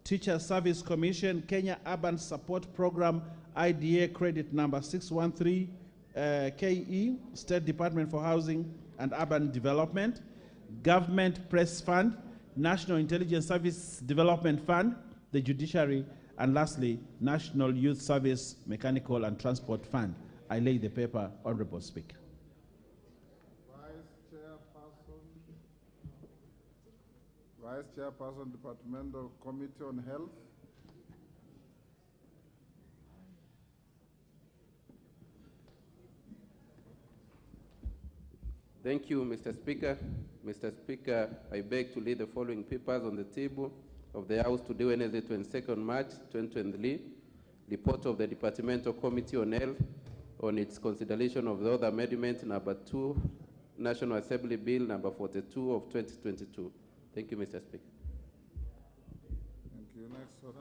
Teacher Service Commission, Kenya Urban Support Program, IDA credit number 613 KE, State Department for Housing and Urban Development, Government Press Fund, National Intelligence Service Development Fund, the Judiciary, and lastly, National Youth Service Mechanical and Transport Fund. I lay the paper, Honorable Speaker. Vice Chairperson, Departmental Committee on Health. Thank you, Mr. Speaker. Mr. Speaker, I beg to lay the following papers on the table of the House today, Wednesday, 22nd March 2023. Report of the Departmental Committee on Health on its consideration of the other amendment number 2, National Assembly Bill number 42 of 2022. Thank you, Mr. Speaker. Thank you. Next order.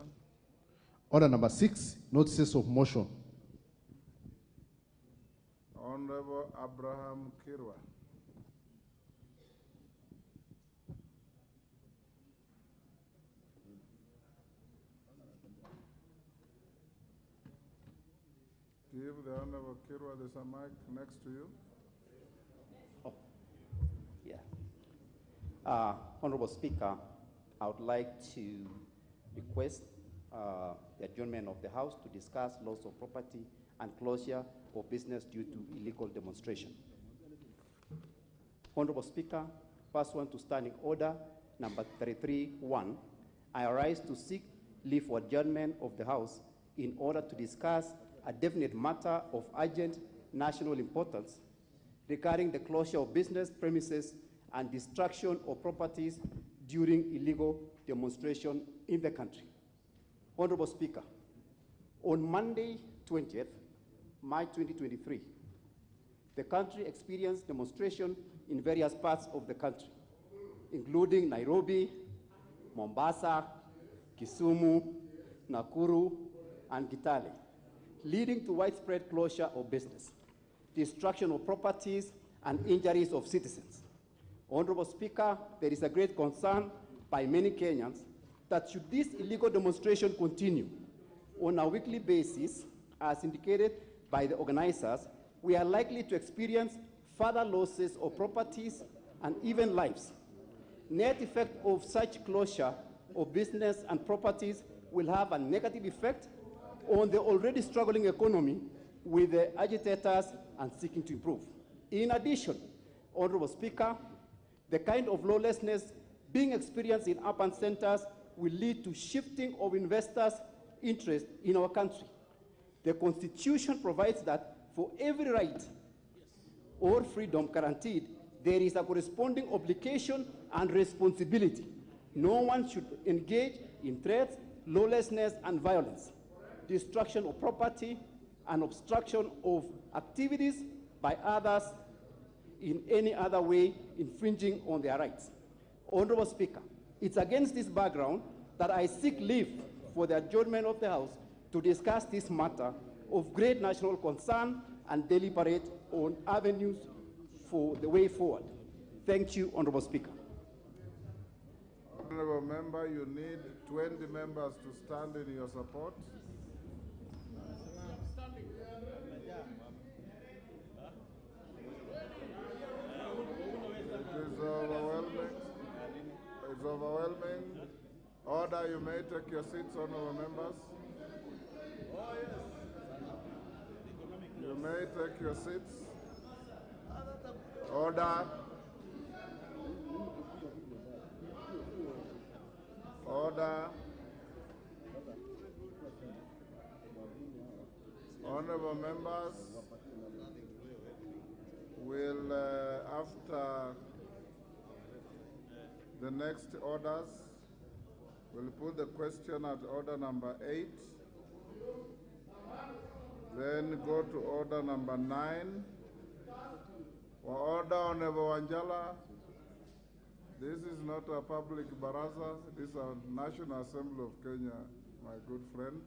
Order number 6, notices of motion. Honorable Abraham Kirwa. Give the Honorable Kirwa the mic next to you. Oh, yeah. Honorable Speaker, I would like to request the adjournment of the House to discuss loss of property and closure of business due to illegal demonstration. Honorable Speaker, pursuant to Standing Order number 33-1, I arise to seek leave for adjournment of the House in order to discuss a definite matter of urgent national importance regarding the closure of business premises and destruction of properties during illegal demonstration in the country. Honorable Speaker, on Monday, 20th March 2023, the country experienced demonstration in various parts of the country, including Nairobi, Mombasa, Kisumu, Nakuru, and Kitale, leading to widespread closure of business, destruction of properties, and injuries of citizens. Honorable Speaker, there is a great concern by many Kenyans that should this illegal demonstration continue on a weekly basis, as indicated by the organizers, we are likely to experience further losses of properties and even lives. Net effect of such closure of business and properties will have a negative effect on the already struggling economy, with the agitators and seeking to improve. In addition, Honorable Speaker, the kind of lawlessness being experienced in urban centers will lead to shifting of investors' interest in our country. The Constitution provides that for every right or freedom guaranteed, there is a corresponding obligation and responsibility. No one should engage in threats, lawlessness, and violence, destruction of property, and obstruction of activities by others in any other way infringing on their rights. Honorable Speaker, it's against this background that I seek leave for the adjournment of the House to discuss this matter of great national concern and deliberate on avenues for the way forward. Thank you, Honorable Speaker. Honorable Member, you need 20 members to stand in your support. It is overwhelming. It's overwhelming. Order, you may take your seats, honorable members. You may take your seats. Order. Order. Honorable members, will after the next orders, we'll put the question at order number 8, then go to order number 9. For order, Honorable Wanjala, this is not a public baraza, this is a National Assembly of Kenya, my good friend.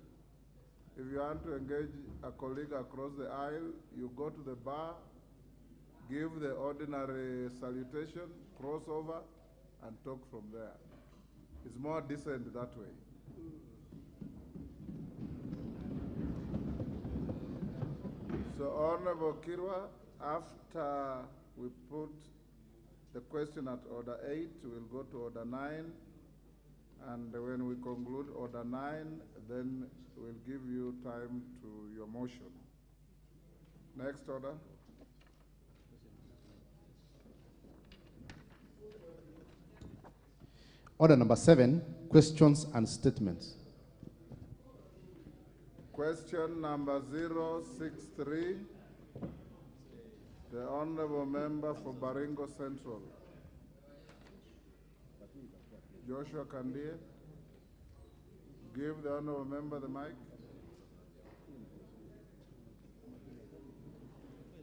If you want to engage a colleague across the aisle, you go to the bar, give the ordinary salutation, cross over, and talk from there. It's more decent that way. So, Honorable Kirwa, after we put the question at order 8, we'll go to order 9. And when we conclude order 9, then we'll give you time to your motion. Next order. Order number 7, questions and statements. Question number 063, the Honorable Member for Baringo Central. Joshua Kandie, give the Honorable Member the mic.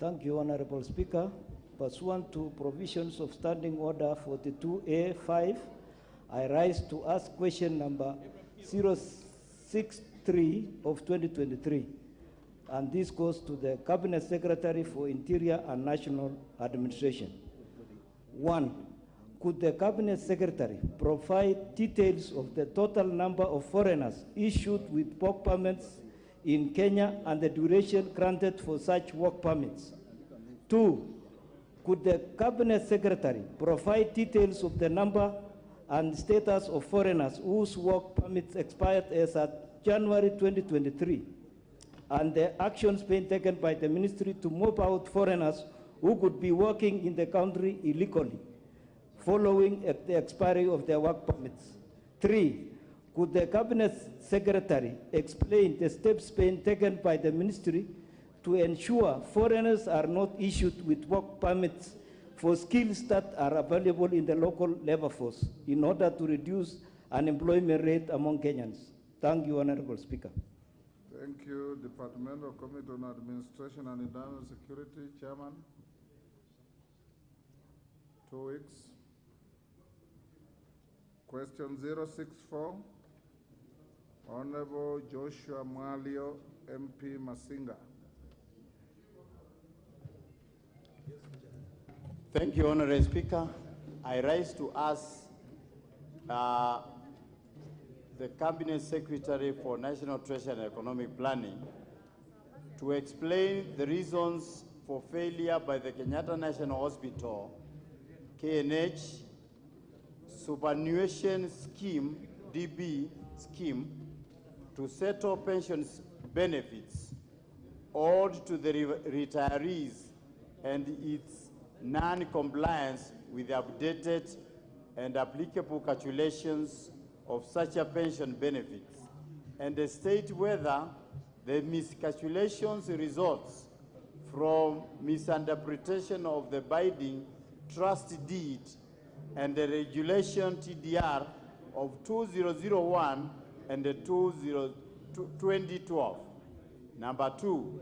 Thank you, Honorable Speaker. Pursuant to provisions of Standing Order 42A5, I rise to ask question number 063 of 2023. And this goes to the Cabinet Secretary for Interior and National Administration. 1. Could the Cabinet Secretary provide details of the total number of foreigners issued with work permits in Kenya and the duration granted for such work permits? 2. Could the Cabinet Secretary provide details of the number and status of foreigners whose work permits expired as at January 2023, and the actions being taken by the ministry to move out foreigners who could be working in the country illegally following the expiry of their work permits? 3. Could the Cabinet Secretary explain the steps being taken by the ministry to ensure foreigners are not issued with work permits for skills that are available in the local labor force in order to reduce unemployment rate among Kenyans? Thank you, Honorable Speaker. Thank you, Departmental Committee on Administration and Internal Security, Chairman. 2 weeks. Question 064, Honorable Joshua Mwalio, MP Masinga. Thank you, Honorable Speaker. I rise to ask the Cabinet Secretary for National Treasury and Economic Planning to explain the reasons for failure by the Kenyatta National Hospital, KNH, superannuation scheme, DB scheme, to settle pensions benefits owed to the retirees and its non-compliance with the updated and applicable calculations of such a pension benefits, and state whether the miscalculations results from misinterpretation of the binding trust deed and the regulation TDR of 2001 and the 2012. Number 2,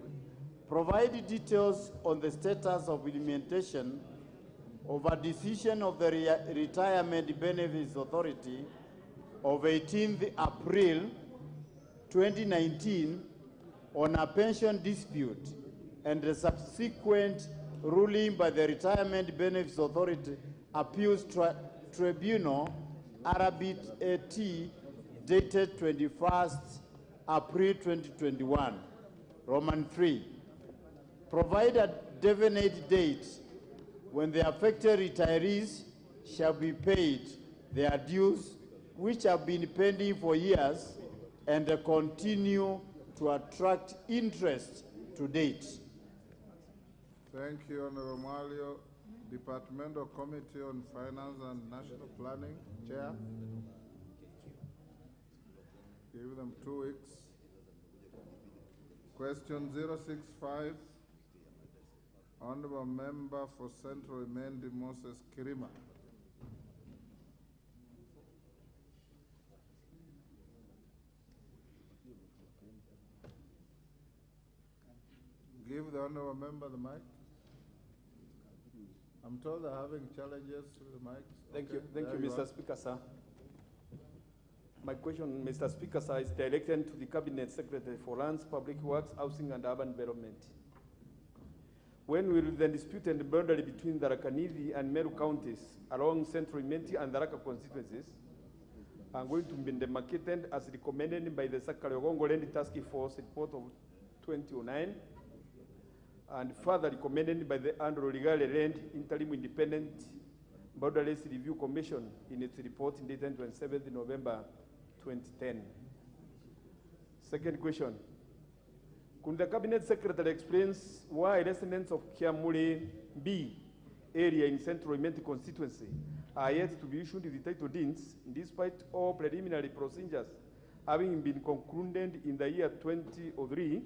provide details on the status of implementation of a decision of the Retirement Benefits Authority of 18th April 2019 on a pension dispute and the subsequent ruling by the Retirement Benefits Authority Appeals Tribunal, Arabit AT, dated 21st April 2021. Roman 3, provide a definite date when the affected retirees shall be paid their dues, which have been pending for years and continue to attract interest to date. Thank you, Honorable Mwalio. Departmental Committee on Finance and National Planning, Chair. Give them 2 weeks. Question 065, Honorable Member for Central Mendi Moses Kirima. Give the Honorable Member the mic. I'm told they're having challenges with the mics. Thank Okay, you, Mr. Speaker, sir. My question, Mr. Speaker, sir, is directed to the Cabinet Secretary for Lands, Public Works, Housing and Urban Development. When will the disputed boundary between the Tharaka Nithi and Meru counties along Central Imenti and Tharaka constituencies are going to be demarcated as recommended by the Sakare-Ogongo Land Task Force report of 2009, and further recommended by the Andro-Ligale Land Interim Independent Borderless Review Commission in its report dated 27th November 2010. Second question. Could the Cabinet Secretary explain why residents of Kiamuri B area in Central Imenti constituency are yet to be issued the title deeds despite all preliminary procedures having been concluded in the year 2003,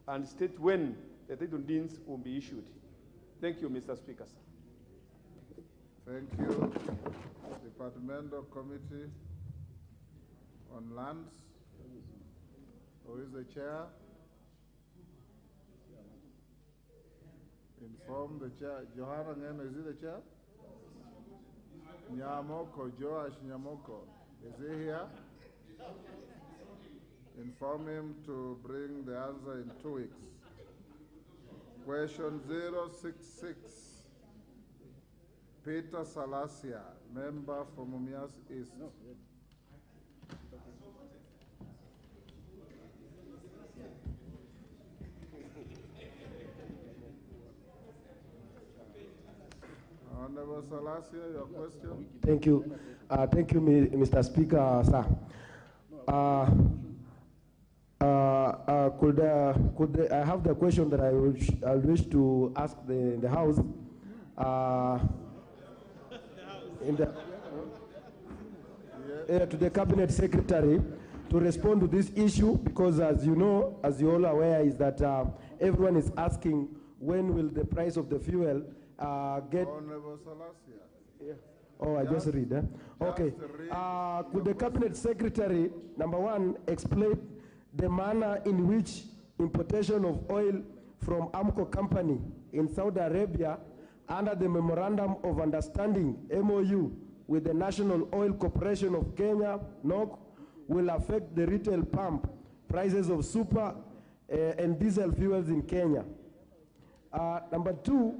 and state when the title deeds will be issued? Thank you, Mr. Speaker. Thank you. Departmental Committee on Lands. Who is the chair? Inform the chair. Johanna Ngeme, is he the chair? Nyamoko, Joash Nyamoko. Is he here? Inform him to bring the answer in 2 weeks. Question 066. Peter Salasia, member for Mumias East. Honorable Salasia, your question. Thank you. Thank you, Mr. Speaker, sir. Could I have the question that I wish to ask the House? To the Cabinet Secretary to respond to this issue, because as you know, as you all are aware, is that everyone is asking when will the price of the fuel get... Honorable Salasia. Yeah. Oh, I just read. Okay. Could the Cabinet Secretary, number one, explain the manner in which importation of oil from Aramco Company in Saudi Arabia under the Memorandum of Understanding, MOU, with the National Oil Corporation of Kenya, NOC, will affect the retail pump prices of super and diesel fuels in Kenya? Number two,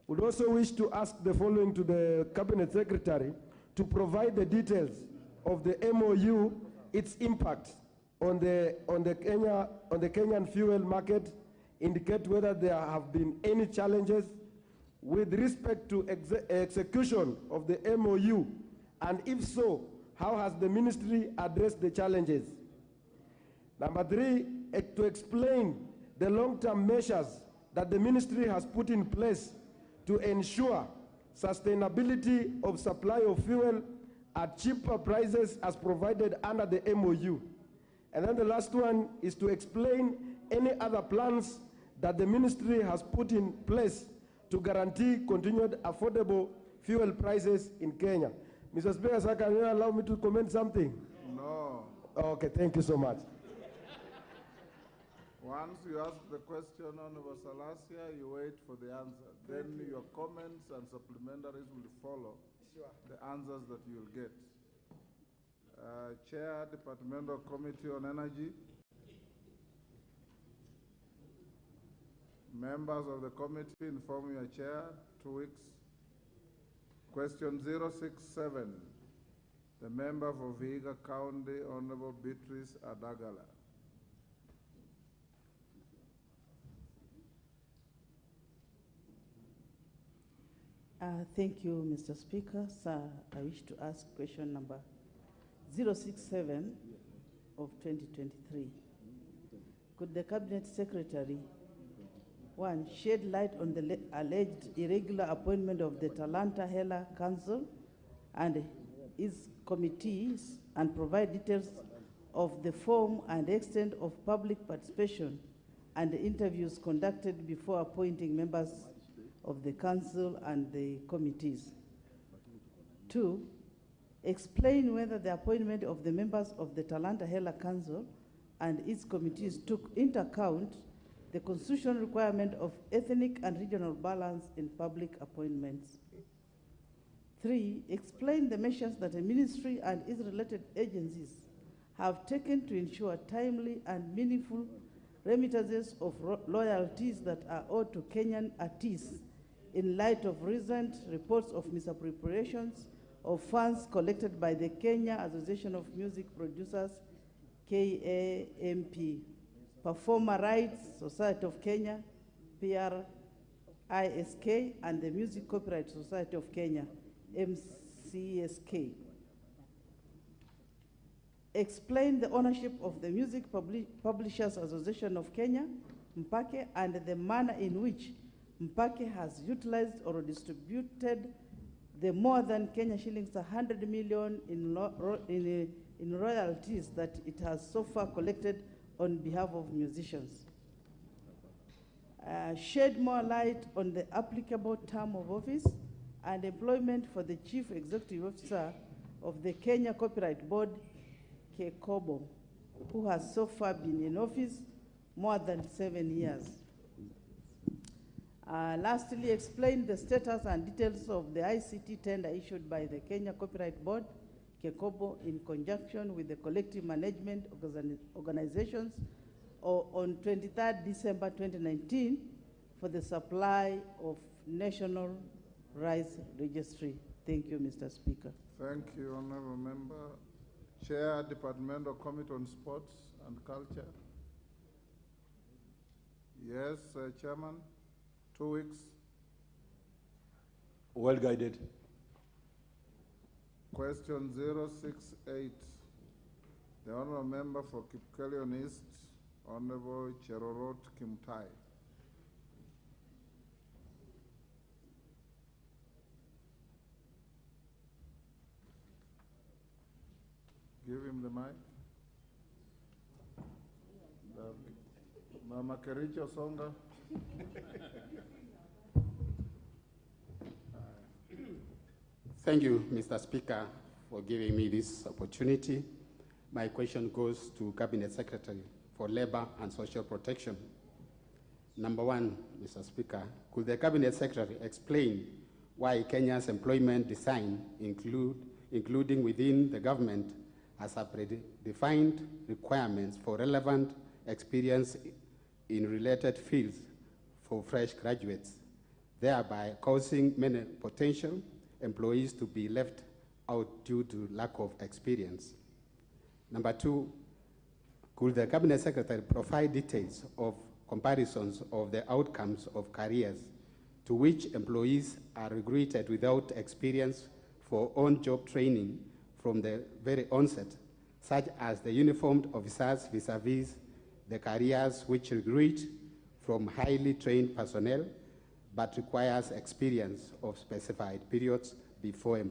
would also wish to ask the following to the Cabinet Secretary to provide the details of the MOU, its impact on the Kenyan fuel market, indicate whether there have been any challenges with respect to execution of the MOU, and if so, how has the ministry addressed the challenges? Number three, to explain the long-term measures that the ministry has put in place to ensure sustainability of supply of fuel at cheaper prices as provided under the MOU. And then the last one is to explain any other plans that the ministry has put in place to guarantee continued affordable fuel prices in Kenya. Mr. Speaker, sir, can you allow me to comment something? No. Okay, thank you so much. Once you ask the question, Honorable Salasia, you wait for the answer. Then your comments and supplementaries will follow the answers that you will get. Chair, Departmental Committee on Energy. Members of the committee, inform your chair, 2 weeks. Question 067. The member for Vihiga County, Honorable Beatrice Adagala. Thank you, Mr. Speaker. Sir, I wish to ask question number 067 of 2023. Could the Cabinet Secretary, one, shed light on the alleged irregular appointment of the Talanta Hela Council and its committees, and provide details of the form and extent of public participation and the interviews conducted before appointing members of the council and the committees? Two, explain whether the appointment of the members of the Talanta Hela Council and its committees took into account the constitutional requirement of ethnic and regional balance in public appointments. Three, explain the measures that the ministry and its related agencies have taken to ensure timely and meaningful remittances of royalties that are owed to Kenyan artists in light of recent reports of misappropriations of funds collected by the Kenya Association of Music Producers, KAMP, Performer Rights Society of Kenya, PRISK, and the Music Copyright Society of Kenya, MCSK. Explain the ownership of the Music Publishers Association of Kenya, MPAKE, and the manner in which MPAKE has utilized or distributed the more than Kenya shillings 100 million in royalties that it has so far collected on behalf of musicians. Shed more light on the applicable term of office and employment for the Chief Executive Officer of the Kenya Copyright Board, Kekobo, who has so far been in office more than 7 years. Lastly, explain the status and details of the ICT tender issued by the Kenya Copyright Board, Kekobo, in conjunction with the collective management organizations on 23rd December 2019 for the supply of National Rights Registry. Thank you, Mr. Speaker. Thank you, Honorable Member. Chair, Departmental Committee on Sports and Culture. Yes, Chairman. 2 weeks. Well guided. Question 068. The Honourable Member for Kipkelion East, Honourable Cherorot Kimtai. Give him the mic. Mama Kericho Songa. Thank you, Mr. Speaker, for giving me this opportunity. My question goes to Cabinet Secretary for Labor and Social Protection. Number one, Mr. Speaker, could the Cabinet Secretary explain why Kenya's employment design, including within the government, has a predefined requirements for relevant experience in related fields for fresh graduates, thereby causing many potential employees to be left out due to lack of experience? Number two, could the Cabinet Secretary provide details of comparisons of the outcomes of careers to which employees are recruited without experience for on-job training from the very onset, such as the uniformed officers vis-a-vis the careers which recruit from highly trained personnel but requires experience of specified periods before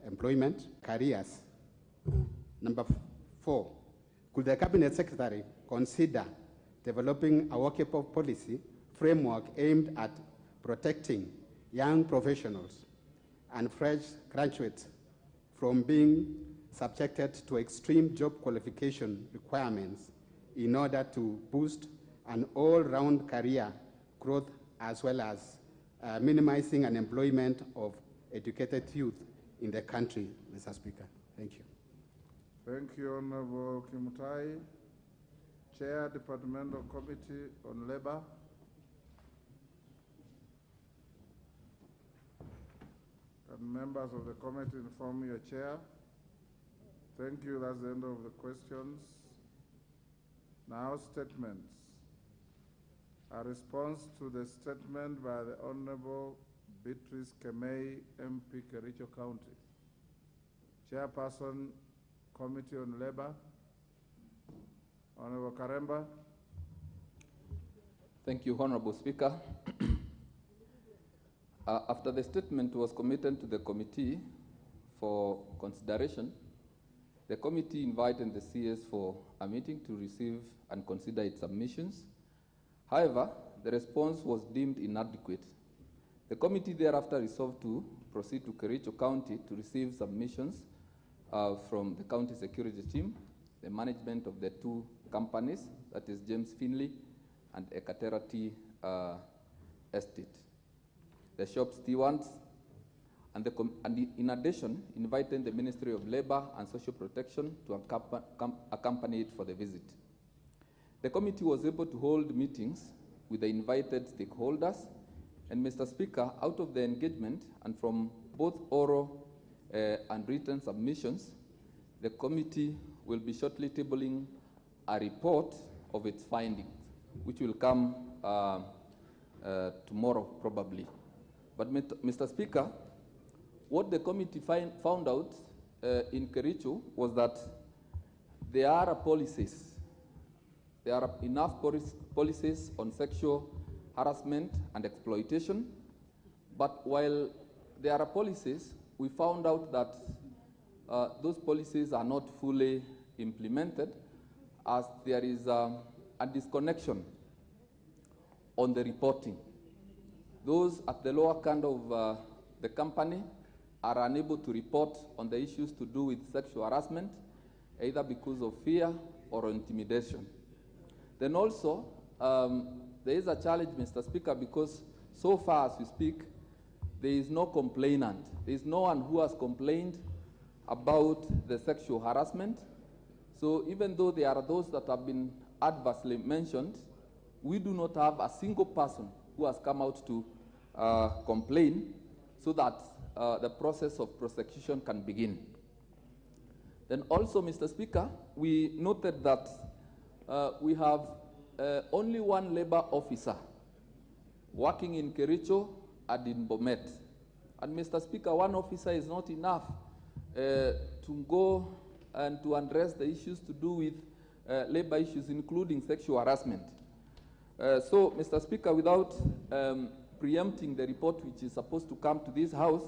employment careers? Number four, could the Cabinet Secretary consider developing a workable policy framework aimed at protecting young professionals and fresh graduates from being subjected to extreme job qualification requirements in order to boost an all-round career growth as well as minimizing unemployment of educated youth in the country, Mr. Speaker? Thank you. Thank you, Honorable Kimutai. Chair, Departmental Committee on Labor. Can members of the committee inform your chair? Thank you. That's the end of the questions. Now, statements. A response to the statement by the Honorable Beatrice Kemei, MP, Kericho County. Chairperson, Committee on Labor, Honorable Karemba. Thank you, Honorable Speaker. After the statement was committed to the committee for consideration, the committee invited the CS for a meeting to receive and consider its submissions. However, the response was deemed inadequate. The committee thereafter resolved to proceed to Kericho County to receive submissions from the county security team, the management of the two companies, that is James Finley and Ekatera Tea Estate, the shop stewards, and in addition, invited the Ministry of Labor and Social Protection to accompany it for the visit. The committee was able to hold meetings with the invited stakeholders, and Mr. Speaker, out of the engagement and from both oral and written submissions, the committee will be shortly tabling a report of its findings, which will come tomorrow probably. But Mr. Speaker, what the committee found out in Kericho was that there are policies. There are enough policies on sexual harassment and exploitation, but while there are policies, we found out that those policies are not fully implemented, as there is a disconnection on the reporting. Those at the lower kind of the company are unable to report on the issues to do with sexual harassment, either because of fear or intimidation. Then also, there is a challenge, Mr. Speaker, because so far as we speak, there is no complainant. There is no one who has complained about the sexual harassment. So even though there are those that have been adversely mentioned, we do not have a single person who has come out to complain so that the process of prosecution can begin. Then also, Mr. Speaker, we noted that we have only one labor officer working in Kericho and in Bomet. And Mr. Speaker, one officer is not enough to go and to address the issues to do with labor issues, including sexual harassment. So, Mr. Speaker, without preempting the report which is supposed to come to this House,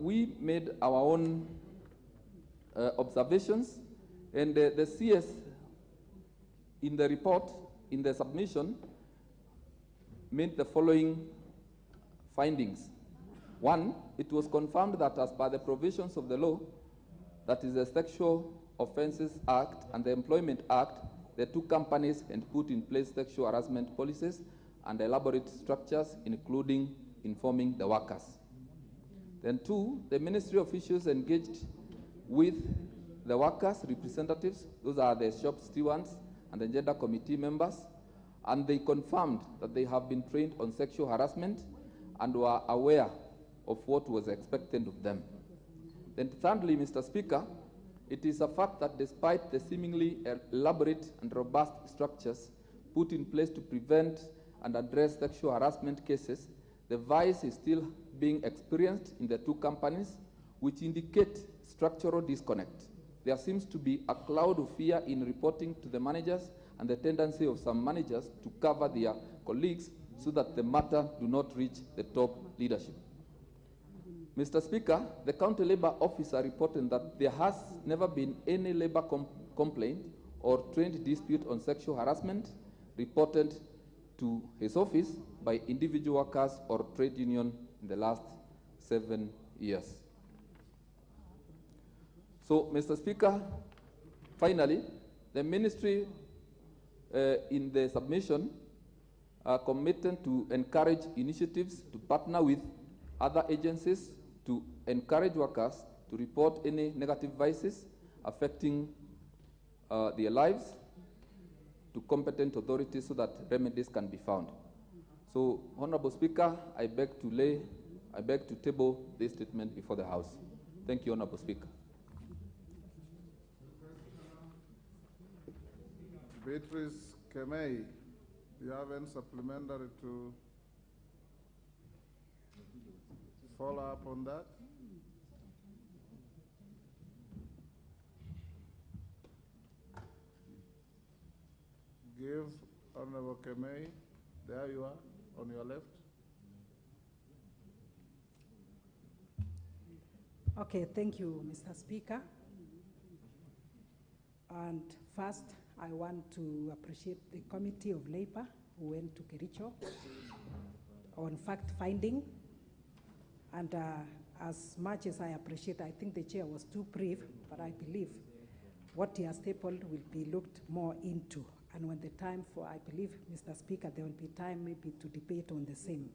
we made our own observations, and the CS in the report, in the submission, made the following findings. One, it was confirmed that as per the provisions of the law, that is the Sexual Offences Act and the Employment Act, the two companies had put in place sexual harassment policies and elaborate structures, including informing the workers. Then two, the ministry officials engaged with the workers' representatives, those are the shop stewards and the gender committee members, and they confirmed that they have been trained on sexual harassment and were aware of what was expected of them. Then thirdly, Mr. Speaker, it is a fact that despite the seemingly elaborate and robust structures put in place to prevent and address sexual harassment cases, the vice is still being experienced in the two companies, which indicate structural disconnect. There seems to be a cloud of fear in reporting to the managers and the tendency of some managers to cover their colleagues so that the matter do not reach the top leadership. Mr. Speaker, the county labor officer reported that there has never been any labor complaint or trained dispute on sexual harassment reported to his office by individual workers or trade union in the last 7 years. So, Mr. Speaker, finally, the ministry in the submission are committed to encourage initiatives to partner with other agencies to encourage workers to report any negative vices affecting their lives to competent authorities so that remedies can be found. So, Honorable Speaker, I beg to table this statement before the House. Thank you, Honorable Speaker. Beatrice Kemei, do you have any supplementary to follow up on that? Give Honorable Kemei, there you are, on your left. Okay, thank you, Mr. Speaker. And first, I want to appreciate the Committee of Labor who went to Kericho on fact-finding. And as much as I appreciate, I think the chair was too brief, but I believe what he has stapled will be looked more into. And when the time for, I believe, Mr. Speaker, there will be time maybe to debate on the same.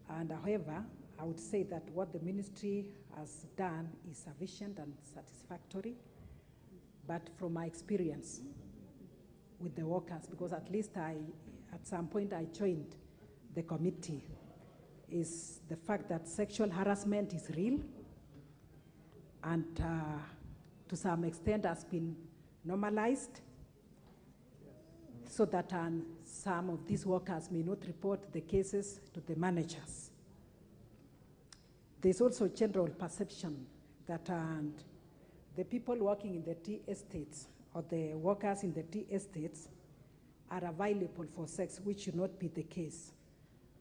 And however, I would say that what the ministry has done is sufficient and satisfactory. But from my experience with the workers, because at least at some point I joined the committee, is the fact that sexual harassment is real. and to some extent has been normalized so that some of these workers may not report the cases to the managers. There's also general perception that the people working in the tea estates or the workers in the tea estates are available for sex, which should not be the case.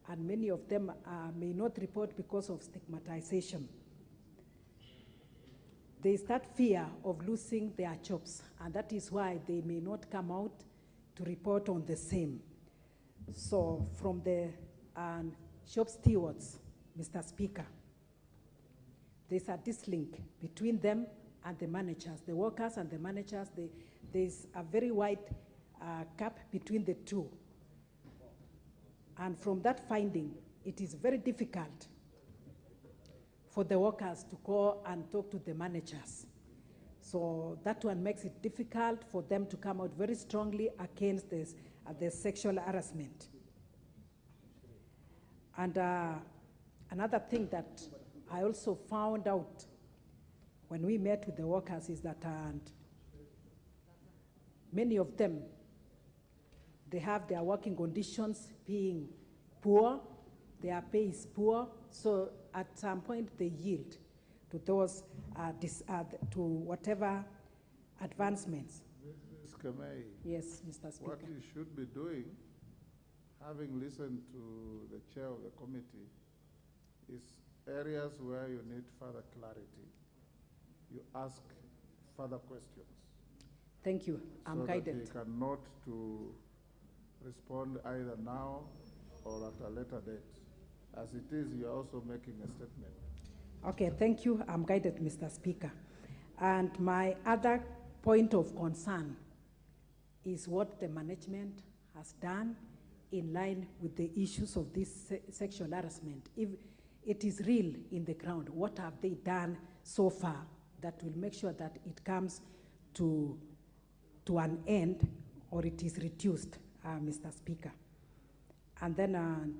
And many of them may not report because of stigmatization. There is that fear of losing their jobs, and that is why they may not come out to report on the same. So from the shop stewards, Mr. Speaker, there's a dislink between them and the managers, the workers and the managers. There's a very wide gap between the two. And from that finding, it is very difficult for the workers to go and talk to the managers. So that one makes it difficult for them to come out very strongly against this, the sexual harassment. And another thing that I also found out when we met with the workers is that many of them, they have their working conditions being poor, their pay is poor, so at some point they yield to those, to whatever advancements. Ms. Kemei, yes, Mr. Speaker. What you should be doing, having listened to the chair of the committee, is areas where you need further clarity. You ask further questions. Thank you. I'm guided. So that he can note to respond either now or at a later date. As it is, you're also making a statement. Okay, thank you. I'm guided, Mr. Speaker. And my other point of concern is what the management has done in line with the issues of this sexual harassment. If it is real in the ground, what have they done so far that will make sure that it comes to an end or it is reduced, Mr. Speaker? And then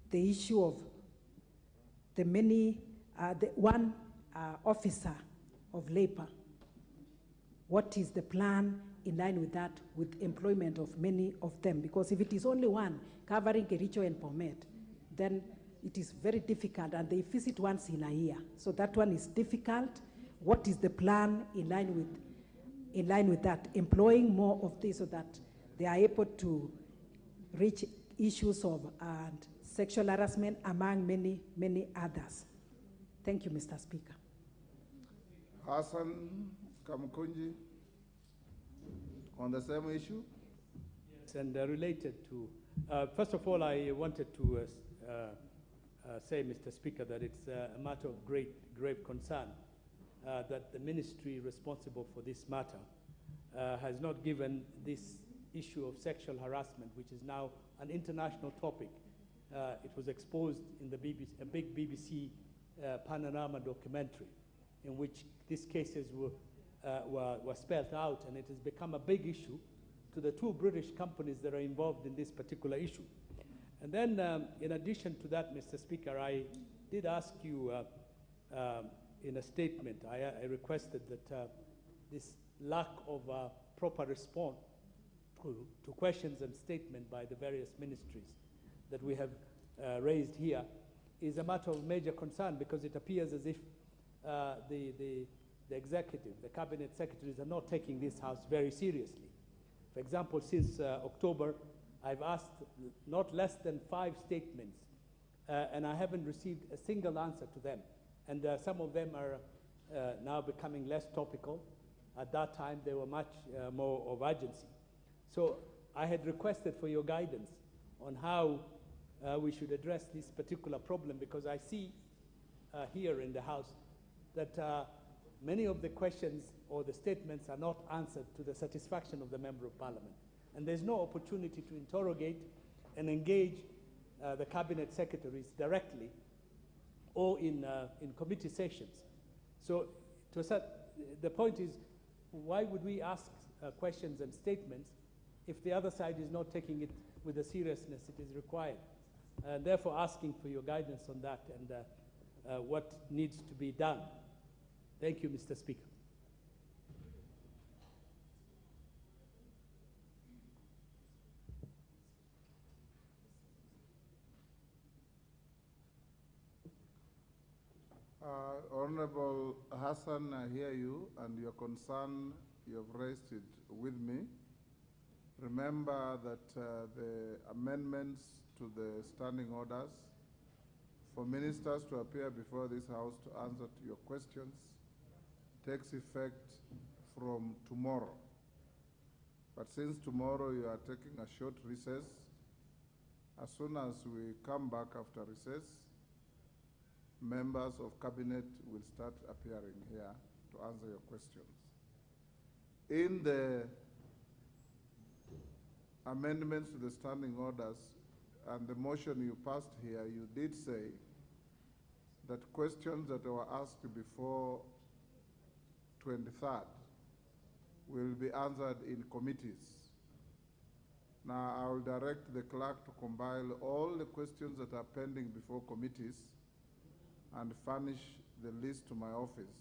the issue of the one officer of labor. What is the plan in line with that, with employment of many of them? Because if it is only one covering Kericho and Bomet, then it is very difficult, and they visit once in a year. So that one is difficult. What is the plan in line with that? Employing more of this so that they are able to reach issues of sexual harassment among many, many others. Thank you, Mr. Speaker. Hassan Kamkunji, on the same issue? Yes, and related to, first of all, I wanted to say, Mr. Speaker, that it's a matter of grave concern that the ministry responsible for this matter has not given this issue of sexual harassment, which is now an international topic. It was exposed in the BBC, a big BBC Panorama documentary, in which these cases were spelled out, and it has become a big issue to the two British companies that are involved in this particular issue. And then, in addition to that, Mr. Speaker, I did ask you in a statement, I requested that this lack of proper response to questions and statement by the various ministries that we have raised here is a matter of major concern, because it appears as if the executive, the cabinet secretaries, are not taking this house very seriously. For example, since October, I've asked not less than 5 statements, and I haven't received a single answer to them. And some of them are now becoming less topical. At that time, they were much more of urgency. So I had requested for your guidance on how we should address this particular problem, because I see here in the House that many of the questions or the statements are not answered to the satisfaction of the Member of Parliament. And there's no opportunity to interrogate and engage the cabinet secretaries directly or in committee sessions. So the point is, why would we ask questions and statements if the other side is not taking it with the seriousness it is required? And therefore asking for your guidance on that and what needs to be done. Thank you, Mr. Speaker. Honorable Hassan, I hear you, and your concern, you have raised it with me. Remember that the amendments to the standing orders for ministers to appear before this House to answer to your questions takes effect from tomorrow. But since tomorrow you are taking a short recess, as soon as we come back after recess, members of cabinet will start appearing here to answer your questions. In the amendments to the standing orders and the motion you passed here, you did say that questions that were asked before 23rd will be answered in committees. Now I will direct the clerk to compile all the questions that are pending before committees and furnish the list to my office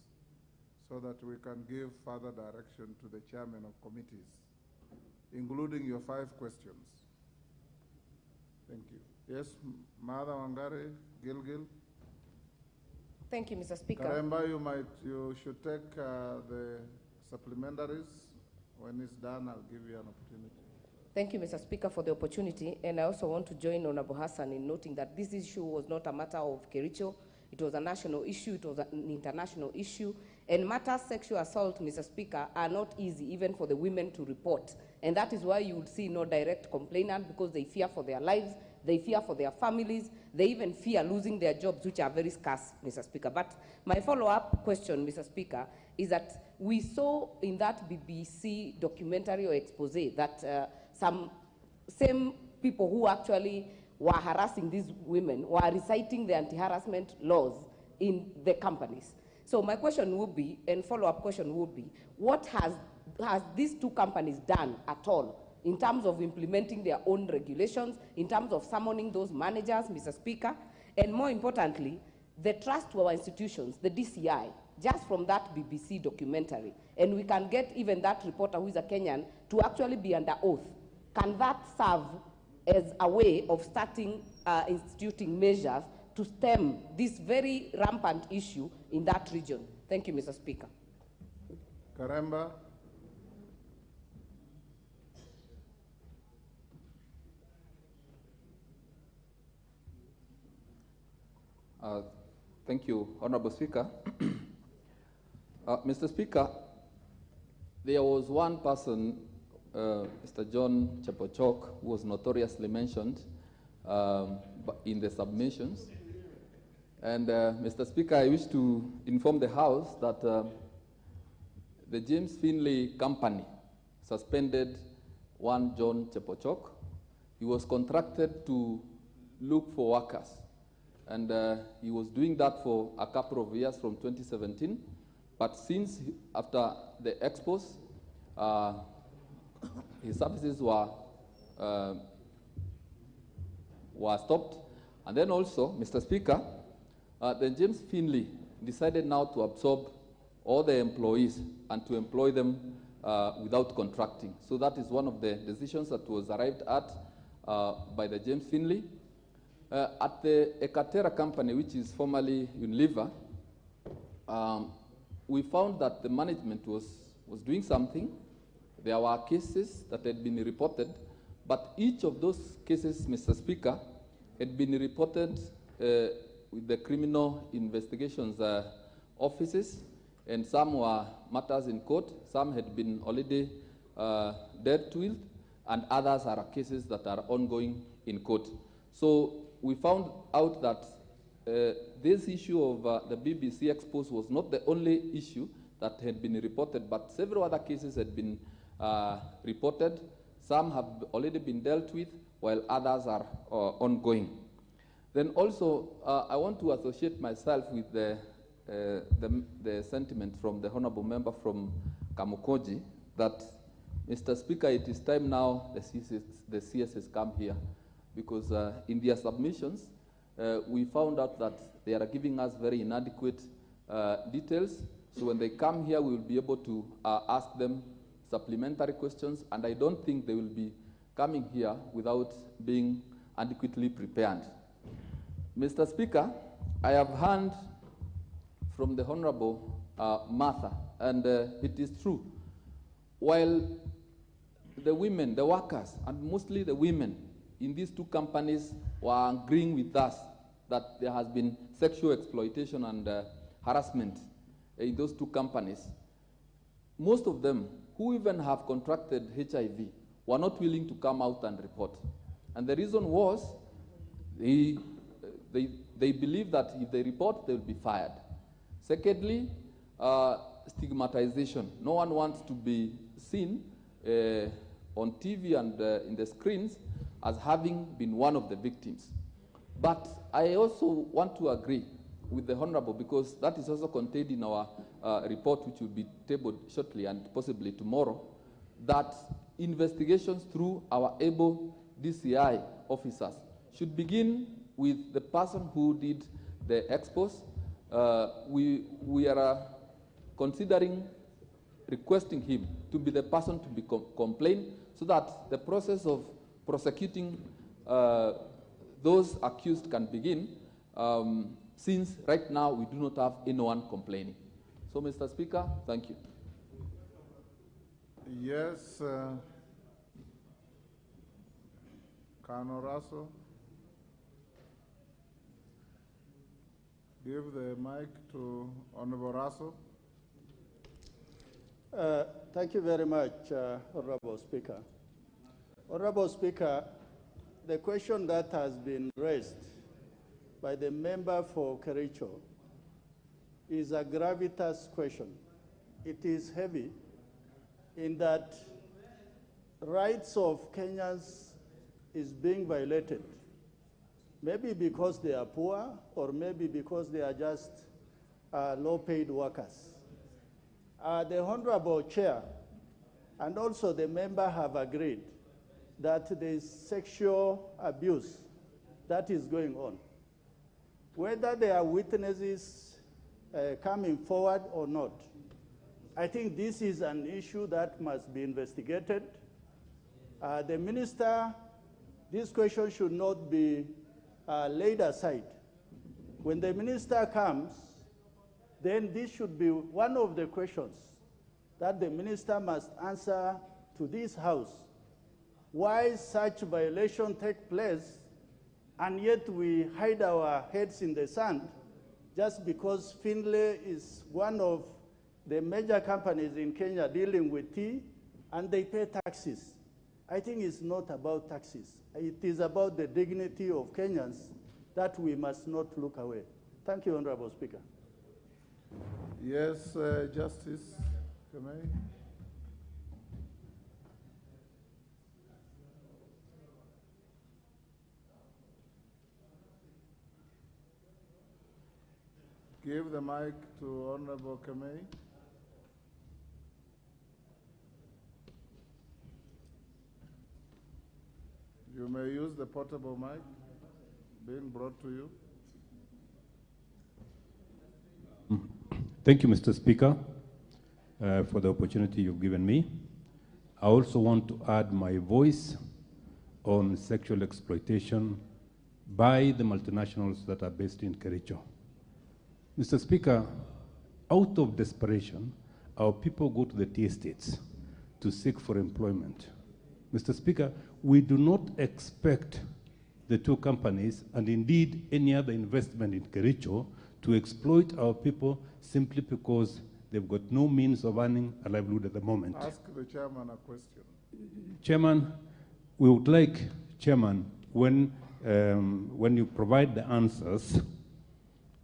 so that we can give further direction to the chairman of committees, including your 5 questions. Thank you. Yes, Mada Wangari, Gilgil. Thank you, Mr. Speaker. Karemba, you should take the supplementaries. When it's done, I'll give you an opportunity. Thank you, Mr. Speaker, for the opportunity. And I also want to join Honorable Hassan in noting that this issue was not a matter of Kericho. It was a national issue, it was an international issue. And matters sexual assault, Mr. Speaker, are not easy even for the women to report. And that is why you would see no direct complainant, because they fear for their lives, they fear for their families, they even fear losing their jobs, which are very scarce, Mr. Speaker. But my follow-up question, Mr. Speaker, is that we saw in that BBC documentary or expose that some same people who actually were harassing these women were reciting the anti-harassment laws in the companies. So my question would be, and follow-up question would be, what has these 2 companies done at all in terms of implementing their own regulations, in terms of summoning those managers, Mr. Speaker? And more importantly, the trust to our institutions, the DCI, just from that BBC documentary, and we can get even that reporter who is a Kenyan to actually be under oath. Can that serve as a way of starting instituting measures to stem this very rampant issue in that region? Thank you, Mr. Speaker. Karemba. Thank you, Honorable Speaker. Mr. Speaker, there was one person, Mr. John Chepochok, who was notoriously mentioned in the submissions. And Mr. Speaker, I wish to inform the House that the James Finley Company suspended one John Chepochok. He was contracted to look for workers. And he was doing that for a couple of years from 2017. But since after the expos, his services were stopped. And then also, Mr. Speaker, then James Finley decided now to absorb all the employees and to employ them without contracting. So that is one of the decisions that was arrived at by the James Finley. At the Ekatera company, which is formerly Unilever, we found that the management was doing something. There were cases that had been reported, but each of those cases, Mr. Speaker, had been reported with the criminal investigations offices, and some were matters in court, some had been already dealt with, and others are cases that are ongoing in court. So we found out that this issue of the BBC expos was not the only issue that had been reported, but several other cases had been reported. Some have already been dealt with, while others are ongoing. Then also, I want to associate myself with the sentiment from the honorable member from Kamukoji that, Mr. Speaker, it is time now the CSs come here, because in their submissions, we found out that they are giving us very inadequate details. So when they come here, we will be able to ask them supplementary questions, and I don't think they will be coming here without being adequately prepared. Mr. Speaker, I have heard from the Honorable Martha, and it is true. While the women, the workers, and mostly the women in these two companies were agreeing with us that there has been sexual exploitation and harassment in those two companies, most of them who even have contracted HIV were not willing to come out and report. And the reason was they believe that if they report, they will be fired. Secondly, stigmatization. No one wants to be seen on TV and in the screens as having been one of the victims. But I also want to agree with the Honorable, because that is also contained in our report, which will be tabled shortly and possibly tomorrow, that investigations through our able DCI officers should begin with the person who did the expose. We are considering requesting him to be the person to be complained, so that the process of prosecuting those accused can begin, since right now we do not have anyone complaining. So, Mr. Speaker, thank you. Yes, Colonel Russell. Give the mic to Honorable Russell. Thank you very much, Honorable Speaker. Honorable Speaker, the question that has been raised by the member for Kericho is a gravitas question. It is heavy in that rights of Kenyans is being violated, maybe because they are poor or maybe because they are just low-paid workers. The Honorable Chair and also the member have agreed that there is sexual abuse that is going on. Whether there are witnesses coming forward or not, I think this is an issue that must be investigated. The minister, this question should not be laid aside. When the minister comes, then this should be one of the questions that the minister must answer to this House. Why such violation take place, and yet we hide our heads in the sand just because Finlay is one of the major companies in Kenya dealing with tea, and they pay taxes. I think it's not about taxes. It is about the dignity of Kenyans that we must not look away. Thank you, Honorable Speaker. Yes, Justice Kemei. Give the mic to Honorable Kemei. You may use the portable mic being brought to you. Thank you, Mr. Speaker, for the opportunity you've given me. I also want to add my voice on sexual exploitation by the multinationals that are based in Kericho. Mr. Speaker, out of desperation, our people go to the tea estates to seek for employment. Mr. Speaker, we do not expect the two companies, and indeed any other investment in Kericho, to exploit our people simply because they've got no means of earning a livelihood at the moment. Ask the chairman a question. Chairman, we would like, Chairman, when you provide the answers,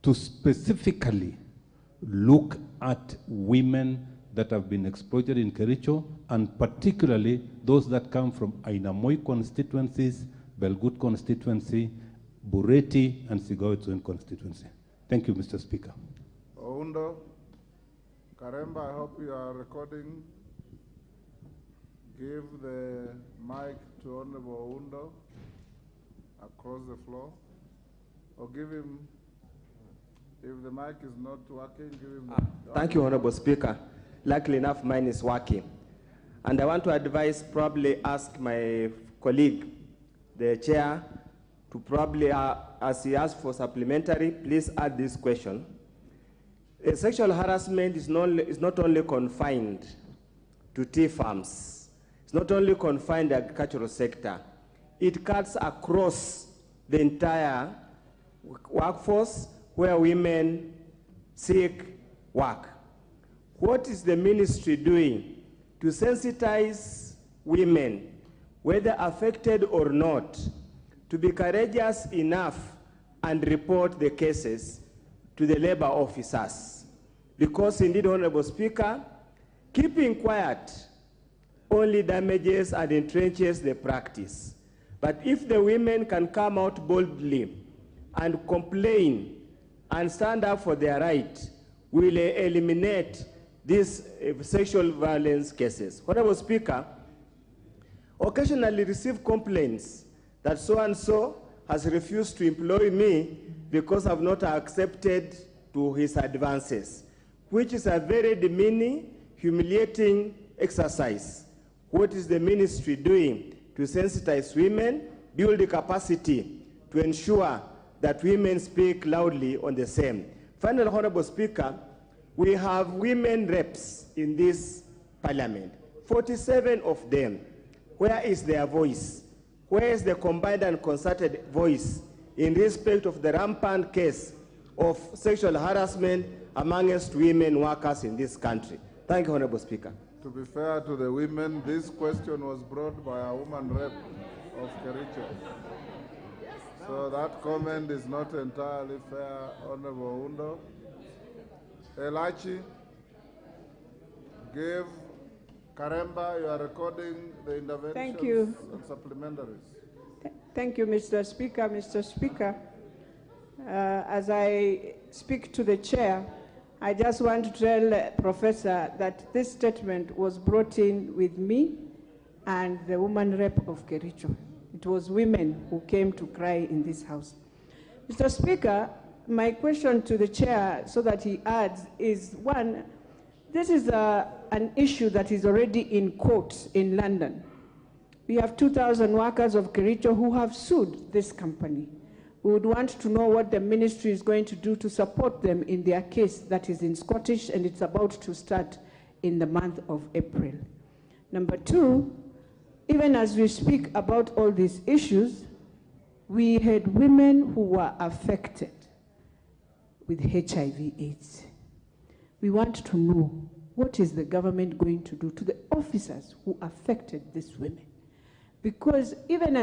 to specifically look at women that have been exploited in Kericho, and particularly those that come from Ainamoi constituencies, Belgut constituency, Bureti, and Sigawetuen constituency. Thank you, Mr. Speaker. Oundo, Karemba, I hope you are recording. Give the mic to Honorable Oundo across the floor, or give him If the mic is not working, give him Thank you, Honorable Speaker. Luckily enough, mine is working. And I want to advise, probably ask my colleague, the chair, to probably, as he asked for supplementary, please add this question. Sexual harassment is not only confined to tea farms. It's not only confined to the agricultural sector. It cuts across the entire workforce where women seek work. What is the ministry doing to sensitize women, whether affected or not, to be courageous enough and report the cases to the labor officers? Because indeed, Honorable Speaker, keeping quiet only damages and entrenches the practice. But if the women can come out boldly and complain and stand up for their right, will eliminate these sexual violence cases. Honorable Speaker, occasionally receive complaints that so-and-so has refused to employ me because I've not accepted to his advances, which is a very demeaning, humiliating exercise. What is the ministry doing to sensitize women, build the capacity to ensure that women speak loudly on the same? Finally, Honorable Speaker, we have women reps in this parliament, 47 of them. Where is their voice? Where is the combined and concerted voice in respect of the rampant case of sexual harassment amongst women workers in this country? Thank you, Honorable Speaker. To be fair to the women, this question was brought by a woman rep of Kericho. So that comment is not entirely fair, Honorable Undo. Elachi, give Karemba, you are recording the interventions. Thank you. And supplementaries. Thank you, Mr. Speaker. Mr. Speaker, as I speak to the chair, I just want to tell Professor that this statement was brought in with me and the woman rep of Kericho. It was women who came to cry in this house. Mr. Speaker, my question to the chair, so that he adds, is one, this is an issue that is already in court in London. We have 2,000 workers of Kericho who have sued this company. We would want to know what the ministry is going to do to support them in their case that is in Scottish, and it's about to start in the month of April. Number two, even as we speak about all these issues, we had women who were affected with HIV/AIDS. We want to know, what is the government going to do to the officers who affected these women? Because even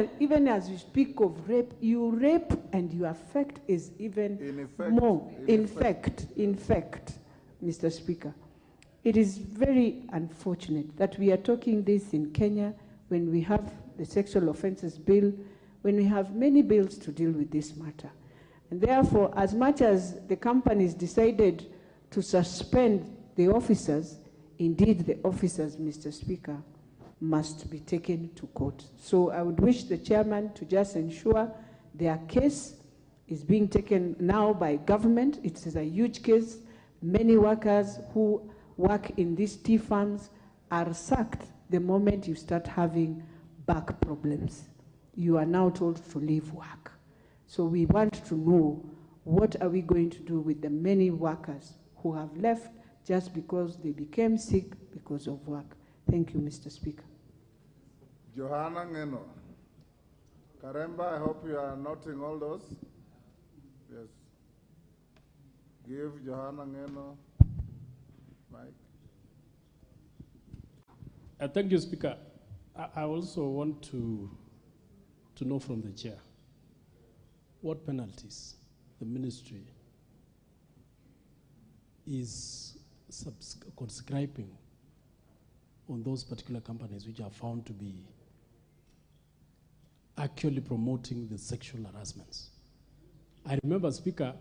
as we speak of rape, you rape and you affect is even more. In fact, Mr. Speaker, it is very unfortunate that we are talking this in Kenya when we have the Sexual Offences Bill, when we have many bills to deal with this matter. And therefore, as much as the companies decided to suspend the officers, indeed the officers, Mr. Speaker, must be taken to court. So I would wish the chairman to just ensure their case is being taken now by government. It is a huge case. Many workers who work in these tea farms are sacked the moment you start having back problems. You are now told to leave work. So we want to know, what are we going to do with the many workers who have left just because they became sick because of work? Thank you, Mr. Speaker. Johanna Ngeno. Karemba, I hope you are noting all those. Yes. Give Johanna Ngeno mic. Thank you, Speaker. I also want to know from the chair what penalties the ministry is conscribing on those particular companies which are found to be actually promoting the sexual harassments. I remember, Speaker,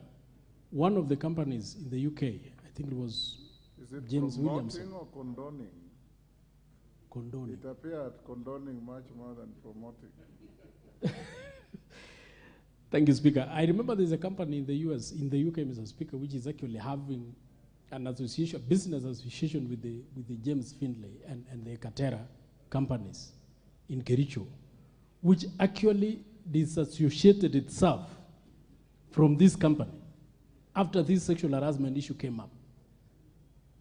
one of the companies in the UK, I think it was James Williamson. Is it promoting or condoning? Condoning. It appeared condoning much more than promoting. Thank you, Speaker. I remember there's a company in the US, in the UK, Mr. Speaker, which is actually having an association, business association with the James Findlay and the Katera companies in Kericho, which actually disassociated itself from this company after this sexual harassment issue came up.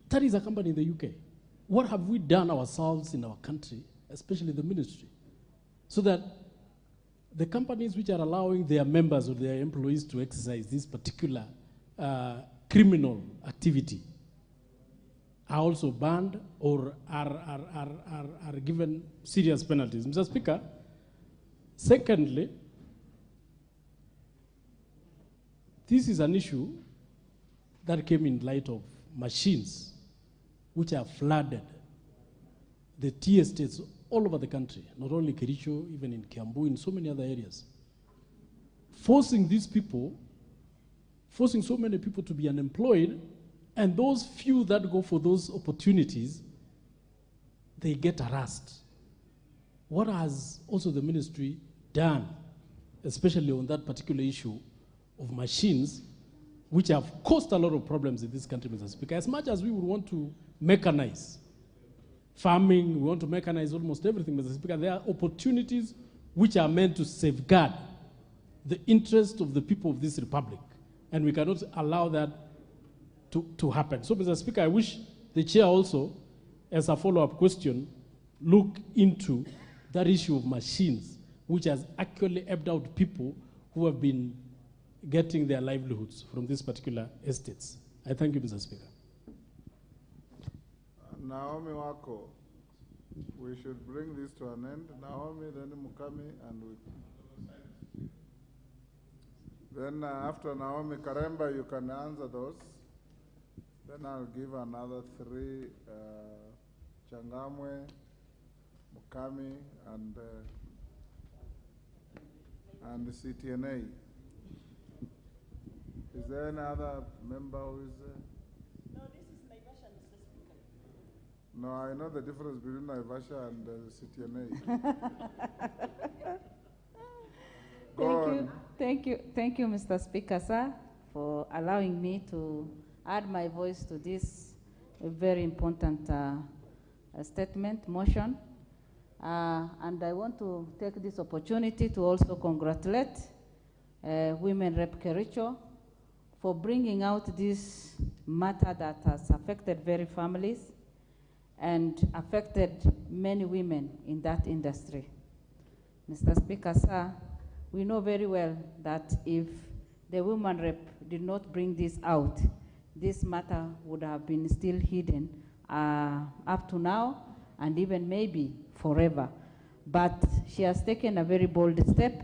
That is a company in the UK. What have we done ourselves in our country, especially the ministry, so that the companies which are allowing their members or their employees to exercise this particular criminal activity are also banned or are given serious penalties? Mr. Speaker, secondly, this is an issue that came in light of machines which have flooded the tea estates all over the country, not only Kericho, even in Kiambu, in so many other areas, forcing these people, forcing so many people to be unemployed, and those few that go for those opportunities, they get harassed. What has also the ministry done, especially on that particular issue of machines, which have caused a lot of problems in this country, Mr. Speaker? As much as we would want to mechanize farming, we want to mechanize almost everything, Mr. Speaker, there are opportunities which are meant to safeguard the interest of the people of this republic, and we cannot allow that to happen. So, Mr. Speaker, I wish the chair also, as a follow-up question, look into that issue of machines, which has actually helped out people who have been getting their livelihoods from these particular estates. I thank you, Mr. Speaker. Naomi Wako, we should bring this to an end. Naomi, then Mukami, and then after Naomi Karemba, you can answer those. Then I'll give another three, Changamwe, Mukami, and the CTNA. Is there any other member who is there? No, this is Naivasha, Mr. Speaker. No, I know the difference between Naivasha and CTNA. Thank you, Mr. Speaker, sir, for allowing me to add my voice to this very important statement, motion. And I want to take this opportunity to also congratulate Women Rep Kericho for bringing out this matter that has affected very families and affected many women in that industry. Mr. Speaker, sir, we know very well that if the Women Rep did not bring this out, this matter would have been still hidden up to now and even maybe forever. But she has taken a very bold step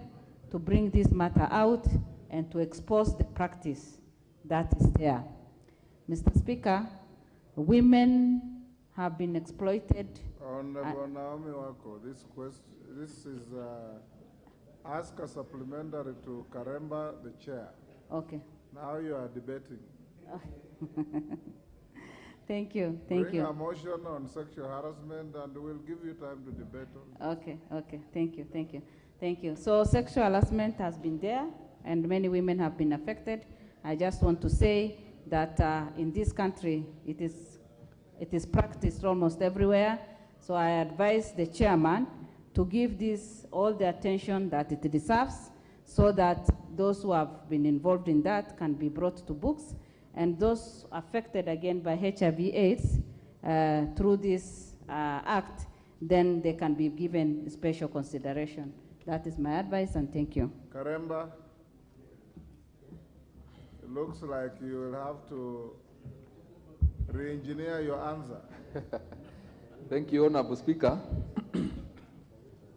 to bring this matter out and to expose the practice that is there. Mr. Speaker, women have been exploited. Honorable Naomi Wako, this is ask a supplementary to Karemba, the chair. Okay. Now you are debating. Thank you. Bring a motion on sexual harassment and we'll give you time to debate on this. Okay. Thank you. So sexual harassment has been there and many women have been affected. I just want to say that in this country, it is practiced almost everywhere. So I advise the chairman to give this all the attention that it deserves so that those who have been involved in that can be brought to books, and those affected again by HIV/AIDS through this act, then they can be given special consideration. That is my advice, and thank you. Karemba, it looks like you will have to re-engineer your answer. Thank you, Honorable Speaker.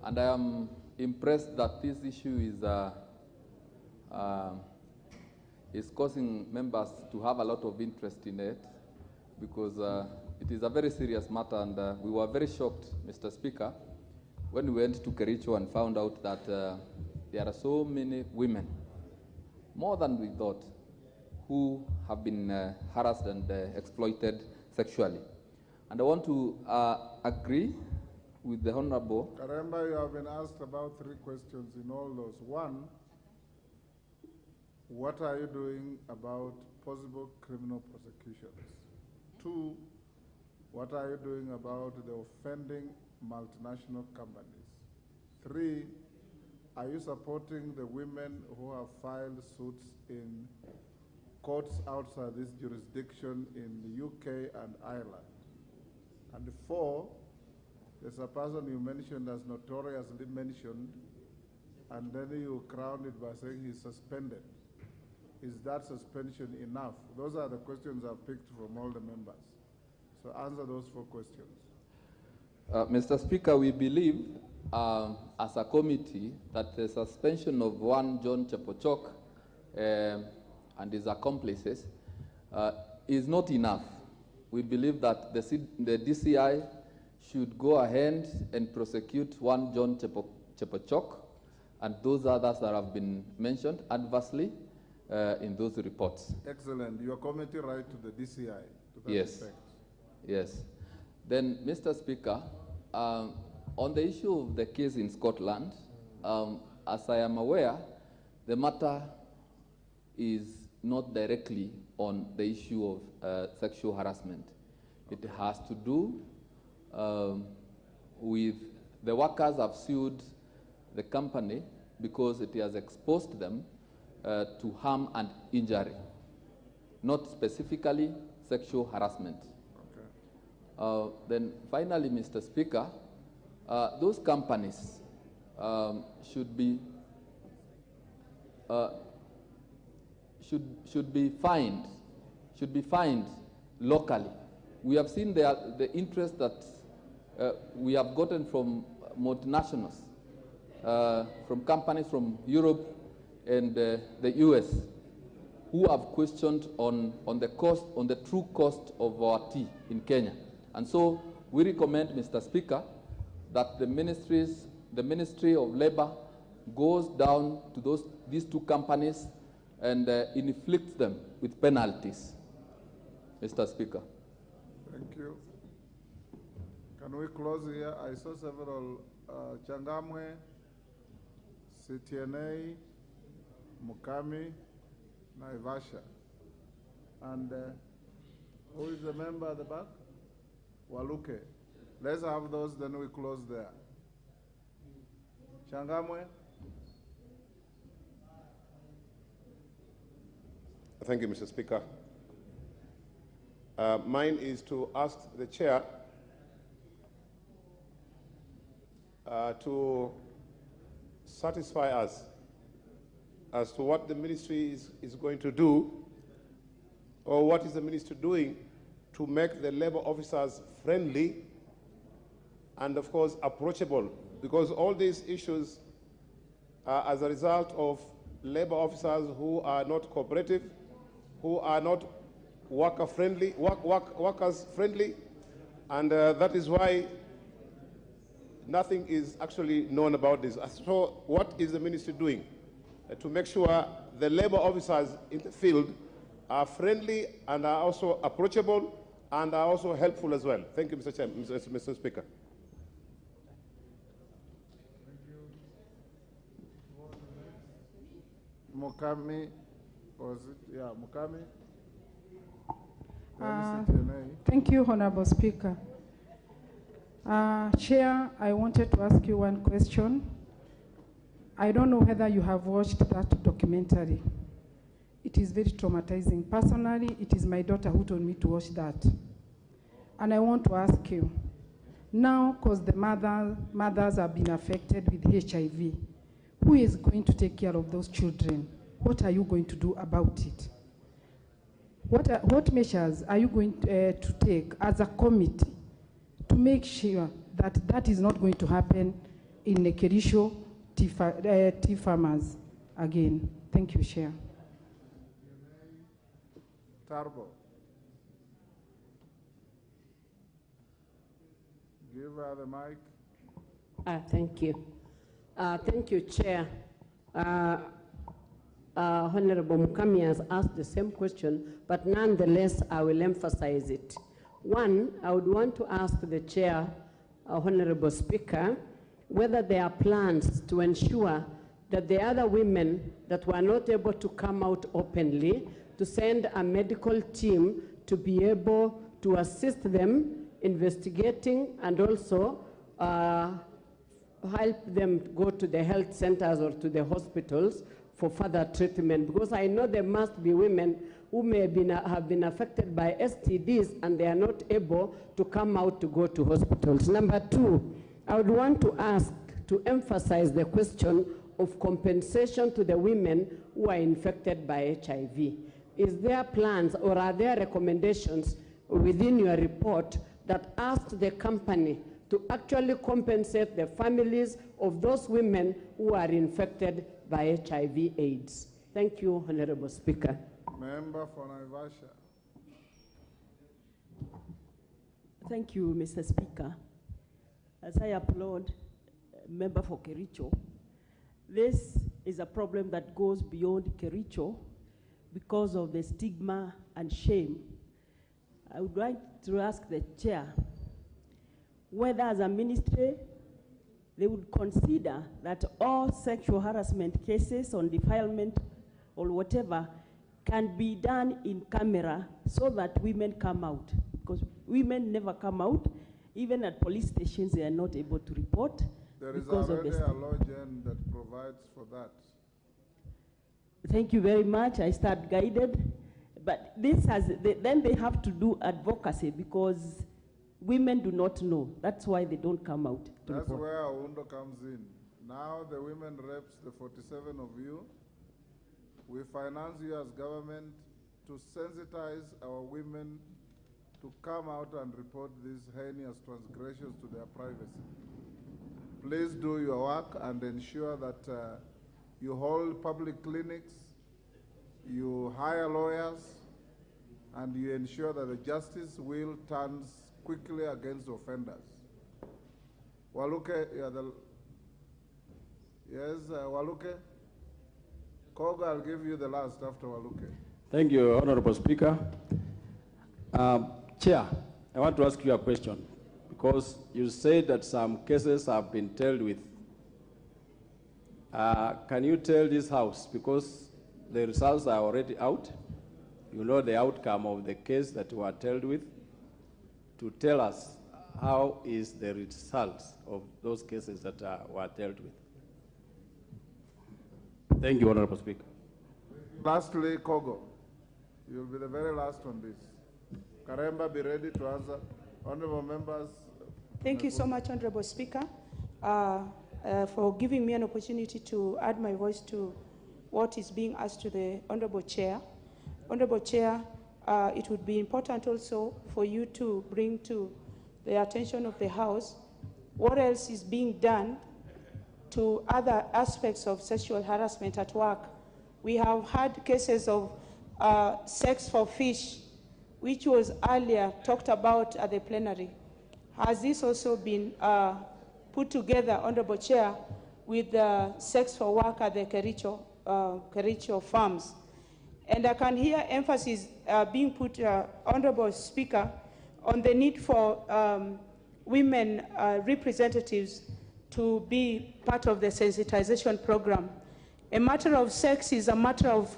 And I am impressed that this issue is causing members to have a lot of interest in it, because it is a very serious matter, and we were very shocked, Mr. Speaker, when we went to Kericho and found out that there are so many women, more than we thought, who have been harassed and exploited sexually. And I want to agree with the Honorable. Karemba, you have been asked about 3 questions in all those. One, what are you doing about possible criminal prosecutions? 2, what are you doing about the offending multinational companies? 3, are you supporting the women who have filed suits in courts outside this jurisdiction in the UK and Ireland? And 4, there's a person you mentioned as notoriously mentioned, and then you crowned it by saying he's suspended. Is that suspension enough? Those are the questions I've picked from all the members. So answer those 4 questions. Mr. Speaker, we believe as a committee that the suspension of one John Chepochok and his accomplices is not enough. We believe that the DCI should go ahead and prosecute one John Chepochok and those others that have been mentioned adversely in those reports. Excellent. Your committee right to the DCI to that Yes. effect. Yes. Then, Mr. Speaker, on the issue of the case in Scotland, as I am aware, the matter is not directly on the issue of sexual harassment. It has to do with the workers have sued the company because it has exposed them to harm and injury, not specifically sexual harassment. Okay. Then finally, Mr. Speaker, those companies should be fined locally. We have seen the interest that we have gotten from multinationals, from companies from Europe and the US, who have questioned on the true cost of our tea in Kenya. And so we recommend, Mr. Speaker, that the Ministry of Labor goes down to these 2 companies and inflicts them with penalties, Mr. Speaker. Thank you. Can we close here? I saw several, Changamwe, CTNA, Mukami, Naivasha. And who is the member at the back? Waluke. Let's have those, then we close there. Changamwe. Thank you, Mr. Speaker. Mine is to ask the chair to satisfy us as to what the ministry is going to do, or what is the ministry doing to make the labor officers friendly and, of course, approachable, because all these issues are as a result of labor officers who are not cooperative, who are not workers friendly, and that is why nothing is actually known about this. So what is the ministry doing to make sure the labor officers in the field are friendly and are also approachable and are also helpful as well? Thank you, Mr. Chairman, Mr. Speaker. Mukami, was it? Yeah, Mukami. Thank you, Honorable Speaker. Chair, I wanted to ask you one question. I don't know whether you have watched that documentary. It is very traumatizing. Personally, it is my daughter who told me to watch that. And I want to ask you, now because the mothers have been affected with HIV, who is going to take care of those children? What are you going to do about it? What measures are you going to take as a committee to make sure that that is not going to happen in the Kerisho tea farmers again? Thank you, Chair. Tarbo. Give her the mic. Thank you. Thank you, Chair. Honorable Mukami has asked the same question, but nonetheless, I will emphasize it. One, I would want to ask the Chair, Honorable Speaker, whether there are plans to ensure that the other women that were not able to come out openly, to send a medical team to be able to assist them investigating and also help them go to the health centers or to the hospitals for further treatment. Because I know there must be women who may have been affected by STDs and they are not able to come out to go to hospitals. Number two, I would want to ask to emphasize the question of compensation to the women who are infected by HIV. Is there plans or are there recommendations within your report that asked the company to actually compensate the families of those women who are infected by HIV/AIDS? Thank you, Honorable Speaker. Member for Naivasha. Thank you, Mr. Speaker. As I applaud Member for Kericho, this is a problem that goes beyond Kericho because of the stigma and shame. I would like to ask the chair whether as a ministry they would consider that all sexual harassment cases on defilement or whatever can be done in camera so that women come out. Because women never come out. Even at police stations, they are not able to report. There is already a law, Jen, that provides for that. Thank you very much. I start guided. But this has, then they have to do advocacy because women do not know. That's why they don't come out to That's report. where Awundo comes in. Now the women reps, the 47 of you, we finance you as government to sensitize our women to come out and report these heinous transgressions to their privacy. Please do your work and ensure that you hold public clinics, you hire lawyers, and you ensure that the justice wheel turns quickly against offenders. Waluke, yes, Waluke. Koga, I'll give you the last after Waluke. Thank you, Honorable Speaker. Chair, I want to ask you a question because you said that some cases have been dealt with. Can you tell this House, because the results are already out, you know the outcome of the case that were dealt with, to tell us how is the results of those cases that were dealt with? Thank you, Honorable Speaker. Lastly, Kogo, you'll be the very last on this. Karemba, be ready to answer. Honorable members. Thank you so much, Honorable Speaker, for giving me an opportunity to add my voice to what is being asked to the Honorable Chair. Honorable Chair, it would be important also for you to bring to the attention of the House what else is being done to other aspects of sexual harassment at work. We have had cases of sex for fish, which was earlier talked about at the plenary. Has this also been put together, Honorable Chair, with sex for work at the Kericho farms? And I can hear emphasis being put, Honorable Speaker, on the need for women representatives to be part of the sensitization program. A matter of sex is a matter of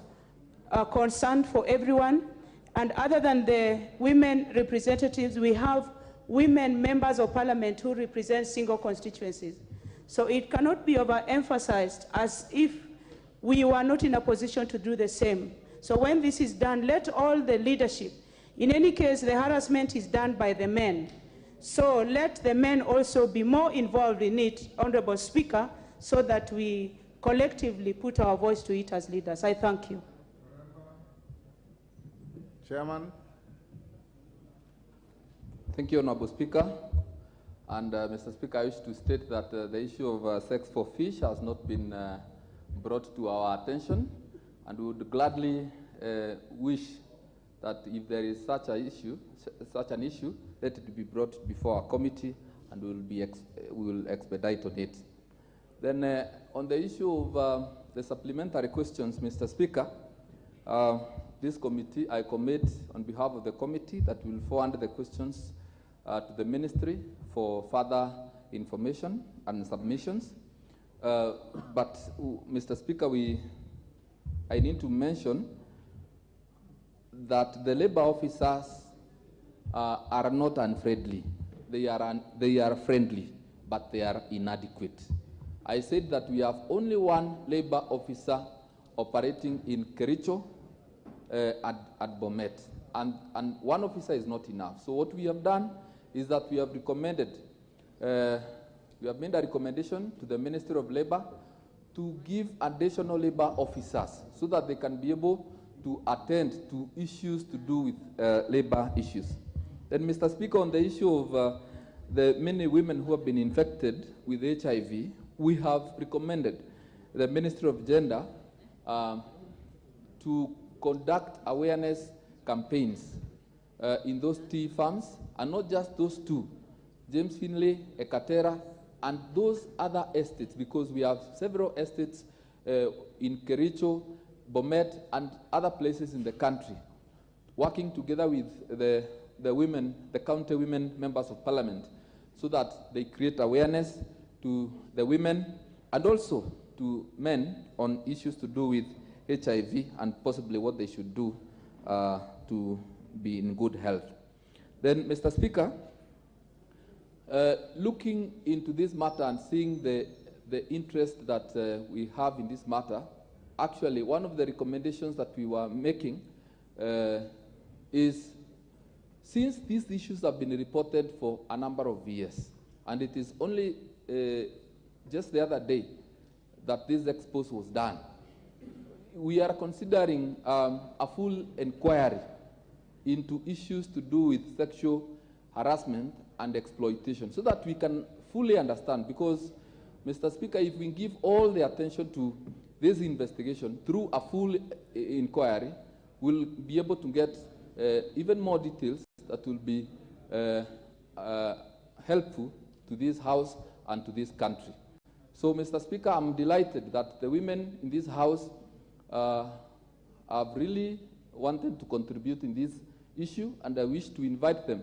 concern for everyone. And other than the women representatives, we have women members of parliament who represent single constituencies. So it cannot be overemphasized as if we were not in a position to do the same. So when this is done, let all the leadership, in any case, the harassment is done by the men. So let the men also be more involved in it, Honorable Speaker, so that we collectively put our voice to it as leaders. I thank you. Chairman. Thank you, Honorable Speaker. And Mr. Speaker, I wish to state that the issue of sex for fish has not been brought to our attention, and we would gladly wish that if there is such an issue, let it be brought before our committee, and we will expedite on it. Then on the issue of the supplementary questions, Mr. Speaker, this committee, I commit on behalf of the committee that we will forward the questions to the ministry for further information and submissions. But, Mr. Speaker, I need to mention that the labor officers are not unfriendly. They are friendly, but they are inadequate. I said that we have only one labor officer operating in Kericho at Bomet, and one officer is not enough. So what we have done is that we have recommended, we have made a recommendation to the Ministry of Labor to give additional labor officers so that they can be able to attend to issues to do with labor issues. Then, Mr. Speaker, on the issue of the many women who have been infected with HIV, we have recommended the Ministry of Gender to conduct awareness campaigns in those tea farms, and not just those two, James Finlay, Ekatera, and those other estates, because we have several estates in Kericho, Bomet, and other places in the country, working together with the women, the county women members of parliament, so that they create awareness to the women and also to men on issues to do with HIV and possibly what they should do to be in good health. Then, Mr. Speaker, looking into this matter and seeing the interest that we have in this matter, actually one of the recommendations that we were making is, since these issues have been reported for a number of years, and it is only just the other day that this expose was done, we are considering a full inquiry into issues to do with sexual harassment and exploitation, so that we can fully understand. Because, Mr. Speaker, if we give all the attention to this investigation through a full inquiry, we'll be able to get even more details that will be helpful to this House and to this country. So, Mr. Speaker, I'm delighted that the women in this House have really wanted to contribute in this issue, and I wish to invite them.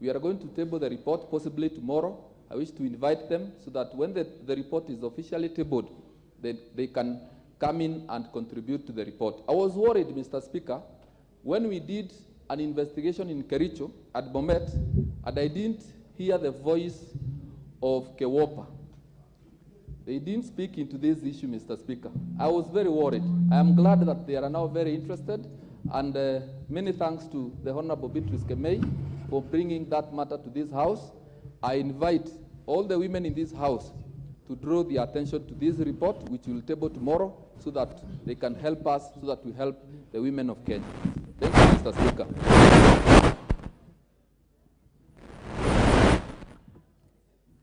We are going to table the report possibly tomorrow. I wish to invite them so that when the report is officially tabled, they can come in and contribute to the report. I was worried, Mr. Speaker, when we did an investigation in Kericho at Bomet, and I didn't hear the voice of Kewopa. They didn't speak into this issue, Mr. Speaker. I was very worried. I am glad that they are now very interested, and many thanks to the Honorable Beatrice Kemei for bringing that matter to this House. I invite all the women in this House to draw the attention to this report, which we will table tomorrow, so that they can help us, so that we help the women of Kenya. Thank you, Mr. Speaker.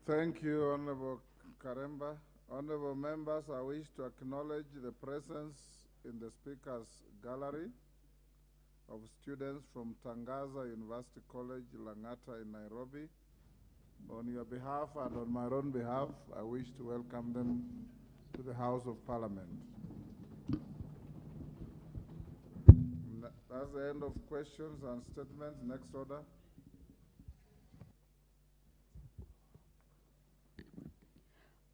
Thank you, Honorable Karemba. Honorable members, I wish to acknowledge the presence in the Speaker's gallery of students from Tangaza University College, Lang'ata in Nairobi. On your behalf and on my own behalf, I wish to welcome them to the House of Parliament. That's the end of questions and statements. Next order.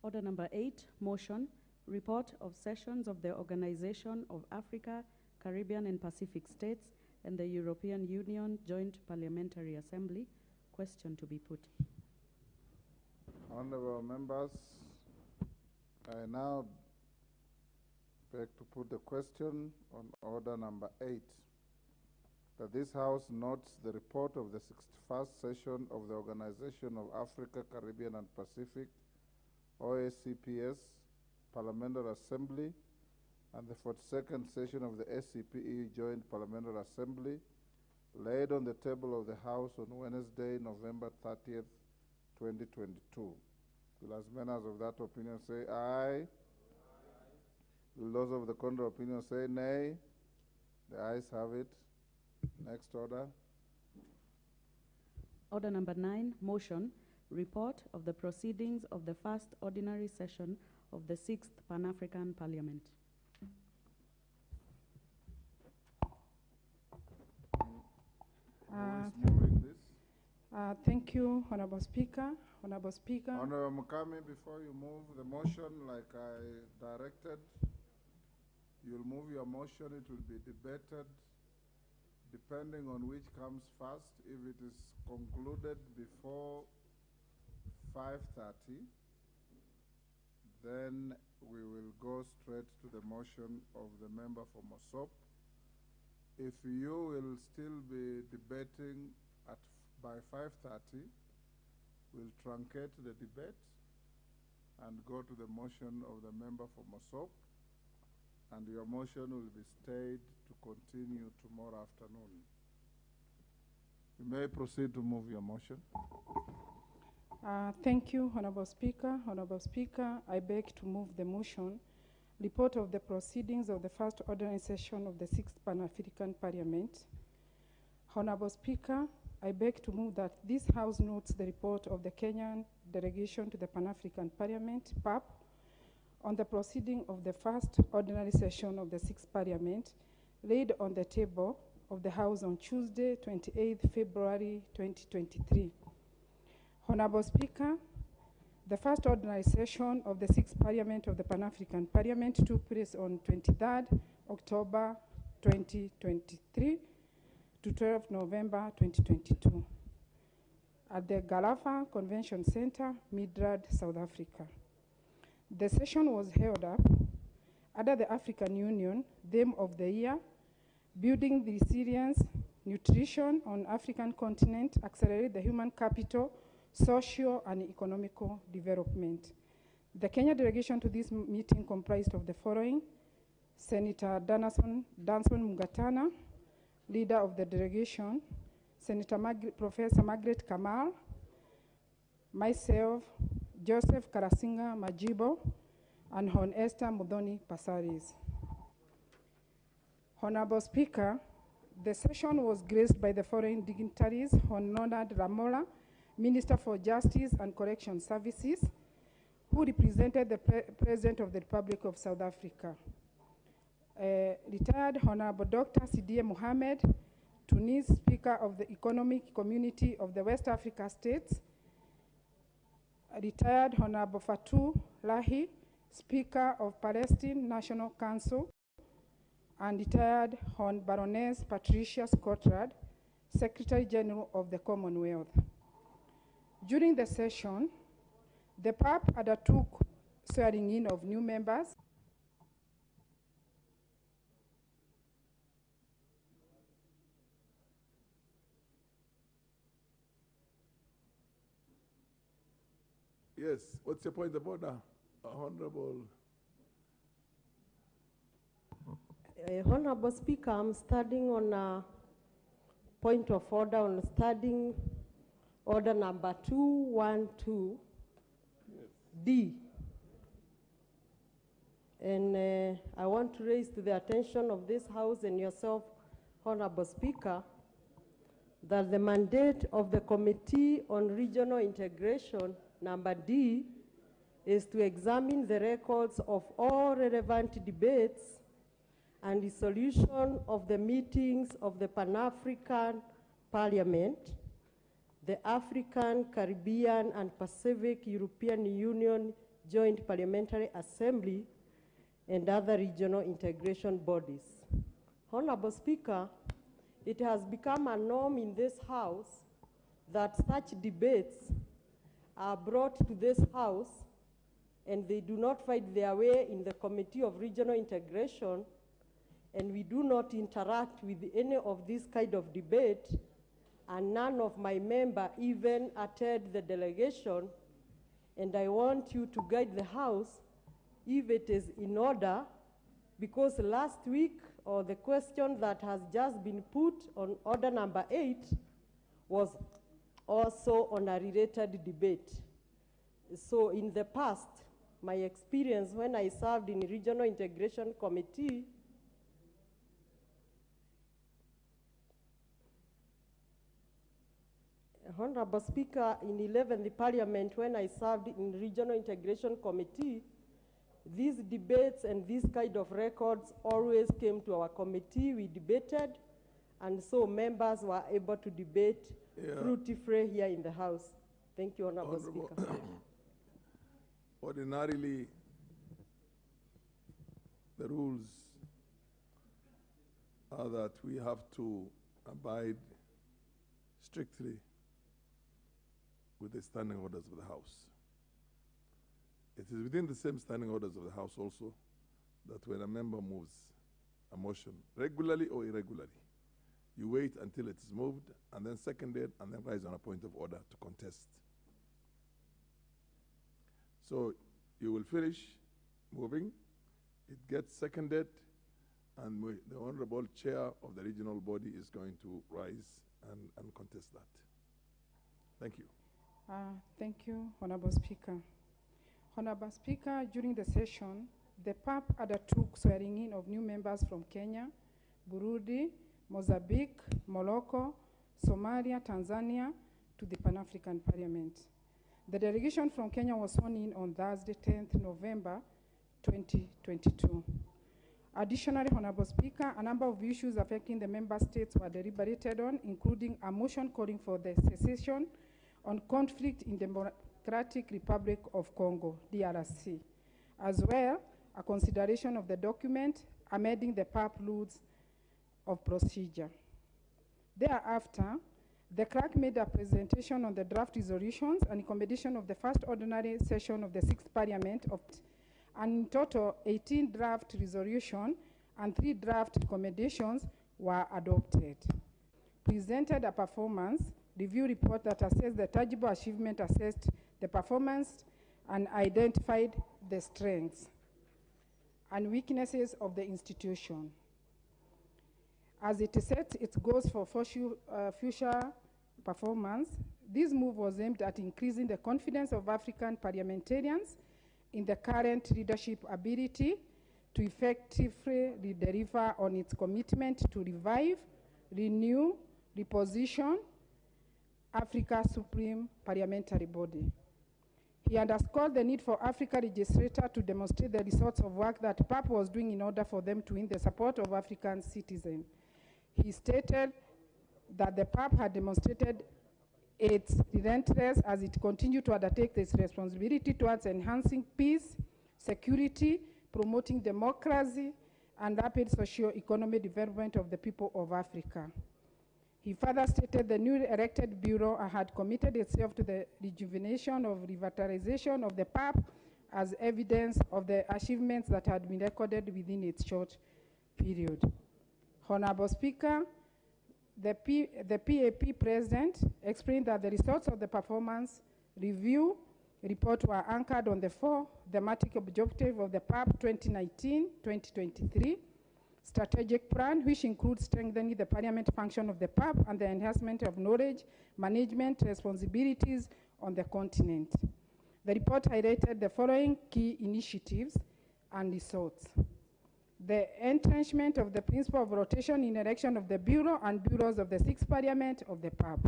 Order number 8, motion, report of sessions of the Organization of Africa, Caribbean and Pacific States and the European Union Joint Parliamentary Assembly. Question to be put. Honorable members, I now beg to put the question on order number 8, that this House notes the report of the 61st session of the Organization of Africa, Caribbean and Pacific, OACPS, Parliamentary Assembly, and the 42nd session of the SCPE Joint Parliamentary Assembly, laid on the table of the House on Wednesday, November 30th, 2022. Will as many as of that opinion say aye? Will those of the contrary opinion say nay? The ayes have it. Next order. Order number 9, motion, report of the proceedings of the first ordinary session of the 6th Pan-African Parliament. Who is moving this? Thank you, Honorable Speaker. Honorable Speaker. Honorable Mukami, before you move the motion like I directed, you'll move your motion. It will be debated depending on which comes first. If it is concluded before 5:30, then we will go straight to the motion of the member for Mosop. If you will still be debating by 5:30, we'll truncate the debate and go to the motion of the member for Mosop, and your motion will be stayed to continue tomorrow afternoon. You may proceed to move your motion. Thank you, Honorable Speaker. Honorable Speaker, I beg to move the motion, report of the proceedings of the first ordinary session of the 6th Pan-African Parliament. Honorable Speaker, I beg to move that this House notes the report of the Kenyan delegation to the Pan-African Parliament, PAP, on the proceeding of the first ordinary session of the 6th Parliament, laid on the table of the House on Tuesday, 28th February 2023. Honorable Speaker, the first ordinary session of the 6th Parliament of the Pan-African Parliament took place on 23rd October 2023 to 12th November 2022 at the Galafa Convention Center, Midrad, South Africa. The session was held up under the African Union theme of the year, Building the Resilience, Nutrition on African Continent, Accelerate the Human Capital, Social and Economical Development. The Kenya delegation to this meeting comprised of the following: Senator Danson Mugatana, leader of the delegation, Senator Professor Margaret Kamal, myself, Joseph Karasinga Majibo, and Hon Esther Mudhoni Pasaris. Honorable Speaker, the session was graced by the following dignitaries: Hon Leonard Ramola, Minister for Justice and Correction Services, who represented the President of the Republic of South Africa. Retired Honorable Dr. Sidia Mohamed, Tunis Speaker of the Economic Community of the West Africa States. Retired Honorable Fatou Lahi, Speaker of Palestine National Council. And retired Hon Baroness Patricia Scottrad, Secretary General of the Commonwealth. During the session, the PAP undertook swearing in of new members. Yes, what's your point of order, Honorable? Honorable Speaker, I'm starting on a point of order on starting order number 212D. Yes. And I want to raise to the attention of this House and yourself, Honorable Speaker, that the mandate of the Committee on Regional Integration, number D, is to examine the records of all relevant debates and the solution of the meetings of the Pan-African Parliament, the African, Caribbean, and Pacific European Union Joint Parliamentary Assembly, and other regional integration bodies. Honorable Speaker, it has become a norm in this House that such debates are brought to this House and they do not find their way in the Committee of Regional Integration, and we do not interact with any of this kind of debate, and none of my members even attend the delegation. And I want you to guide the House if it is in order, because last week, or the question that has just been put on order number 8 was also on a related debate. So in the past, my experience when I served in Regional Integration Committee, Honorable Speaker, in 11th Parliament, when I served in Regional Integration Committee, these debates and these kind of records always came to our committee. We debated, and so members were able to debate fruity-free here in the House. Thank you, Honorable Speaker. Ordinarily, the rules are that we have to abide strictly with the standing orders of the House. It is within the same standing orders of the House also that when a member moves a motion, regularly or irregularly, you wait until it is moved and then seconded and then rise on a point of order to contest. So you will finish moving, it gets seconded, and the Honorable Chair of the regional body is going to rise and contest that. Thank you. Thank you, Honorable Speaker. Honorable Speaker, during the session, the PAP undertook swearing in of new members from Kenya, Burundi, Mozambique, Morocco, Somalia, Tanzania to the Pan-African Parliament. The delegation from Kenya was sworn in on Thursday, 10th November 2022. Additionally, Honorable Speaker, a number of issues affecting the member states were deliberated on, including a motion calling for the cessation on conflict in Democratic Republic of Congo, DRC, as well a consideration of the document amending the PAP rules of procedure. Thereafter, the clerk made a presentation on the draft resolutions and accommodation of the first ordinary session of the 6th Parliament and in total 18 draft resolutions and 3 draft recommendations were adopted. Presented a performance review report that assessed the tangible achievement, assessed the performance, and identified the strengths and weaknesses of the institution. As it sets its goals for future performance, this move was aimed at increasing the confidence of African parliamentarians in the current leadership ability to effectively deliver on its commitment to revive, renew, reposition Africa's supreme parliamentary body. He underscored the need for Africa legislature to demonstrate the results of work that PAP was doing in order for them to win the support of African citizens. He stated that the PAP had demonstrated its relentless as it continued to undertake its responsibility towards enhancing peace, security, promoting democracy, and rapid socio-economic development of the people of Africa. He further stated the newly elected Bureau had committed itself to the rejuvenation of revitalization of the PAP as evidence of the achievements that had been recorded within its short period. Honorable Speaker, the PAP President explained that the results of the performance review report were anchored on the 4 thematic objectives of the PAP 2019-2023 strategic plan, which includes strengthening the parliament function of the PAP and the enhancement of knowledge management responsibilities on the continent. The report highlighted the following key initiatives and results: the entrenchment of the principle of rotation in election of the Bureau and Bureaus of the 6th Parliament of the PAP,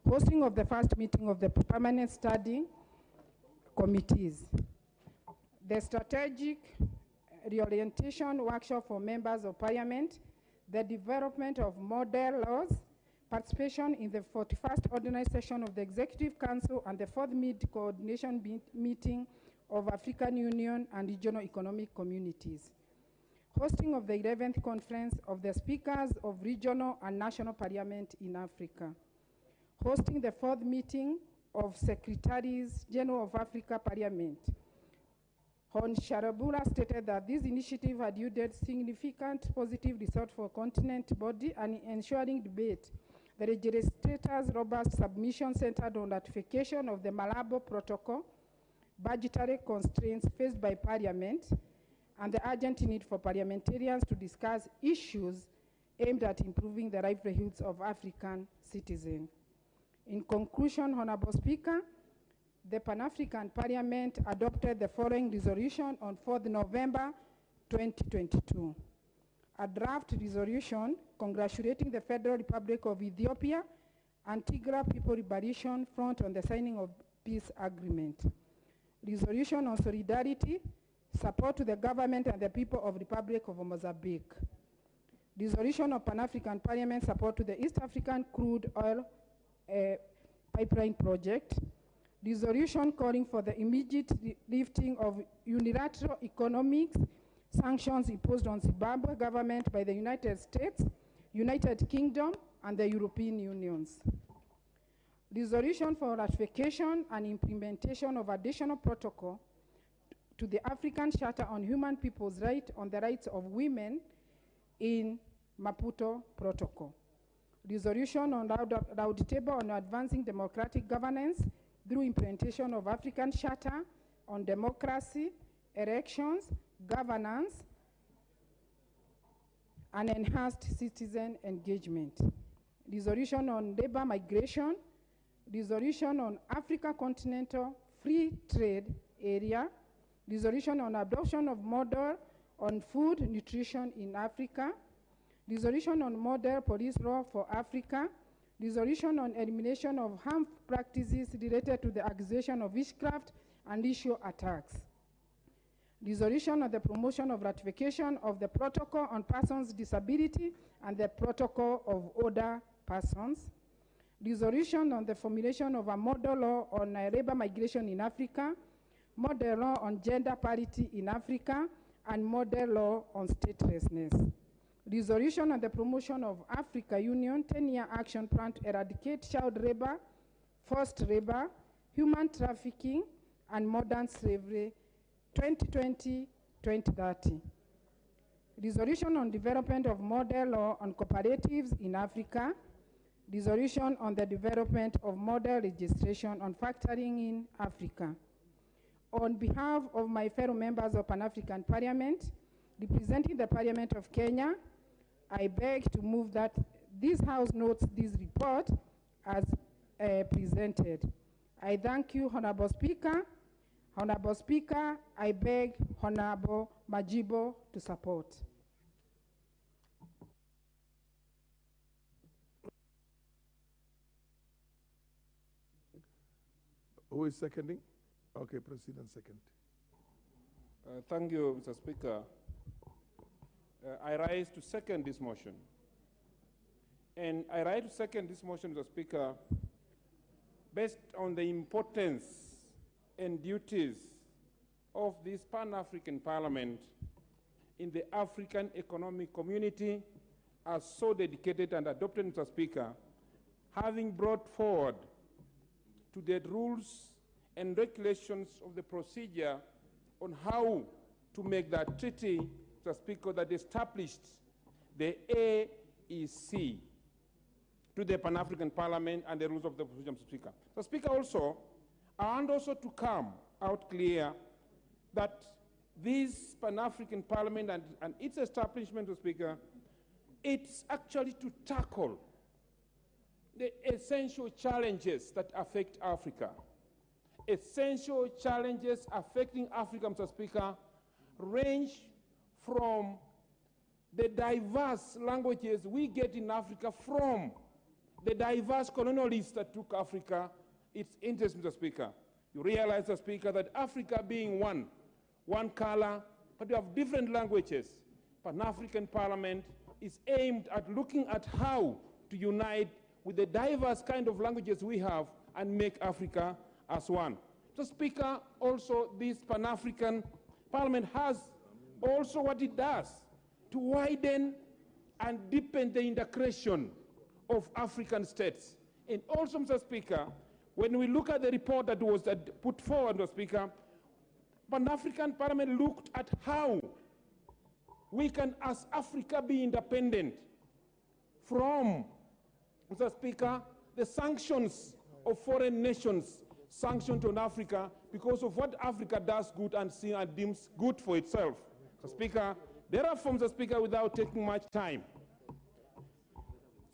hosting of the first meeting of the permanent studying committees, the strategic reorientation workshop for members of Parliament, the development of model laws, participation in the 41st ordinary session of the Executive Council and the 4th mid-coordination meeting of African Union and regional economic communities, hosting of the 11th conference of the speakers of regional and national parliament in Africa, hosting the 4th meeting of Secretaries General of Africa Parliament. Hon. Sharabula stated that this initiative had yielded significant positive results for continent body and ensuring debate. The legislator's robust submission centered on ratification of the Malabo Protocol, budgetary constraints faced by Parliament, and the urgent need for parliamentarians to discuss issues aimed at improving the livelihoods of African citizens. In conclusion, Honorable Speaker, the Pan-African Parliament adopted the following resolution on 4th November 2022. A draft resolution congratulating the Federal Republic of Ethiopia and Tigray People Liberation Front on the signing of peace agreement. Resolution on solidarity, support to the government and the people of Republic of Mozambique. Resolution of Pan-African Parliament support to the East African Crude Oil pipeline project. Resolution calling for the immediate lifting of unilateral economic sanctions imposed on Zimbabwe government by the United States, United Kingdom, and the European Union. Resolution for ratification and implementation of additional protocol to the African Charter on Human People's Rights on the Rights of Women in Maputo Protocol. Resolution on roundtable on advancing democratic governance through implementation of African Charter on democracy, elections, governance, and enhanced citizen engagement. Resolution on labor migration. Resolution on Africa Continental Free Trade Area. Resolution on adoption of model on food nutrition in Africa. Resolution on model police law for Africa. Resolution on elimination of harmful practices related to the accusation of witchcraft and ritual attacks. Resolution on the promotion of ratification of the Protocol on Persons with Disability and the Protocol of Older Persons. Resolution on the formulation of a model law on labor migration in Africa, model law on gender parity in Africa, and model law on statelessness. Resolution on the promotion of Africa Union 10-year action plan to eradicate child labor, forced labor, human trafficking, and modern slavery 2020-2030. Resolution on development of model law on cooperatives in Africa. Resolution on the development of model registration on factoring in Africa. On behalf of my fellow members of Pan-African Parliament, representing the Parliament of Kenya, I beg to move that this House notes this report as presented. I thank you, Honorable Speaker. Honorable Speaker, I beg Honorable Majibo to support. Who is seconding? Okay, proceed and second. Thank you, Mr. Speaker. I rise to second this motion. And I rise to second this motion, Mr. Speaker, based on the importance and duties of this Pan-African Parliament in the African Economic Community as so dedicated and adopted, Mr. Speaker, having brought forward to the rules and regulations of the procedure on how to make that treaty, Mr. Speaker, that established the AEC to the Pan-African Parliament and the rules of the procedure, Mr. Speaker. Mr. Speaker, also, I want also to come out clear that this Pan-African Parliament and its establishment, Mr. Speaker, it's actually to tackle the essential challenges that affect Africa. Essential challenges affecting Africa, Mr. Speaker, range from the diverse languages we get in Africa from the diverse colonialists that took Africa its interest, Mr. Speaker. You realize, Mr. Speaker, that Africa being one color, but we have different languages. Pan-African Parliament is aimed at looking at how to unite with the diverse kind of languages we have and make Africa as one. Mr. Speaker, also this Pan-African Parliament has also what it does to widen and deepen the integration of African states. And also, Mr. Speaker, when we look at the report that was put forward, Mr. Speaker, Pan-African Parliament looked at how we can, as Africa, be independent from, Mr. Speaker, the sanctions of foreign nations sanctioned on Africa because of what Africa does good and sees and deems good for itself. Mr. Speaker, therefore, Mr. Speaker, without taking much time,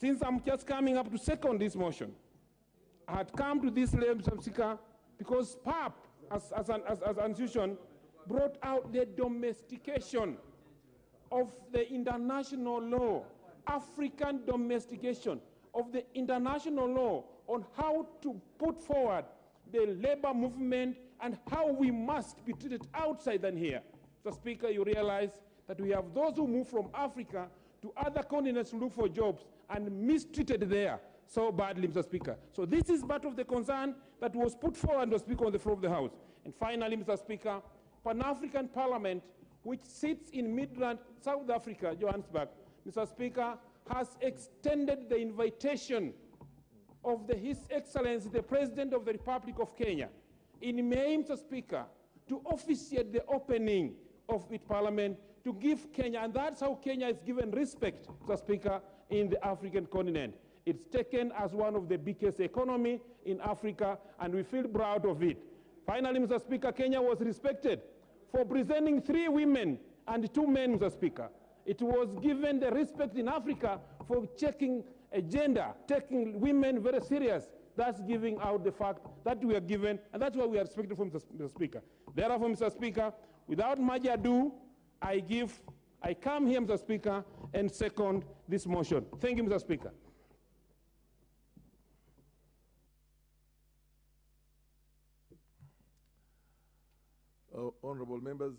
since I'm just coming up to second this motion, I had come to this level, Mr. Speaker, because PAP, as an institution, brought out the domestication of the international law, African domestication of the international law on how to put forward the labor movement and how we must be treated outside than here. Mr. Speaker, you realize that we have those who move from Africa to other continents to look for jobs and mistreated there. so badly, Mr. Speaker. So this is part of the concern that was put forward, Mr. Speaker, on the floor of the House. And finally, Mr. Speaker, Pan-African Parliament, which sits in Midrand, South Africa, Johannesburg, Mr. Speaker, has extended the invitation of His Excellency, the President of the Republic of Kenya, in May, Mr. Speaker, to officiate the opening of its parliament, to give Kenya, and that's how Kenya is given respect, Mr. Speaker, in the African continent. It's taken as one of the biggest economy in Africa, and we feel proud of it. Finally, Mr. Speaker, Kenya was respected for presenting 3 women and 2 men, Mr. Speaker. It was given the respect in Africa for checking gender, taking women very serious. That's giving out the fact that we are given, and that's why we are respected from Mr. Speaker. Therefore, Mr. Speaker, without much ado, I come here, Mr. Speaker, and second this motion. Thank you, Mr. Speaker. Honorable members,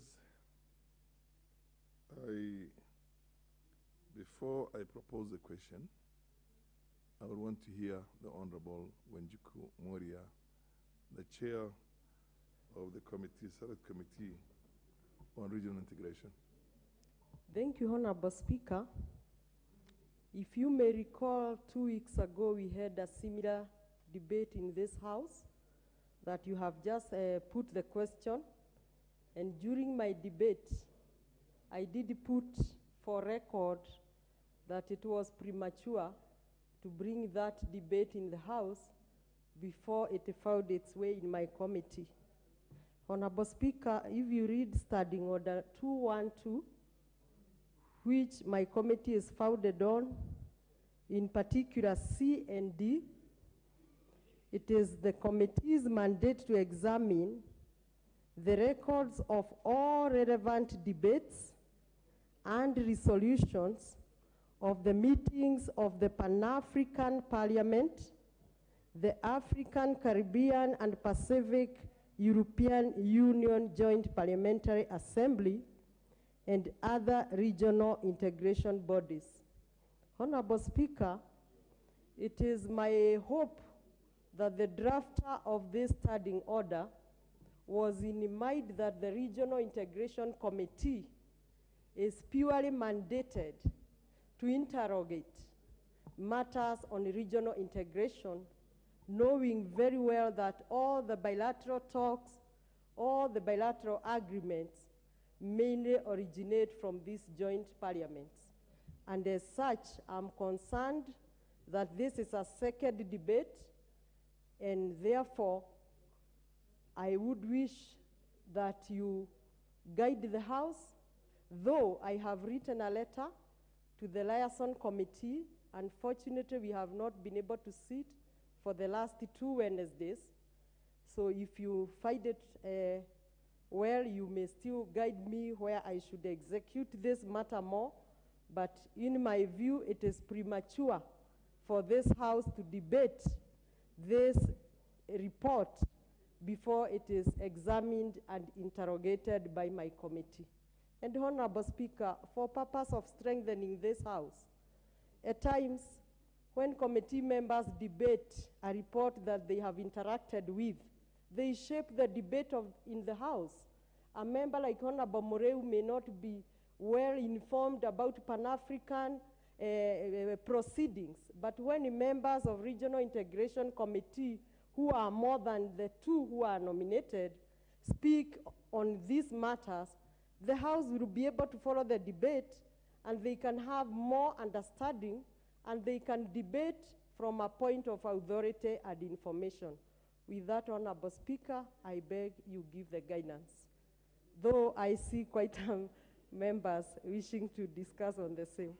before I propose the question, I would want to hear the Honorable Wenjuku Moria, the chair of the Select Committee on Regional Integration. Thank you, Honorable Speaker. If you may recall, 2 weeks ago we had a similar debate in this House that you have just put the question. And during my debate, I did put for record that it was premature to bring that debate in the House before it found its way in my committee. Honorable Speaker, if you read Standing Order 212, which my committee is founded on, in particular C and D, it is the committee's mandate to examine the records of all relevant debates and resolutions of the meetings of the Pan-African Parliament, the African, Caribbean, and Pacific European Union Joint Parliamentary Assembly, and other regional integration bodies. Honorable Speaker, it is my hope that the drafter of this standing order was in mind that the Regional Integration Committee is purely mandated to interrogate matters on regional integration, knowing very well that all the bilateral talks, all the bilateral agreements mainly originate from these joint parliaments. And as such, I'm concerned that this is a second debate, and therefore, I would wish that you guide the House, though I have written a letter to the Liaison Committee. Unfortunately, we have not been able to sit for the last 2 Wednesdays. So if you find it well, you may still guide me where I should execute this matter more. But in my view, it is premature for this House to debate this report before it is examined and interrogated by my committee. And Honorable Speaker, for purpose of strengthening this House, at times when committee members debate a report that they have interacted with, they shape the debate in the House. A member like Honorable Moreu may not be well informed about Pan-African proceedings, but when members of Regional Integration Committee, who are more than the 2 who are nominated, speak on these matters, the House will be able to follow the debate, and they can have more understanding, and they can debate from a point of authority and information. With that, Honorable Speaker, I beg you give the guidance. Though I see quite members wishing to discuss on the same.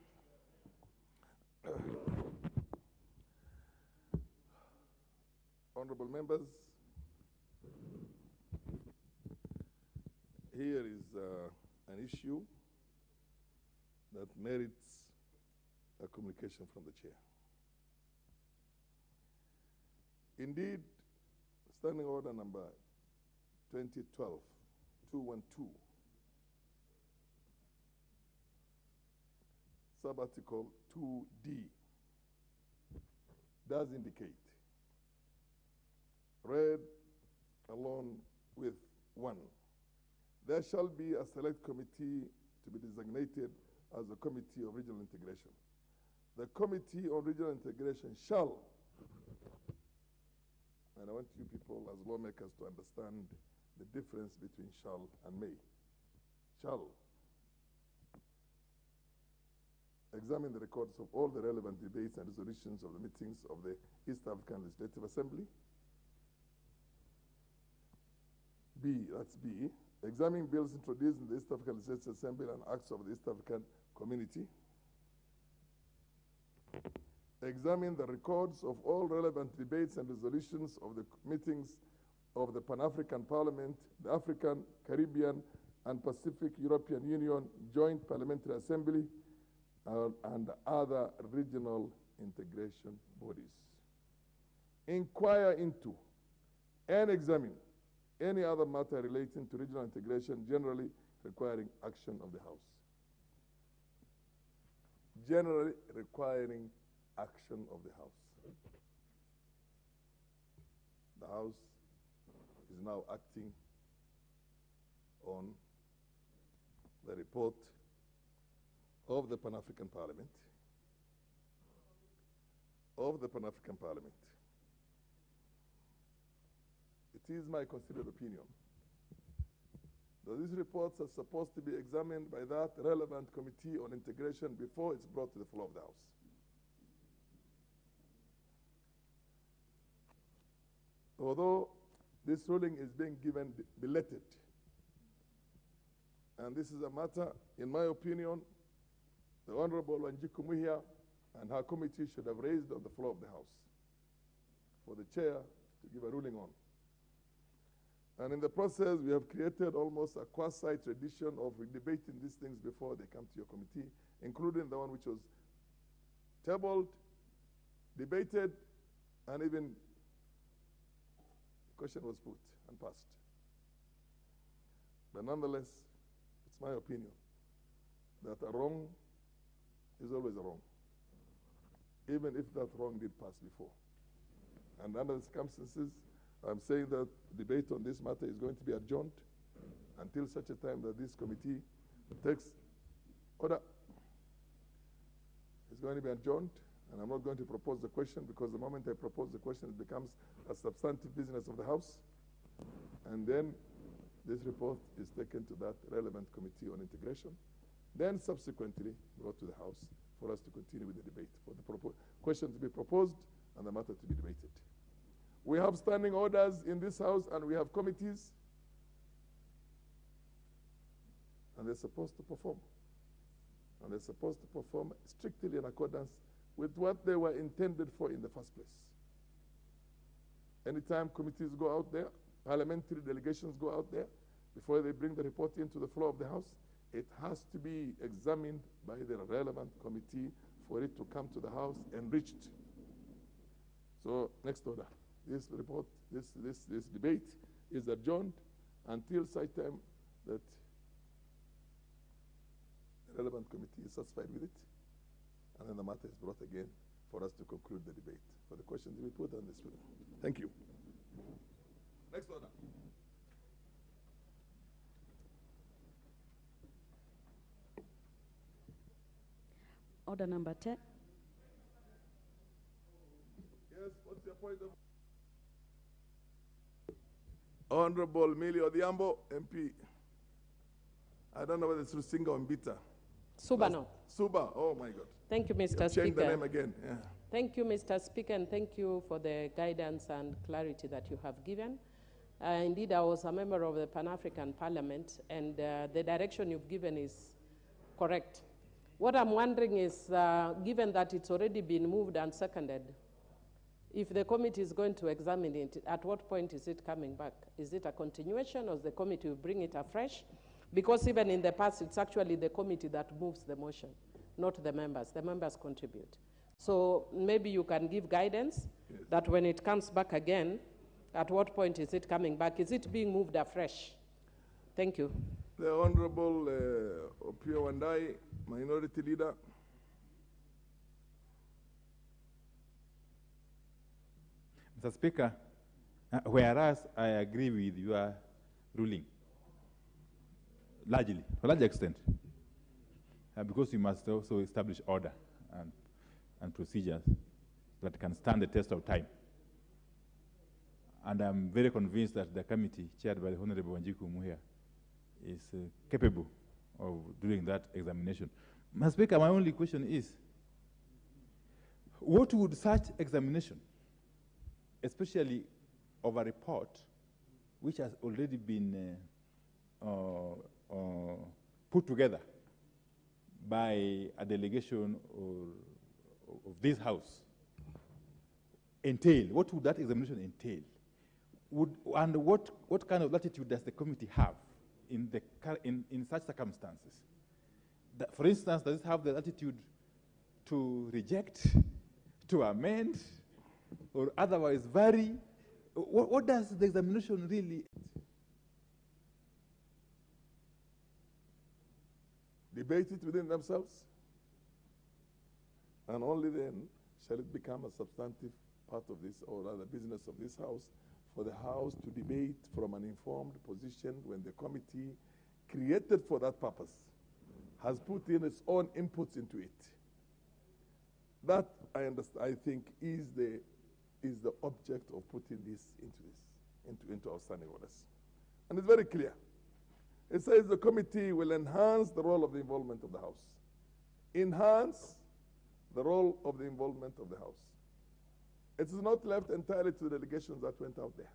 Honorable members, here is an issue that merits a communication from the chair. Indeed, Standing Order number 2012-212, sub-article 2D, does indicate, read along with 1, there shall be a select committee to be designated as a committee of regional integration. The committee on regional integration shall, and I want you people as lawmakers to understand the difference between shall and may. Shall examine the records of all the relevant debates and resolutions of the meetings of the East African Legislative Assembly. B, that's B, examine bills introduced in the East African Legislative Assembly and acts of the East African Community. Examine the records of all relevant debates and resolutions of the meetings of the Pan-African Parliament, the African, Caribbean, and Pacific European Union Joint Parliamentary Assembly, and other regional integration bodies. Inquire into and examine any other matter relating to regional integration generally requiring action of the House. Generally requiring action of the House. The House is now acting on the report of the Pan-African Parliament, It is my considered opinion that these reports are supposed to be examined by that relevant committee on integration before it's brought to the floor of the House. Although this ruling is being given belated, and this is a matter, in my opinion, the Honorable Wanjiku Muhia and her committee should have raised on the floor of the House for the chair to give a ruling on. And in the process, we have created almost a quasi-tradition of debating these things before they come to your committee, including the one which was tabled, debated, and even the question was put and passed. But nonetheless, it's my opinion that a wrong is always a wrong, even if that wrong did pass before. And under the circumstances, I'm saying that debate on this matter is going to be adjourned until such a time that this committee takes order. It's going to be adjourned, and I'm not going to propose the question, because the moment I propose the question, it becomes a substantive business of the House. And then this report is taken to that relevant committee on integration, then subsequently brought to the House for us to continue with the debate, for the question to be proposed and the matter to be debated. We have standing orders in this House, and we have committees, and they're supposed to perform. And they're supposed to perform strictly in accordance with what they were intended for in the first place. Anytime committees go out there, parliamentary delegations go out there, before they bring the report into the floor of the House, it has to be examined by the relevant committee for it to come to the House enriched. So, next order. This report, this debate is adjourned until such time that the relevant committee is satisfied with it, and then the matter is brought again for us to conclude the debate, for the question to be put on this. Thank you. Next order. Order number 10. Yes, what's your point of... Honorable Millie Odhiambo, MP. I don't know whether it's Rusinga or Mbita. Suba now. Suba, oh my God. Thank you, Mr. You've Speaker. changed the name again, yeah. Thank you, Mr. Speaker, and thank you for the guidance and clarity that you have given. Indeed, I was a member of the Pan-African Parliament, and the direction you've given is correct. What I'm wondering is, given that it's already been moved and seconded, if the committee is going to examine it, at what point is it coming back? Is it a continuation, or the committee will bring it afresh? Because even in the past, it's actually the committee that moves the motion, not the members. The members contribute. So maybe you can give guidance that when it comes back again, at what point is it coming back? Is it being moved afresh? Thank you. The Honorable Opio Wandai, Minority Leader. Mr. Speaker, whereas I agree with your ruling, largely, to a large extent, because we must also establish order and procedures that can stand the test of time. And I'm very convinced that the committee chaired by the Honorable Wanjiku Muhia is capable of doing that examination. Mr. Speaker, my only question is, what would such examination, especially of a report which has already been put together by a delegation of this House, entail? What would that examination entail? And what kind of latitude does the committee have in such circumstances? For instance, does it have the latitude to reject, to amend, or otherwise vary? What does the examination really? Debate it within themselves, and only then shall it become a substantive part of this, or rather business of this House, for the House to debate from an informed position when the committee created for that purpose has put in its own inputs into it. That, I understand, I think, is the object of putting this into our standing orders. And it's very clear. It says the committee will enhance the role of the involvement of the House. Enhance the role of the involvement of the House. It is not left entirely to the delegations that went out there.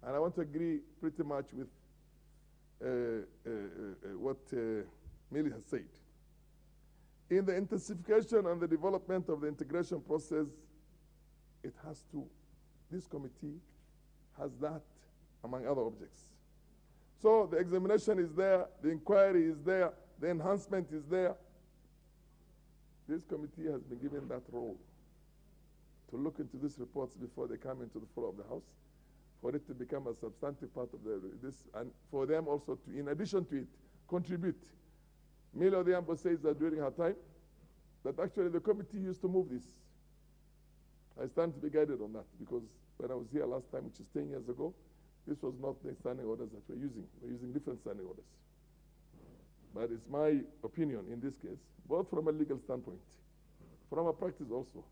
And I want to agree pretty much with what Millie has said. In the intensification and the development of the integration process, this committee has that among other objects. So the examination is there, the inquiry is there, the enhancement is there. This committee has been given that role to look into these reports before they come into the floor of the House, for it to become a substantive part of this, and for them also to, in addition to it, contribute. Milo Odhiambo says that during her time, that actually the committee used to move this. I stand to be guided on that, because when I was here last time, which is 10 years ago, this was not the standing orders that we're using. We're using different standing orders. But it's my opinion in this case, both from a legal standpoint, from a practice also,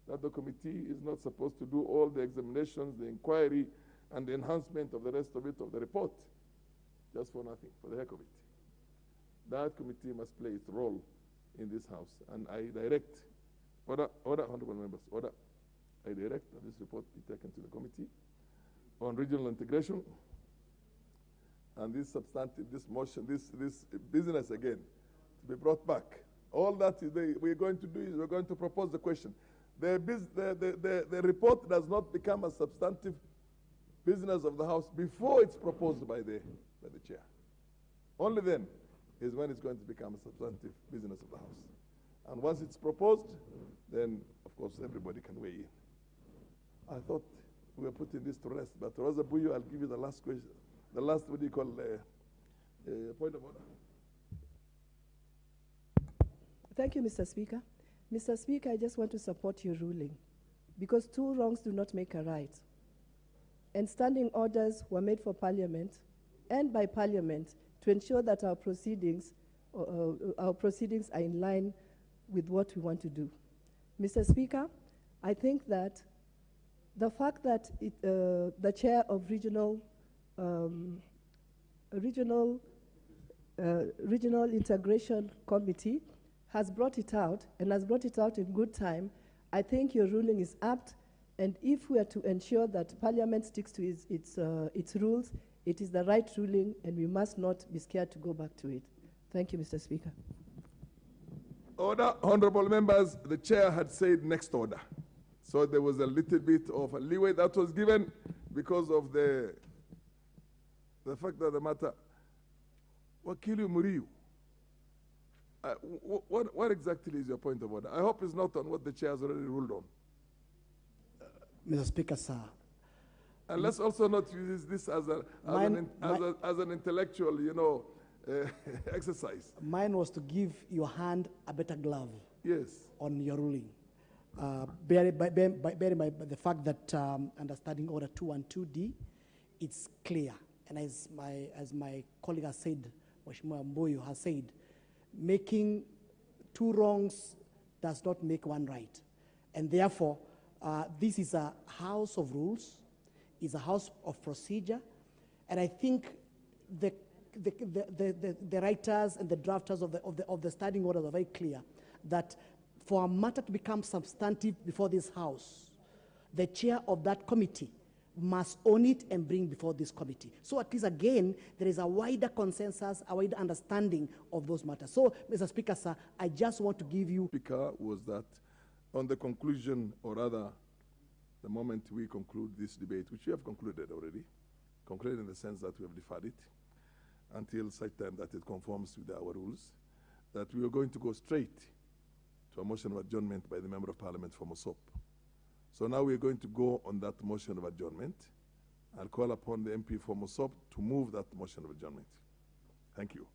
that the committee is not supposed to do all the examinations, the inquiry, and the enhancement of the rest of it, of the report, just for nothing, for the heck of it. That committee must play its role in this House. And I direct, order, honorable members, order. I direct that this report be taken to the committee on regional integration, and this substantive, this motion, this business again, to be brought back. All that we're going to do is we're going to propose the question. The report does not become a substantive business of the House before it's proposed by the chair. Only then is when it's going to become a substantive business of the House. And once it's proposed, then of course everybody can weigh in. I thought we were putting this to rest, but Rosa Buyo, I'll give you the last question. The last, what do you call, point of order. Thank you, Mr. Speaker. Mr. Speaker, I just want to support your ruling, because two wrongs do not make a right. And standing orders were made for Parliament and by Parliament to ensure that our proceedings are in line with what we want to do. Mr. Speaker, I think that the fact that the chair of regional integration committee has brought it out, and has brought it out in good time, I think your ruling is apt. And if we are to ensure that Parliament sticks to its rules, it is the right ruling, and we must not be scared to go back to it. Thank you, Mr. Speaker. Order, honorable members, the chair had said next order. So there was a little bit of a leeway that was given because of the fact of the matter. Wakili Muriu, what exactly is your point of order? I hope it's not on what the chair has already ruled on. Mr. Speaker, sir. And let's also not use this as an intellectual, exercise. Mine was to give your hand a better glove. Yes. On your ruling. bearing by the fact that understanding Order 212D, it's clear. And as my colleague has said, Mheshimiwa Mboyo has said, making two wrongs does not make one right. And therefore, this is a house of rules, is a house of procedure, and I think the writers and the drafters of the standing orders are very clear that for a matter to become substantive before this house, the chair of that committee must own it and bring before this committee. So at least again, there is a wider consensus, a wider understanding of those matters. So, Mr. Speaker, sir, I just want to give you... Speaker, was that on the conclusion, or rather, the moment we conclude this debate, which we have concluded already, concluded in the sense that we have deferred it until such time that it conforms with our rules, that we are going to go straight to a motion of adjournment by the Member of Parliament for Mosop. So now we're going to go on that motion of adjournment. I'll call upon the MP for Mosop to move that motion of adjournment. Thank you.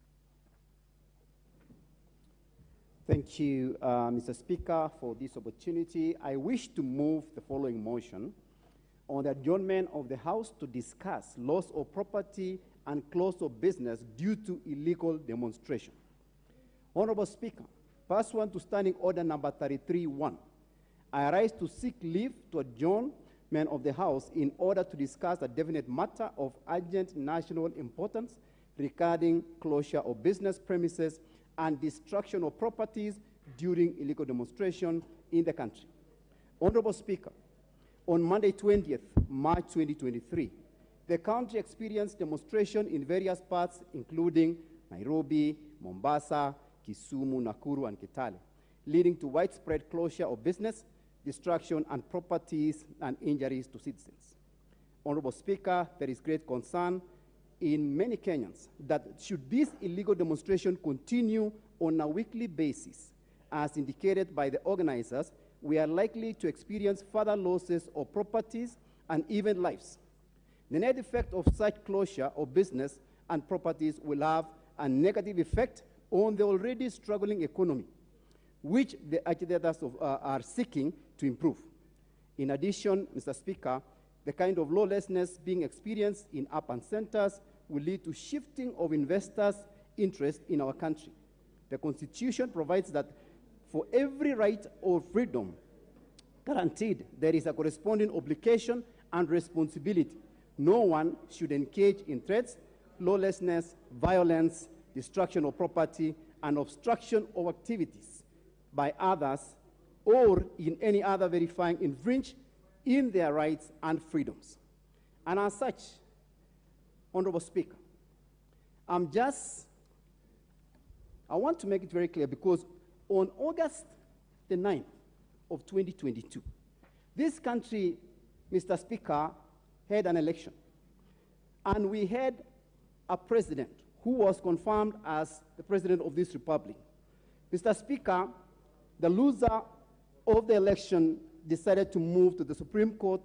Thank you, Mr. Speaker, for this opportunity. I wish to move the following motion on the adjournment of the House to discuss loss of property and close of business due to illegal demonstration. Honorable Speaker, pursuant to Standing Order number 33-1, I arise to seek leave to adjournment of the House in order to discuss a definite matter of urgent national importance regarding closure of business premises and destruction of properties during illegal demonstration in the country. Honorable Speaker, on Monday 20th March 2023, the country experienced demonstration in various parts, including Nairobi, Mombasa, Kisumu, Nakuru, and Kitale, leading to widespread closure of business, destruction and properties, and injuries to citizens. Honorable Speaker, there is great concern in many Kenyans that should this illegal demonstration continue on a weekly basis, as indicated by the organizers, we are likely to experience further losses of properties and even lives. The net effect of such closure of business and properties will have a negative effect on the already struggling economy, which the agitators are seeking to improve. In addition, Mr. Speaker, the kind of lawlessness being experienced in urban centers will lead to shifting of investors' interest in our country. The Constitution provides that for every right or freedom guaranteed, there is a corresponding obligation and responsibility. No one should engage in threats, lawlessness, violence, destruction of property, and obstruction of activities by others, or in any other verifying infringe in their rights and freedoms. And as such, Honorable Speaker, I want to make it very clear, because on August the 9th of 2022, this country, Mr. Speaker, had an election. And we had a president who was confirmed as the president of this republic. Mr. Speaker, the loser of the election decided to move to the Supreme Court,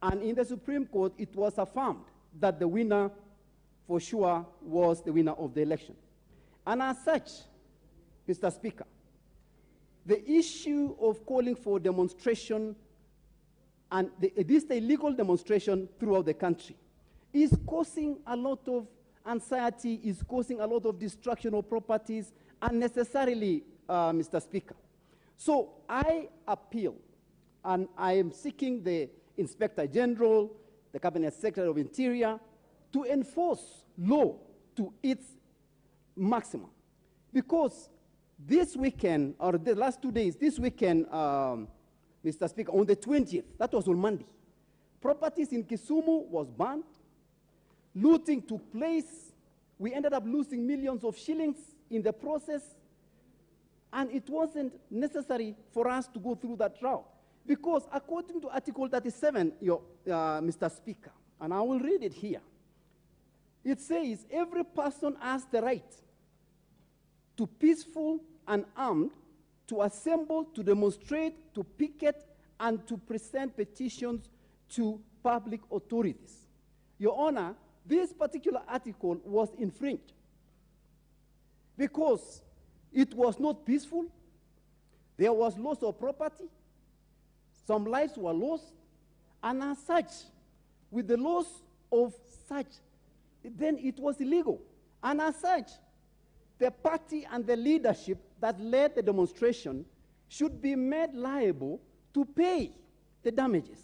and in the Supreme Court, it was affirmed that the winner, for sure, was the winner of the election. And as such, Mr. Speaker, the issue of calling for demonstration and this illegal demonstration throughout the country is causing a lot of anxiety, is causing a lot of destruction of properties unnecessarily, Mr. Speaker. So I appeal, and I am seeking the Inspector General, the Cabinet Secretary of Interior, to enforce law to its maximum. Because this weekend, or the last 2 days, this weekend, Mr. Speaker, on the 20th, that was on Monday, properties in Kisumu was burned, looting took place, we ended up losing millions of shillings in the process, and it wasn't necessary for us to go through that route. Because according to Article 37, Mr. Speaker, and I will read it here, it says, every person has the right to peaceful and armed, to assemble, to demonstrate, to picket, and to present petitions to public authorities. Your Honor, this particular article was infringed because it was not peaceful, there was loss of property, Some lives were lost, and as such, with the loss of such, then it was illegal. And as such, the party and the leadership that led the demonstration should be made liable to pay the damages,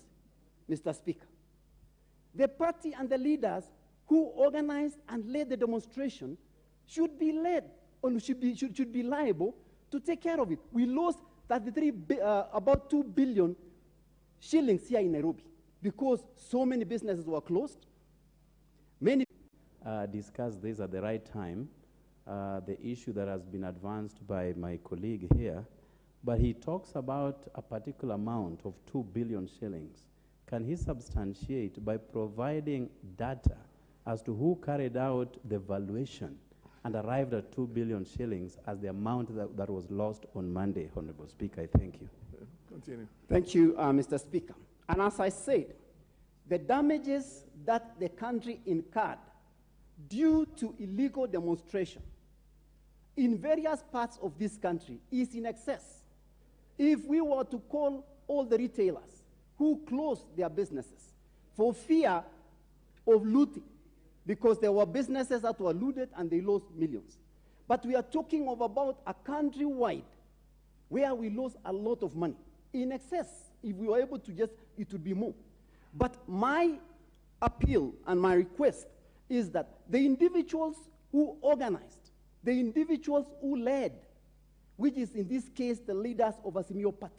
Mr. Speaker. The party and the leaders who organized and led the demonstration should be should be liable to take care of it. We lost about 2 billion shillings here in Nairobi because so many businesses were closed. Many discuss this at the right time, the issue that has been advanced by my colleague here, but he talks about a particular amount of 2 billion shillings. Can he substantiate by providing data as to who carried out the valuation and arrived at 2 billion shillings as the amount that was lost on Monday, Honorable Speaker? I thank you. Continue. Thank you, Mr. Speaker. And as I said, the damages that the country incurred due to illegal demonstration in various parts of this country is in excess. If we were to call all the retailers who closed their businesses for fear of looting, because there were businesses that were looted and they lost millions. But we are talking of about a countrywide where we lost a lot of money. In excess, if we were able to just, it would be more. But my appeal and my request is that the individuals who organized, the individuals who led, which is in this case the leaders of Azimios party,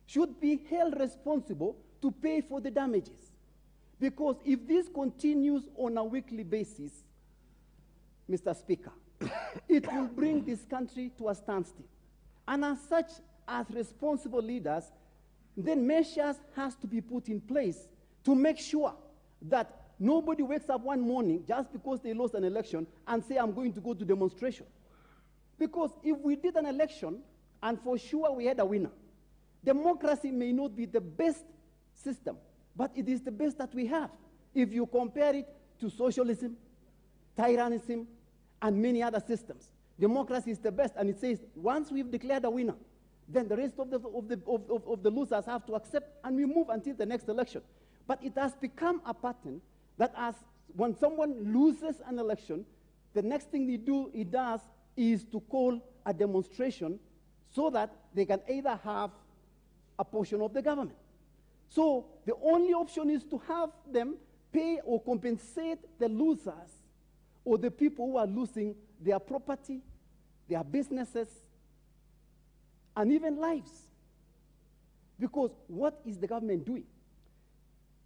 should be held responsible to pay for the damages. Because if this continues on a weekly basis, Mr. Speaker, it will bring this country to a standstill. And as such, as responsible leaders, then measures has to be put in place to make sure that nobody wakes up one morning just because they lost an election and say, I'm going to go to demonstration. Because if we did an election and for sure we had a winner, democracy may not be the best system, but it is the best that we have. If you compare it to socialism, tyrannism, and many other systems, democracy is the best, and it says once we've declared a winner, then the rest of the losers have to accept, and we move until the next election. But it has become a pattern that when someone loses an election, the next thing he does is to call a demonstration so that they can either have a portion of the government. So the only option is to have them pay or compensate the losers or the people who are losing their property, their businesses, and even lives. Because what is the government doing?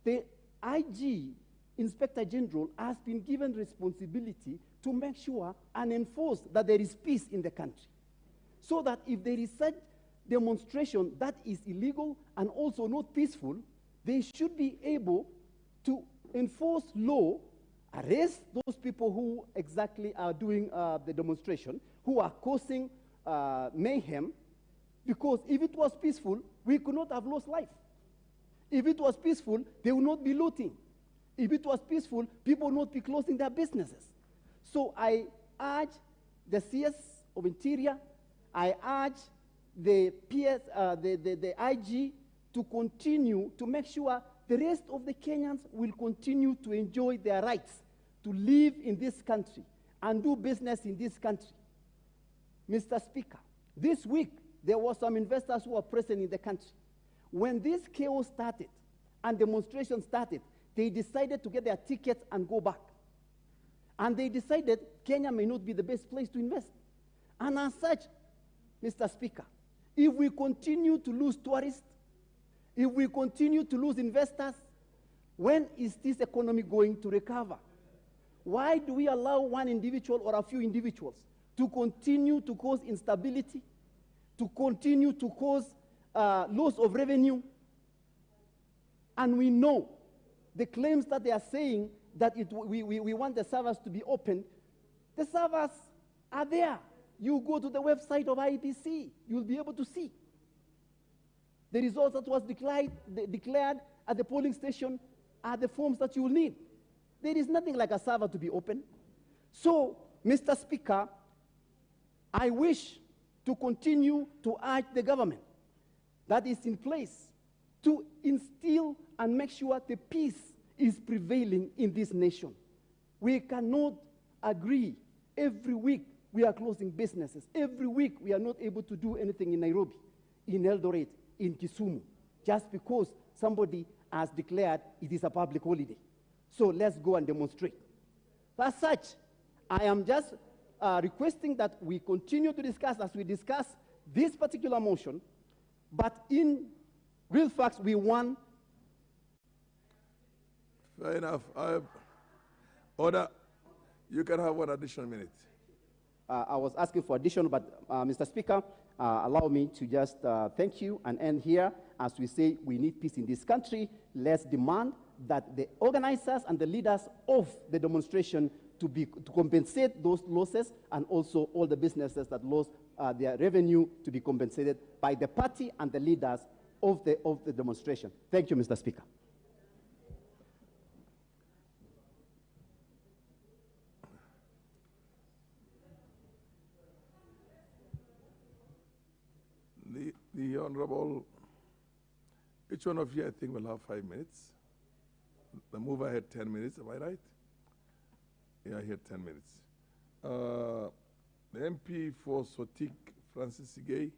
The IG, Inspector General, has been given responsibility to make sure and enforce that there is peace in the country. So that if there is such demonstration that is illegal and also not peaceful, they should be able to enforce law, arrest those people who exactly are doing the demonstration, who are causing mayhem, because if it was peaceful, we could not have lost life. If it was peaceful, they would not be looting. If it was peaceful, people would not be closing their businesses. So I urge the CS of Interior, I urge the IG to continue to make sure the rest of the Kenyans will continue to enjoy their rights to live in this country and do business in this country. Mr. Speaker, this week there were some investors who were present in the country. When this chaos started and demonstrations started, they decided to get their tickets and go back. And they decided Kenya may not be the best place to invest. And as such, Mr. Speaker, if we continue to lose tourists, if we continue to lose investors, when is this economy going to recover? Why do we allow one individual or a few individuals to continue to cause instability, to continue to cause loss of revenue? And we know the claims that they are saying that we want the servers to be open. The servers are there. You go to the website of IEBC, you'll be able to see. The results that was declared at the polling station are the forms that you will need. There is nothing like a server to be open. So, Mr. Speaker, I wish to continue to urge the government that is in place to instill and make sure the peace is prevailing in this nation. We cannot agree every week we are closing businesses. Every week we are not able to do anything in Nairobi, in Eldoret, in Kisumu, just because somebody has declared it is a public holiday. So let's go and demonstrate. As such, I am just requesting that we continue to discuss as we discuss this particular motion, but in real facts, we want. Fair enough. Order. You can have one additional minute. I was asking for addition, but Mr. Speaker, allow me to just thank you and end here. As we say, we need peace in this country. Let's demand that the organizers and the leaders of the demonstration to compensate those losses, and also all the businesses that lost their revenue to be compensated by the party and the leaders of the demonstration. Thank you, Mr. Speaker. The Honorable, each one of you, I think, will have 5 minutes. The mover had 10 minutes, am I right? Yeah, he had 10 minutes. The MP for Sotik, Francis Sigay.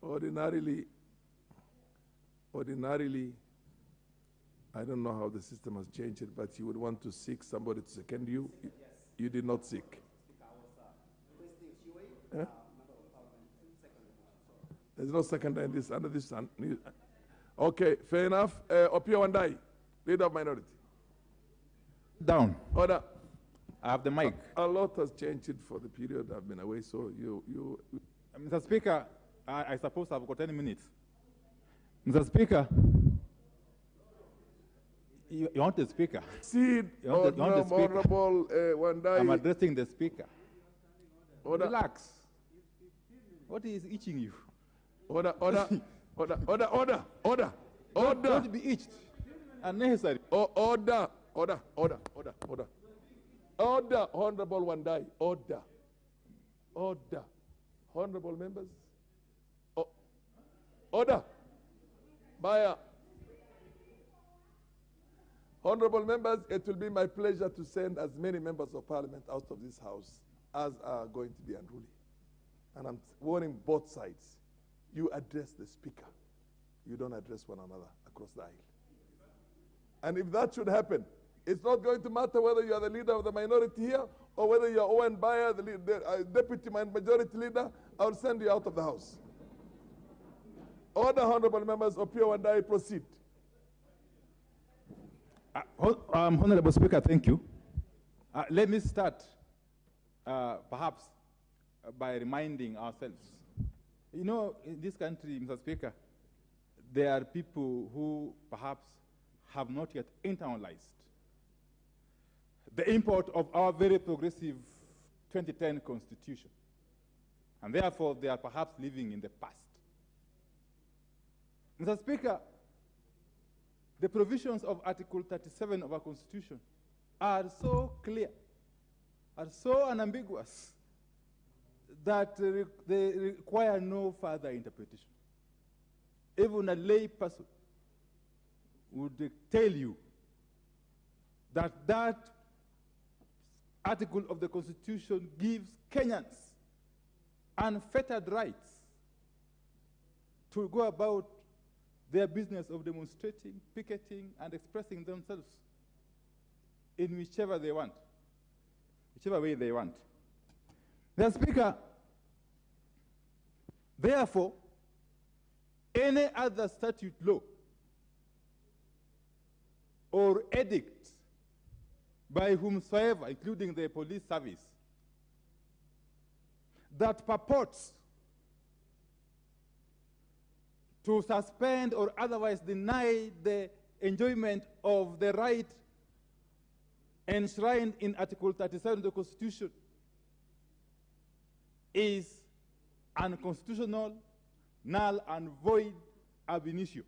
Ordinarily, I don't know how the system has changed it, but you would want to seek somebody to second you. Yes. You did not seek. Huh? There's no second in this, under this. Okay, fair enough. Opio Wandai, leader of minority. Down. Order. I have the mic. A lot has changed for the period I've been away, so you. Mr. Speaker, I suppose I've got 10 minutes. Mr. Speaker, you want the Speaker? Honorable Wandai. I'm addressing the Speaker. Order. Relax. What is itching you? Order. Don't be itched. Unnecessary. Order, Honorable Wandai, order. Honorable members. Order. Baya. Honorable members, it will be my pleasure to send as many members of parliament out of this house as are going to be unruly. And I'm warning both sides. You address the speaker. You don't address one another across the aisle. And if that should happen, it's not going to matter whether you are the leader of the minority here or whether you are Owen Baya, the deputy majority leader. I'll send you out of the house. Order, honorable members, Opio and I proceed. Honorable Speaker, thank you. Let me start, perhaps, by reminding ourselves. You know, in this country, Mr. Speaker, there are people who perhaps have not yet internalized the import of our very progressive 2010 Constitution. And therefore, they are perhaps living in the past. Mr. Speaker, the provisions of Article 37 of our Constitution are so clear, are so unambiguous, that they require no further interpretation. Even a lay person would tell you that that article of the Constitution gives Kenyans unfettered rights to go about their business of demonstrating, picketing, and expressing themselves in whichever they want, whichever way they want. Mr. Speaker, therefore, any other statute law or edict by whomsoever, including the police service, that purports to suspend or otherwise deny the enjoyment of the right enshrined in Article 37 of the Constitution is unconstitutional, null and void ab initio.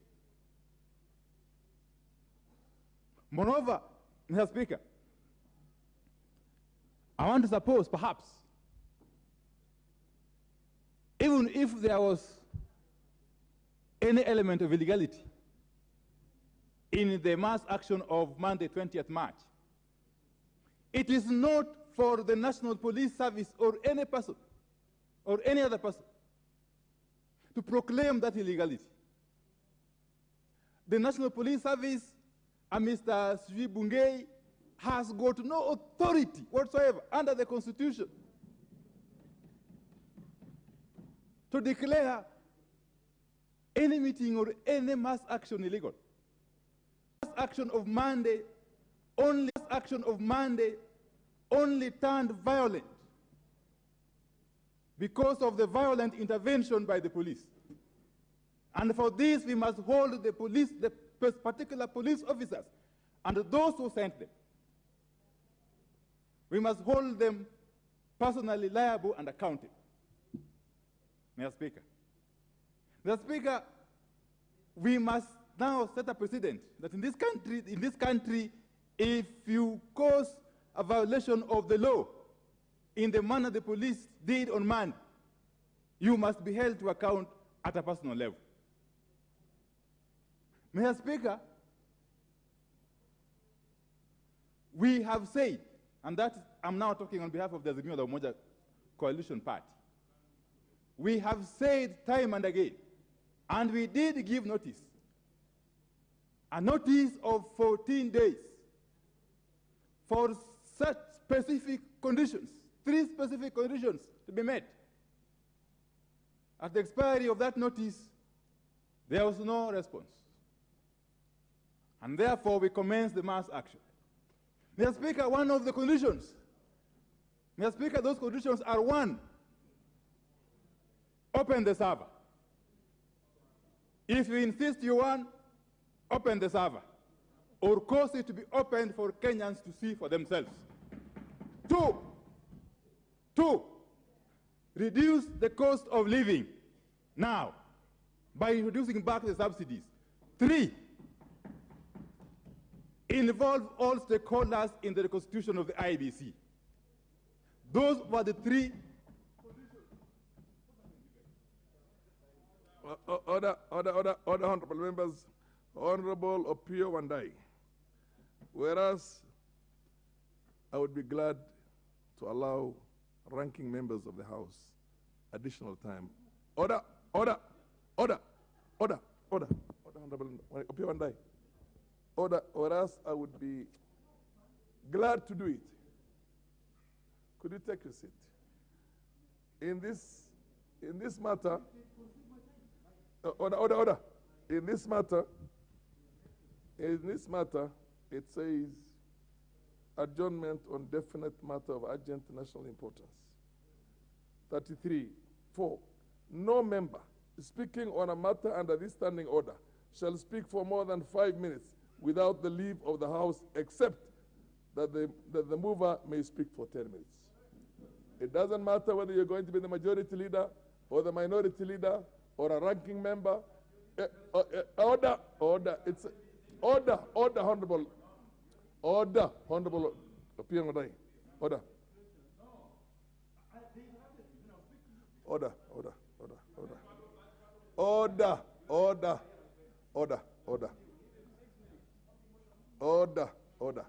Moreover, Mr. Speaker, I want to suppose perhaps even if there was any element of illegality in the mass action of Monday, 20th March, it is not for the National Police Service or any person or any other person to proclaim that illegality. The National Police Service, Mr. Sri Bungei, has got no authority whatsoever under the Constitution to declare any meeting or any mass action illegal. Mass action of Monday only turned violent because of the violent intervention by the police. And for this, we must hold the police, the particular police officers, and those who sent them. We must hold them personally liable and accountable. Mr. Speaker. Mr. Speaker, we must now set a precedent that in this country, if you cause a violation of the law in the manner the police did on Monday, you must be held to account at a personal level. Mr. Speaker, we have said, and that I'm now talking on behalf of the Azimios coalition party, we have said time and again, and we did give notice, a notice of 14 days for such specific conditions, 3 specific conditions to be met. At the expiry of that notice, there was no response. And therefore, we commenced the mass action. Mr. Speaker, one of the conditions, Mr. Speaker, those conditions are: 1, open the server. If you insist you want, open the server, or cause it to be opened for Kenyans to see for themselves. 2, reduce the cost of living now by introducing back the subsidies. 3, involve all stakeholders in the reconstitution of the IBC. Those were the 3 Order, honorable members. Honorable Opio Wandai. Whereas I would be glad to allow ranking members of the House additional time. Order, honorable Opio Wandai. Order, whereas I would be glad to do it. Could you take your seat? In this matter, order. In this matter, it says adjournment on definite matter of urgent national importance. 33.4. No member speaking on a matter under this standing order shall speak for more than 5 minutes without the leave of the House, except that the mover may speak for 10 minutes. It doesn't matter whether you're going to be the majority leader or the minority leader or a ranking member. Order. It's order, honorable. Order, honorable. Order. Order.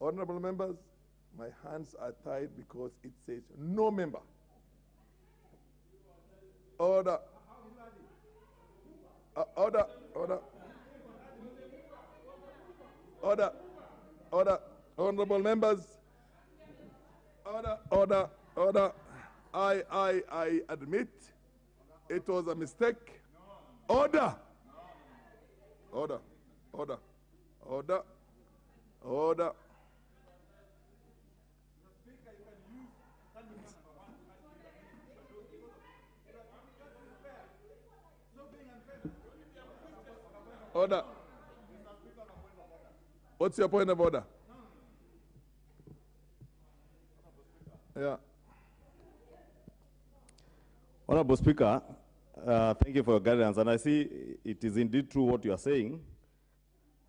Honorable members, my hands are tied because it says no member. Order. Honorable members. Order. I admit it was a mistake. Order. Order. What's your point of order? Yeah. Honorable Speaker, thank you for your guidance. And I see it is indeed true what you are saying,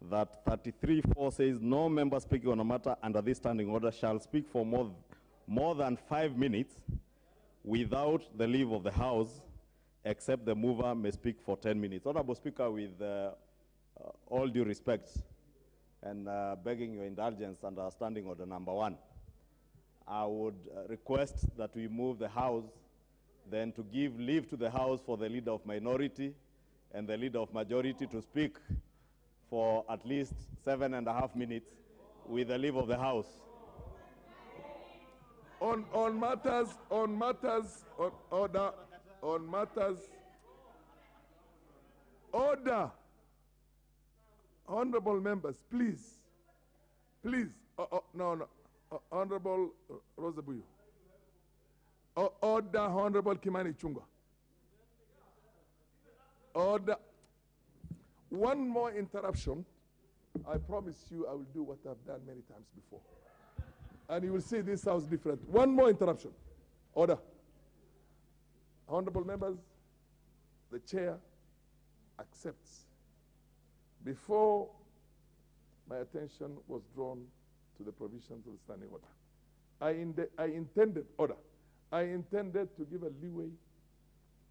that 33.4 says no member speaking on a matter under this standing order shall speak for more than 5 minutes without the leave of the House, except the mover may speak for 10 minutes. Honorable Speaker, with all due respect and begging your indulgence under Standing Order number 1, I would request that we move the House, then to give leave to the House for the Leader of Minority and the Leader of Majority to speak for at least 7.5 minutes with the leave of the House. On matters, order. Honorable members, please. No. Honorable Rosabuyu. Order, Honorable Kimani Chungwa. Order. One more interruption. I promise you I will do what I've done many times before. And you will see this house different. One more interruption. Order. Honorable members, the chair accepts. Before my attention was drawn to the provisions of the standing order, I intended to give a leeway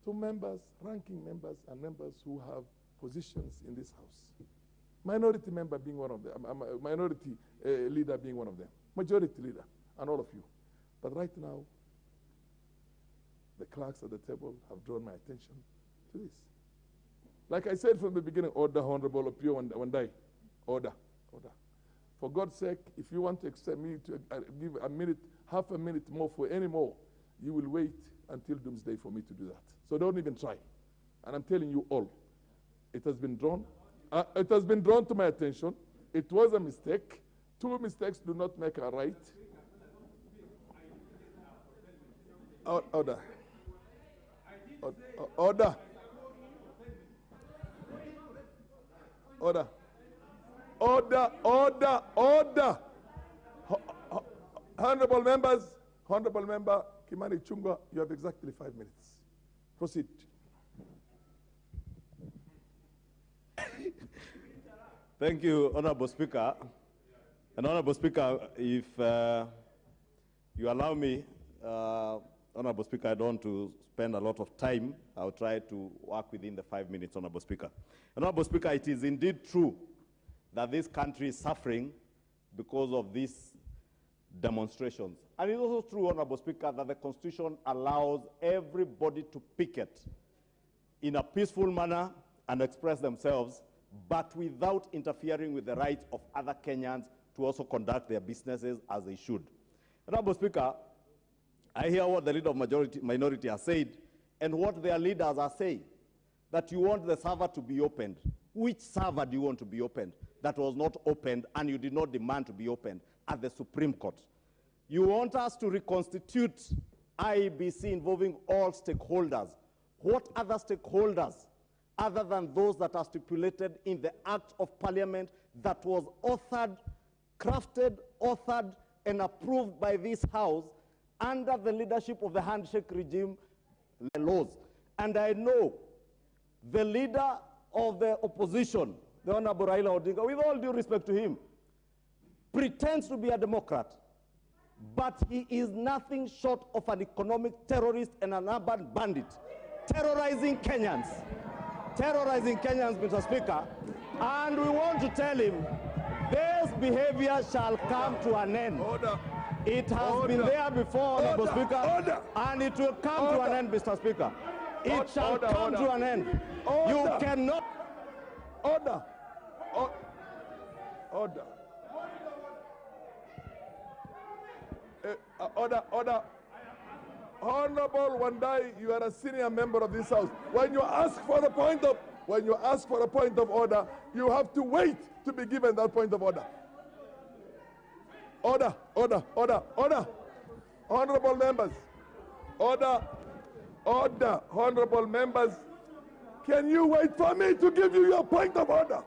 to members, ranking members, and members who have positions in this house. Minority member being one of them, minority leader being one of them, majority leader, and all of you. But right now, the clerks at the table have drawn my attention to this. Like I said from the beginning, order, Honorable Opio Wandai. Order. For God's sake, if you want to accept me to give a minute, half a minute more for any more, you will wait until doomsday for me to do that. So don't even try. And I'm telling you all, it has been drawn. It has been drawn to my attention. It was a mistake. 2 mistakes do not make a right. Order. Order. Order. Honorable members, Honorable Member Kimani Chungwa, you have exactly 5 minutes. Proceed. Thank you, Honorable Speaker. And Honorable Speaker, if you allow me, Honorable Speaker, I don't want to spend a lot of time. I'll try to work within the 5 minutes, Honorable Speaker. Honorable Speaker, it is indeed true that this country is suffering because of these demonstrations. And it's also true, Honorable Speaker, that the Constitution allows everybody to picket in a peaceful manner and express themselves, but without interfering with the rights of other Kenyans to also conduct their businesses as they should. Honorable Speaker, I hear what the leader of minority has said and what their leaders are saying, that you want the server to be opened. Which server do you want to be opened that was not opened and you did not demand to be opened at the Supreme Court? You want us to reconstitute IEBC involving all stakeholders. What other stakeholders other than those that are stipulated in the Act of Parliament that was crafted, authored, and approved by this House under the leadership of the handshake regime laws? And I know the leader of the opposition, the Honorable Raila Odinga, with all due respect to him, pretends to be a Democrat, but he is nothing short of an economic terrorist and an urban bandit, terrorizing Kenyans, Mr. Speaker, and we want to tell him this behavior shall come to an end. Order. It has been there before, Honorable Speaker, and it will come to an end, Mr. Speaker. It shall come to an end. You cannot... Order. Order. Honorable Wandai, you are a senior member of this House. When you ask for a point of order, you have to wait to be given that point of order. Order. Honorable members. Order. Honorable members. Can you wait for me to give you your point of order?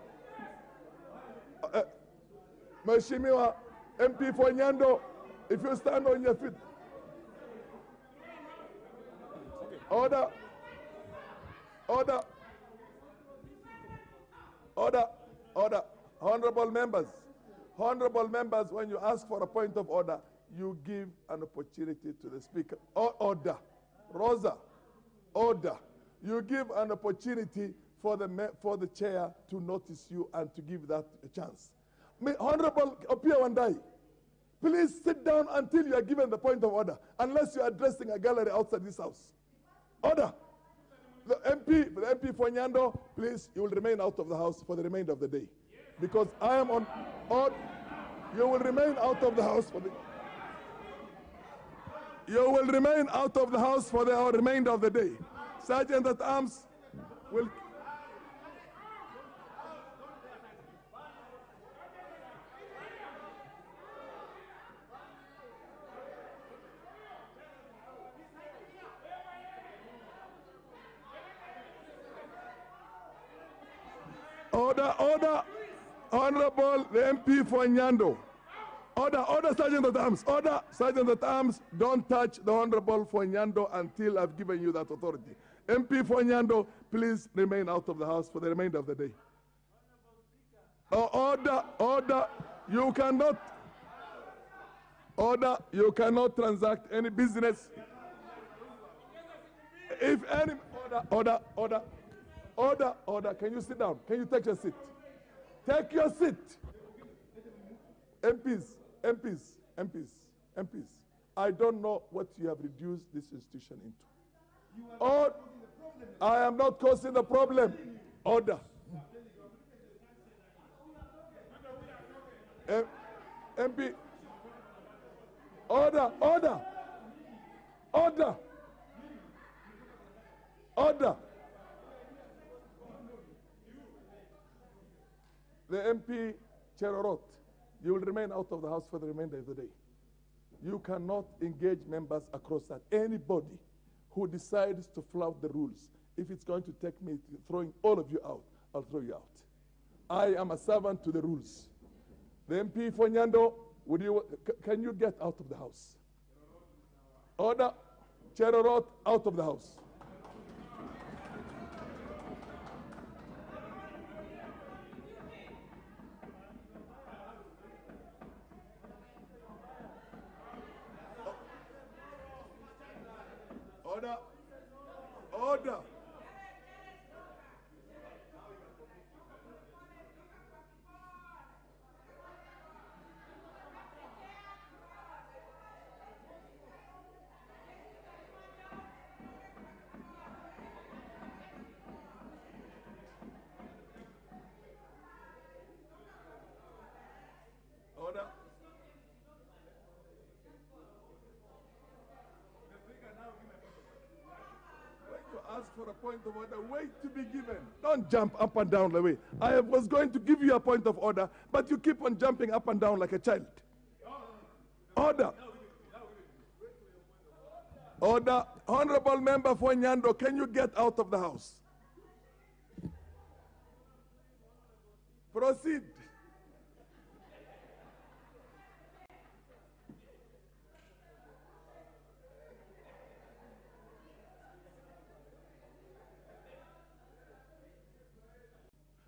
Mheshimiwa MP Fonyando, if you stand on your feet. Order. Honorable members, when you ask for a point of order, you give an opportunity to the Speaker. Order. Rosa, order. You give an opportunity for the chair to notice you and to give that a chance. Honorable Opiah Wandayi, please sit down until you are given the point of order, unless you are addressing a gallery outside this house. Order. The MP for Nyando, please, you will remain out of the house for the remainder of the day. Because I am on, you will remain out of the house for the, you will remain out of the house for the remainder of the day. Sergeant at Arms will... Order, Honorable the MP for Nyando. Order, Sergeant at Arms. Order, Sergeant at Arms, don't touch the Honorable for Nyando until I've given you that authority. MP for Nyando, please remain out of the house for the remainder of the day. Order, you cannot transact any business. If any, order, can you sit down? Can you take your seat? Take your seat. MPs, I don't know what you have reduced this institution into. I am not causing the problem. Order. MP, order. The MP, Cherorot, you will remain out of the house for the remainder of the day. You cannot engage members across that. Anybody who decides to flout the rules, if it's going to take me throwing all of you out, I'll throw you out. I am a servant to the rules. The MP for Nyando, can you get out of the house? Order, Cherorot, out of the house. Order. Ask for a point of order, wait to be given. Don't jump up and down the way. I was going to give you a point of order, but you keep on jumping up and down like a child. Order. Honorable member for Nyando, can you get out of the house? Proceed.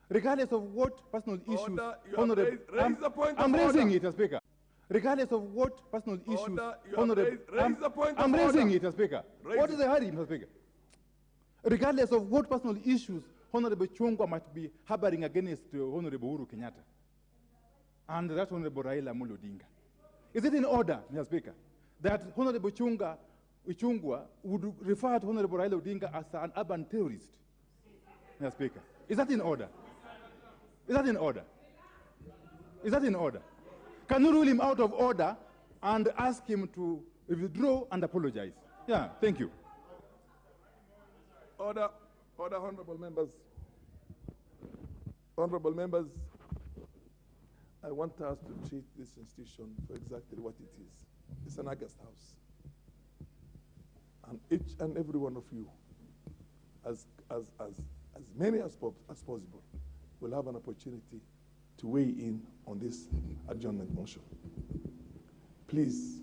Regardless of what personal issues, raise the point I'm of raising order. it, Speaker. Regardless of what personal issues, raise the point I'm of raising order. it, Speaker. Raise What it. is the hurry, Mr. Speaker? Regardless of what personal issues Honorable Chungwa might be harboring against Honorable Uhuru Kenyatta and that Honorable Raila Odinga, is it in order, Mr. Speaker, that Honorable Chungwa would refer to Honorable Raila Odinga as an urban terrorist, Mr. Speaker? Is that in order? Is that in order? Is that in order? Can you rule him out of order and ask him to withdraw and apologize? Yeah, thank you. Order, honorable members. Honorable members, I want us to treat this institution for exactly what it is. It's an August house. And each and every one of you, as many as possible, will have an opportunity to weigh in on this adjournment motion. Please,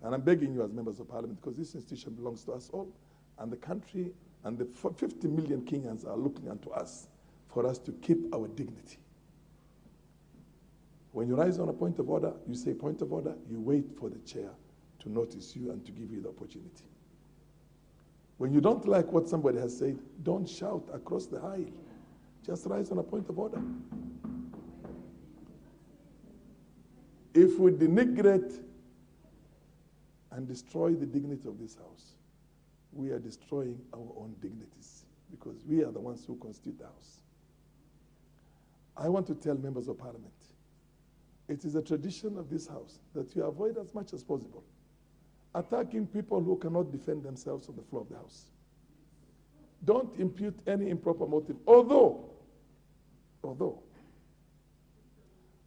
and I'm begging you as members of parliament, because this institution belongs to us all, and the country and the 50 million Kenyans are looking unto us for us to keep our dignity. When you rise on a point of order, you say point of order, you wait for the chair to notice you and to give you the opportunity. When you don't like what somebody has said, don't shout across the aisle. Just rise on a point of order. If we denigrate and destroy the dignity of this house, we are destroying our own dignities because we are the ones who constitute the house. I want to tell members of parliament, it is a tradition of this house that you avoid as much as possible attacking people who cannot defend themselves on the floor of the house. Don't impute any improper motive, although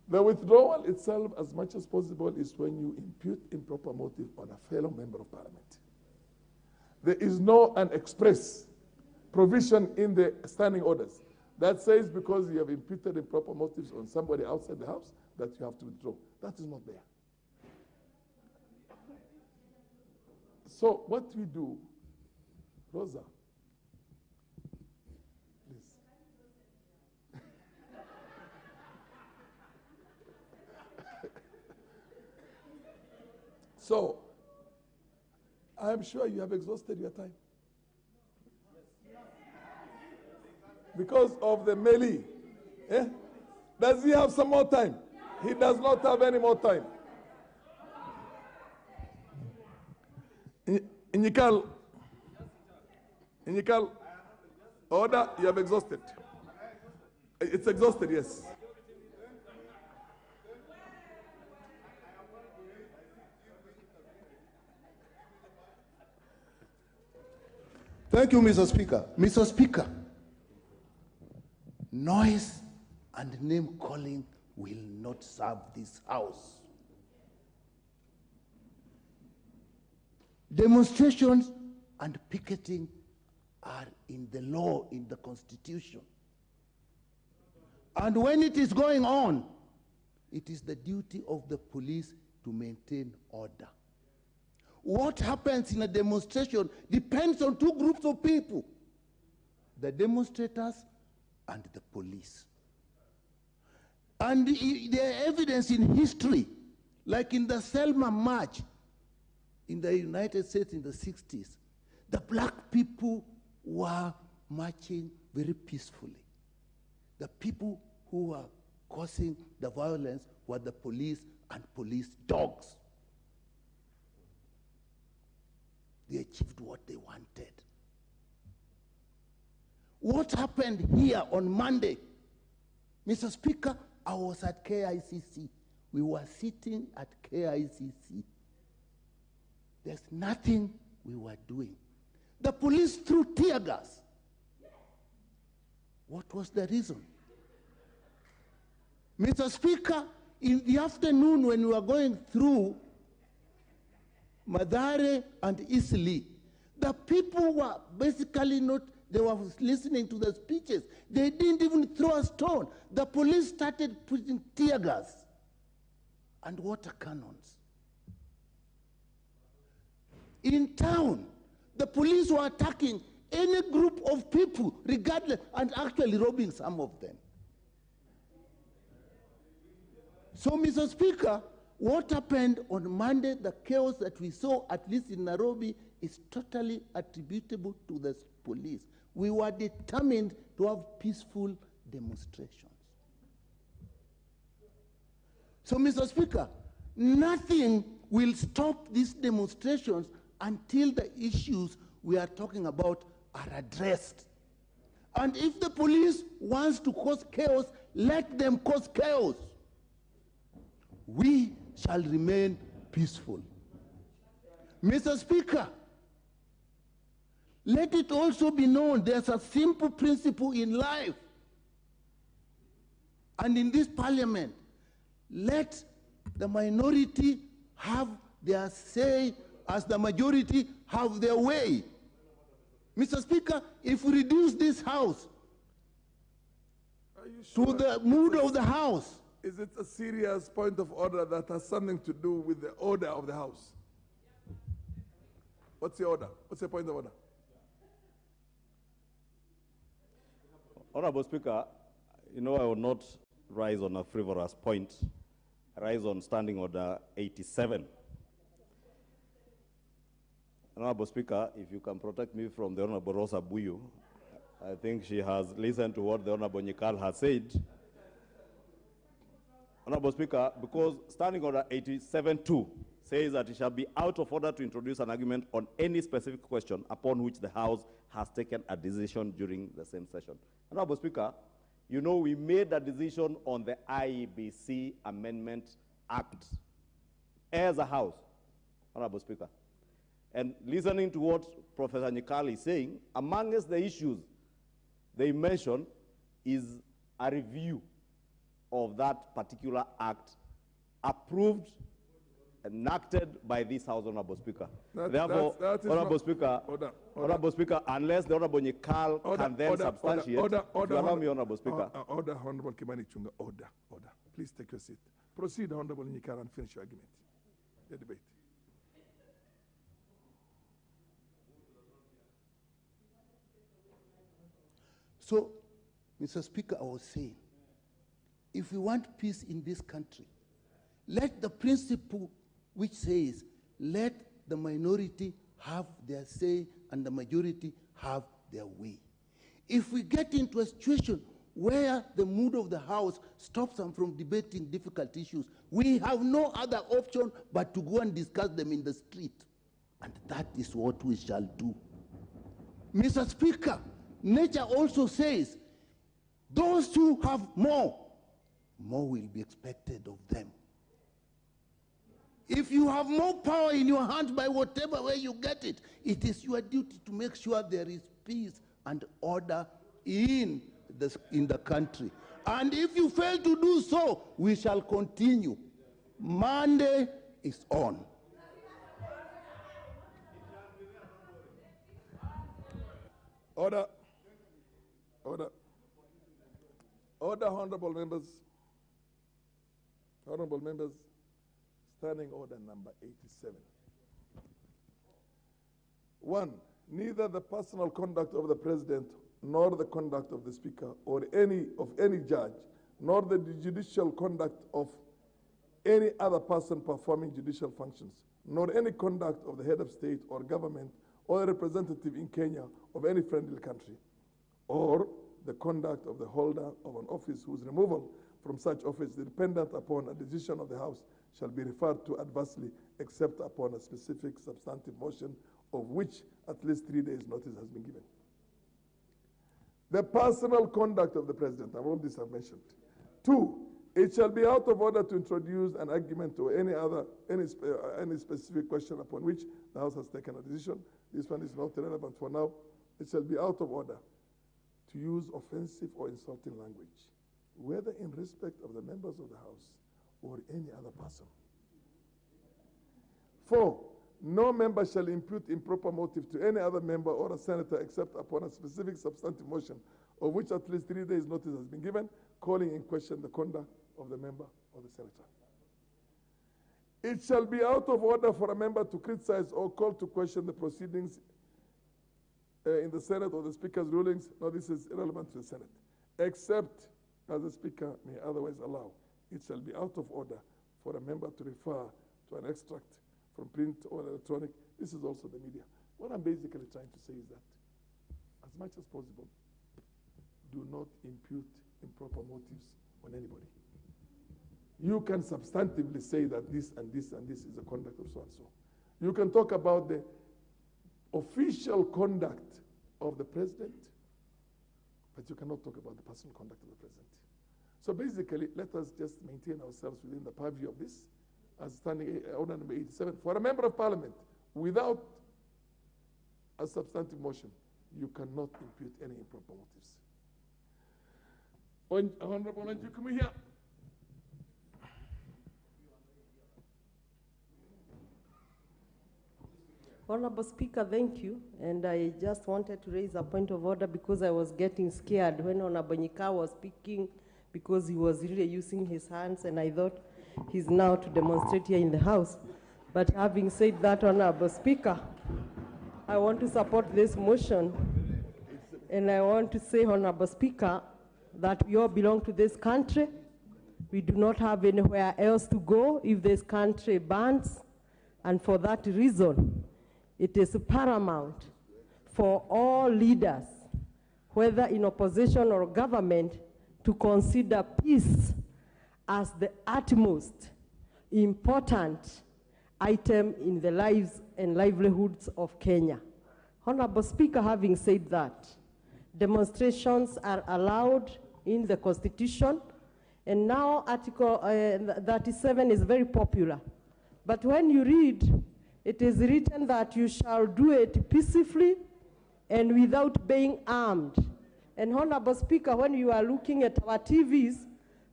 the withdrawal itself, as much as possible, is when you impute improper motive on a fellow member of parliament. There is no an express provision in the standing orders that says because you have imputed improper motives on somebody outside the house that you have to withdraw. That is not there. So what we do, Rosa, please. So, I'm sure you have exhausted your time. Because of the melee. Eh? Does he have some more time? He does not have any more time. Inyikal, order, you have exhausted. It's exhausted, yes. Thank you, Mr. Speaker. Mr. Speaker, noise and name calling will not serve this house. Demonstrations and picketing are in the law, in the Constitution. And when it is going on, it is the duty of the police to maintain order. What happens in a demonstration depends on two groups of people, the demonstrators and the police. And there are evidence in history, like in the Selma March in the United States in the 60s, the black people were marching very peacefully. The people who were causing the violence were the police and police dogs. They achieved what they wanted. What happened here on Monday? Mr. Speaker, I was at KICC. We were sitting at KICC. There's nothing we were doing. The police threw tear gas. What was the reason? Mr. Speaker, in the afternoon when we were going through Madare and Isli, the people were basically not, they were listening to the speeches. They didn't even throw a stone. The police started putting tear gas and water cannons. In town, the police were attacking any group of people, regardless, and actually robbing some of them. So, Mr. Speaker, what happened on Monday, the chaos that we saw, at least in Nairobi, is totally attributable to the police. We were determined to have peaceful demonstrations. So, Mr. Speaker, nothing will stop these demonstrations until the issues we are talking about are addressed. And if the police wants to cause chaos, let them cause chaos. We shall remain peaceful. Mr. Speaker, let it also be known there's a simple principle in life and in this parliament. Let the minority have their say as the majority have their way. Mr. Speaker, if we reduce this house to the mood of the house. Is it a serious point of order that has something to do with the order of the house? What's the order? What's the point of order? Honorable Speaker, you know I will not rise on a frivolous point. I rise on Standing Order 87. Honorable Speaker, if you can protect me from the Honorable Rosa Buyu, I think she has listened to what the Honorable Nyikal has said. Honorable Speaker, because Standing Order 87.2 says that it shall be out of order to introduce an argument on any specific question upon which the House has taken a decision during the same session. Honorable Speaker, you know we made a decision on the IEBC Amendment Act as a House, Honorable Speaker. And listening to what Professor Nyikal is saying, amongst the issues they mention is a review of that particular act approved and enacted by this House, Honorable Speaker. Therefore, Honorable Speaker, Honorable Speaker, unless the Honorable Nyikal can then substantiate, if you allow me, Honorable Speaker. Order, Honorable Kimani Chunga, order. Please take your seat. Proceed, Honorable Nyikal, and finish your argument. The debate. So, Mr. Speaker, I was saying, if we want peace in this country, let the principle which says, let the minority have their say and the majority have their way. If we get into a situation where the mood of the House stops them from debating difficult issues, we have no other option but to go and discuss them in the street. And that is what we shall do. Mr. Speaker, nature also says, those who have more will be expected of them. If you have more power in your hands by whatever way you get it, it is your duty to make sure there is peace and order in the country. And if you fail to do so, we shall continue. Monday is on. Order. Order. Order, honorable members. Honorable members, Standing Order number 87. 1, neither the personal conduct of the President nor the conduct of the Speaker or any judge, nor the judicial conduct of any other person performing judicial functions, nor any conduct of the head of state or government or a representative in Kenya of any friendly country, or the conduct of the holder of an office whose removal from such office dependent upon a decision of the House shall be referred to adversely except upon a specific substantive motion of which at least 3 days notice has been given. The personal conduct of the President, and all this I've mentioned. 2, it shall be out of order to introduce an argument or any specific question upon which the House has taken a decision. This one is not relevant for now. It shall be out of order to use offensive or insulting language, whether in respect of the members of the House or any other person. 4, no member shall impute improper motive to any other member or a senator except upon a specific substantive motion of which at least 3 days notice has been given, calling in question the conduct of the member or the senator. It shall be out of order for a member to criticize or call to question the proceedings in the Senate or the Speaker's rulings. No, this is irrelevant to the Senate, except as the Speaker may otherwise allow. It shall be out of order for a member to refer to an extract from print or electronic. This is also the media. What I'm basically trying to say is that, as much as possible, do not impute improper motives on anybody. You can substantively say that this and this and this is the conduct of so and so. You can talk about the official conduct of the President, but you cannot talk about the personal conduct of the President. So basically, let us just maintain ourselves within the purview of this, as Standing Order number 87. For a member of Parliament, without a substantive motion, you cannot impute any improper motives. Honorable Njukumu here. Honorable Speaker, thank you. And I just wanted to raise a point of order because I was getting scared when Honorable Nyikal was speaking because he was really using his hands, and I thought he's now to demonstrate here in the House. But having said that, Honorable Speaker, I want to support this motion. And I want to say, Honorable Speaker, that we all belong to this country. We do not have anywhere else to go if this country burns. And for that reason, it is paramount for all leaders, whether in opposition or government, to consider peace as the utmost important item in the lives and livelihoods of Kenya. Honorable Speaker, having said that, demonstrations are allowed in the Constitution, and now Article 37 is very popular. But when you read, it is written that you shall do it peacefully and without being armed. And Honorable Speaker, when you are looking at our TVs,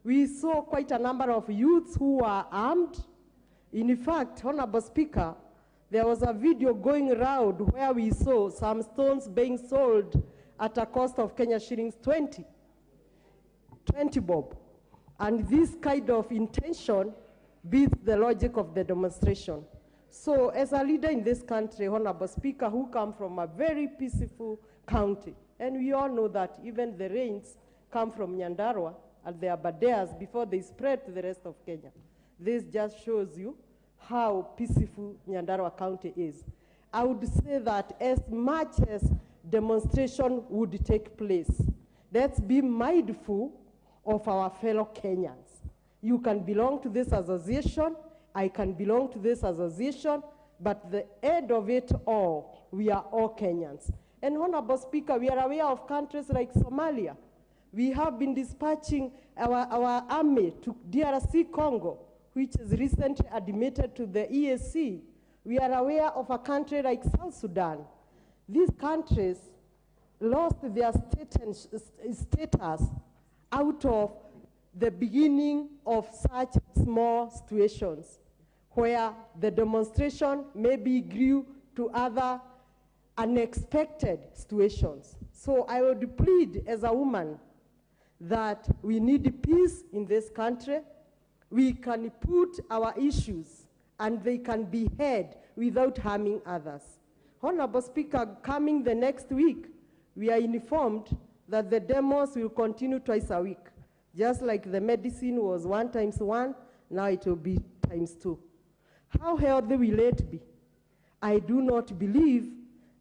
we saw quite a number of youths who were armed. In fact, Honorable Speaker, there was a video going around where we saw some stones being sold at a cost of Kenya shillings 20 bob. And this kind of intention beats the logic of the demonstration. So as a leader in this country, Honorable Speaker, who come from a very peaceful county, and we all know that even the rains come from Nyandarua and the Abadeas before they spread to the rest of Kenya. This just shows you how peaceful Nyandarua County is. I would say that as much as demonstration would take place, let's be mindful of our fellow Kenyans. You can belong to this association, I can belong to this association, but the end of it all, we are all Kenyans. And Honorable Speaker, we are aware of countries like Somalia. We have been dispatching our army to DRC Congo, which is recently admitted to the EAC. We are aware of a country like South Sudan. These countries lost their status out of the beginning of such small situations where the demonstration maybe grew to other unexpected situations. So I would plead as a woman that we need peace in this country. We can put our issues and they can be heard without harming others. Honorable Speaker, coming the next week, we are informed that the demos will continue twice a week. Just like the medicine was 1 times 1, now it will be times 2. How healthy will it be? I do not believe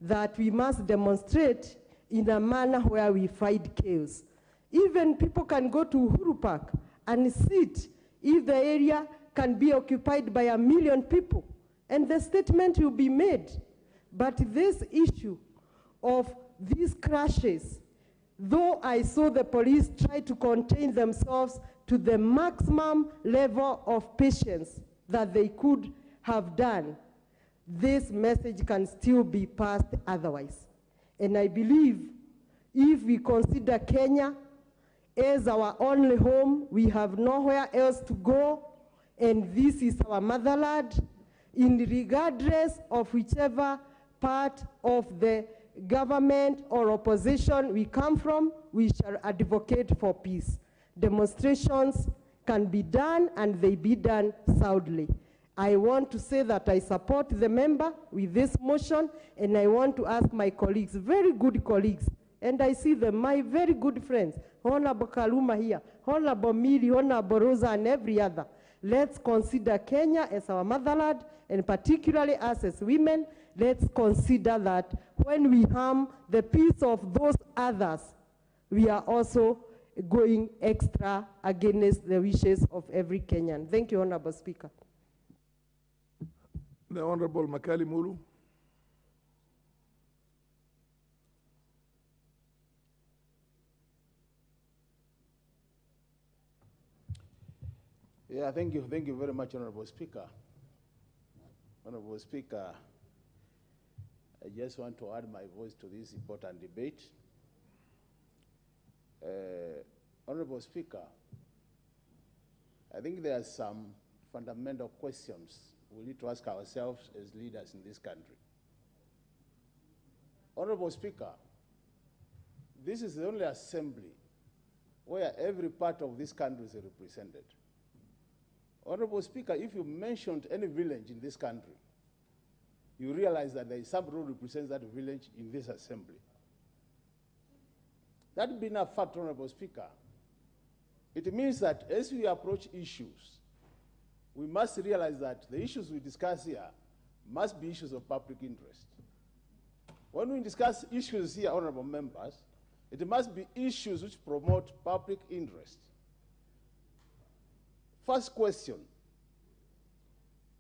that we must demonstrate in a manner where we fight chaos. Even people can go to Uhuru Park and sit if the area can be occupied by 1 million people, and the statement will be made. But this issue of these crashes, though I saw the police try to contain themselves to the maximum level of patience that they could have done, this message can still be passed otherwise. And I believe if we consider Kenya as our only home, we have nowhere else to go, and this is our motherland, regardless of whichever part of the government or opposition we come from, we shall advocate for peace. Demonstrations can be done, and they be done soundly. I want to say that I support the member with this motion, and I want to ask my colleagues, very good colleagues, and I see them, my very good friends, Honorable Kaluma here, Honorable Mili, Honorable Rosa, and every other. Let's consider Kenya as our motherland, and particularly us as women, let's consider that when we harm the peace of those others, we are also going extra against the wishes of every Kenyan. Thank you, Honorable Speaker. The Honorable Makali Mulu. Yeah, thank you very much, Honorable Speaker. Honorable Speaker, I just want to add my voice to this important debate. Honorable Speaker, I think there are some fundamental questions we need to ask ourselves as leaders in this country. Honorable Speaker, this is the only assembly where every part of this country is represented. Honorable Speaker, if you mentioned any village in this country, you realize that there is somebody who represents that village in this assembly. That being a fact, Honorable Speaker, it means that as we approach issues, we must realize that the issues we discuss here must be issues of public interest. When we discuss issues here, honorable members, it must be issues which promote public interest. First question,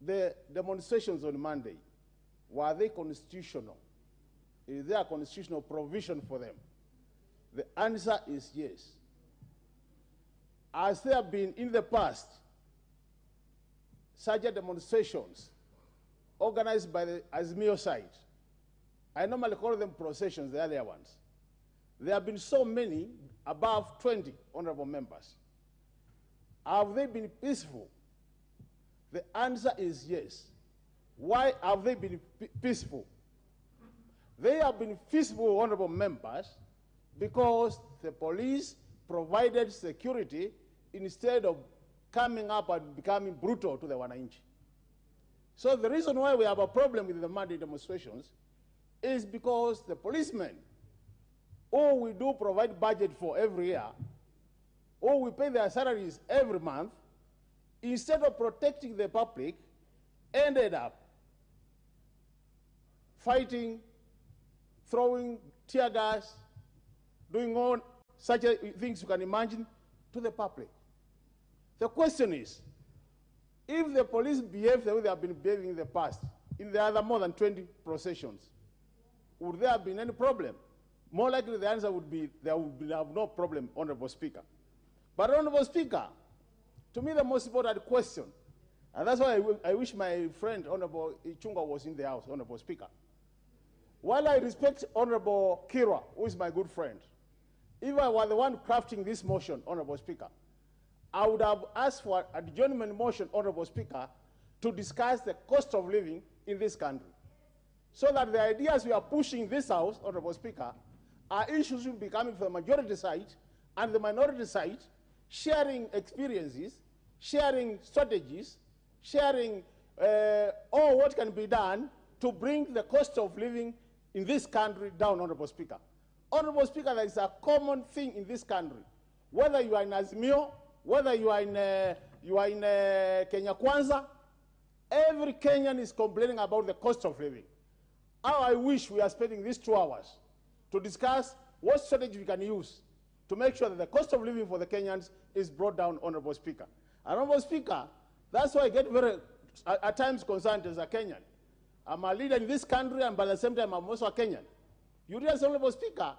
the demonstrations on Monday, were they constitutional? Is there a constitutional provision for them? The answer is yes. As there have been in the past, such demonstrations organized by the Azimios side, I normally call them processions, the earlier ones. There have been so many, above 20 honorable members. Have they been peaceful? The answer is yes. Why have they been peaceful? They have been peaceful, honorable members, because the police provided security instead of coming up and becoming brutal to the wananchi. So the reason why we have a problem with the Monday demonstrations is because the policemen, who we do provide budget for every year, or we pay their salaries every month, instead of protecting the public, ended up fighting, throwing tear gas, doing all such things you can imagine to the public. The question is, if the police behave the way they have been behaving in the past, in the other more than 20 processions, would there have been any problem? More likely the answer would be there would have no problem, Honorable Speaker. But Honorable Speaker, to me the most important question, and that's why I wish my friend Honorable Ichunga was in the House, Honorable Speaker. While I respect Honorable Kira, who is my good friend, if I were the one crafting this motion, Honorable Speaker, I would have asked for an adjournment motion, Honorable Speaker, to discuss the cost of living in this country. So that the ideas we are pushing in this House, Honorable Speaker, are issues will be coming from the majority side and the minority side, sharing experiences, sharing strategies, sharing all what can be done to bring the cost of living in this country down, Honorable Speaker. Honorable Speaker, there is a common thing in this country. Whether you are in Azimio, whether you are in Kenya Kwanza, every Kenyan is complaining about the cost of living. How I wish we are spending these 2 hours to discuss what strategy we can use to make sure that the cost of living for the Kenyans is brought down, Honorable Speaker. And Honorable Speaker, that's why I get very, at times, concerned as a Kenyan. I'm a leader in this country, and by the same time, I'm also a Kenyan. You realize, Honorable Speaker,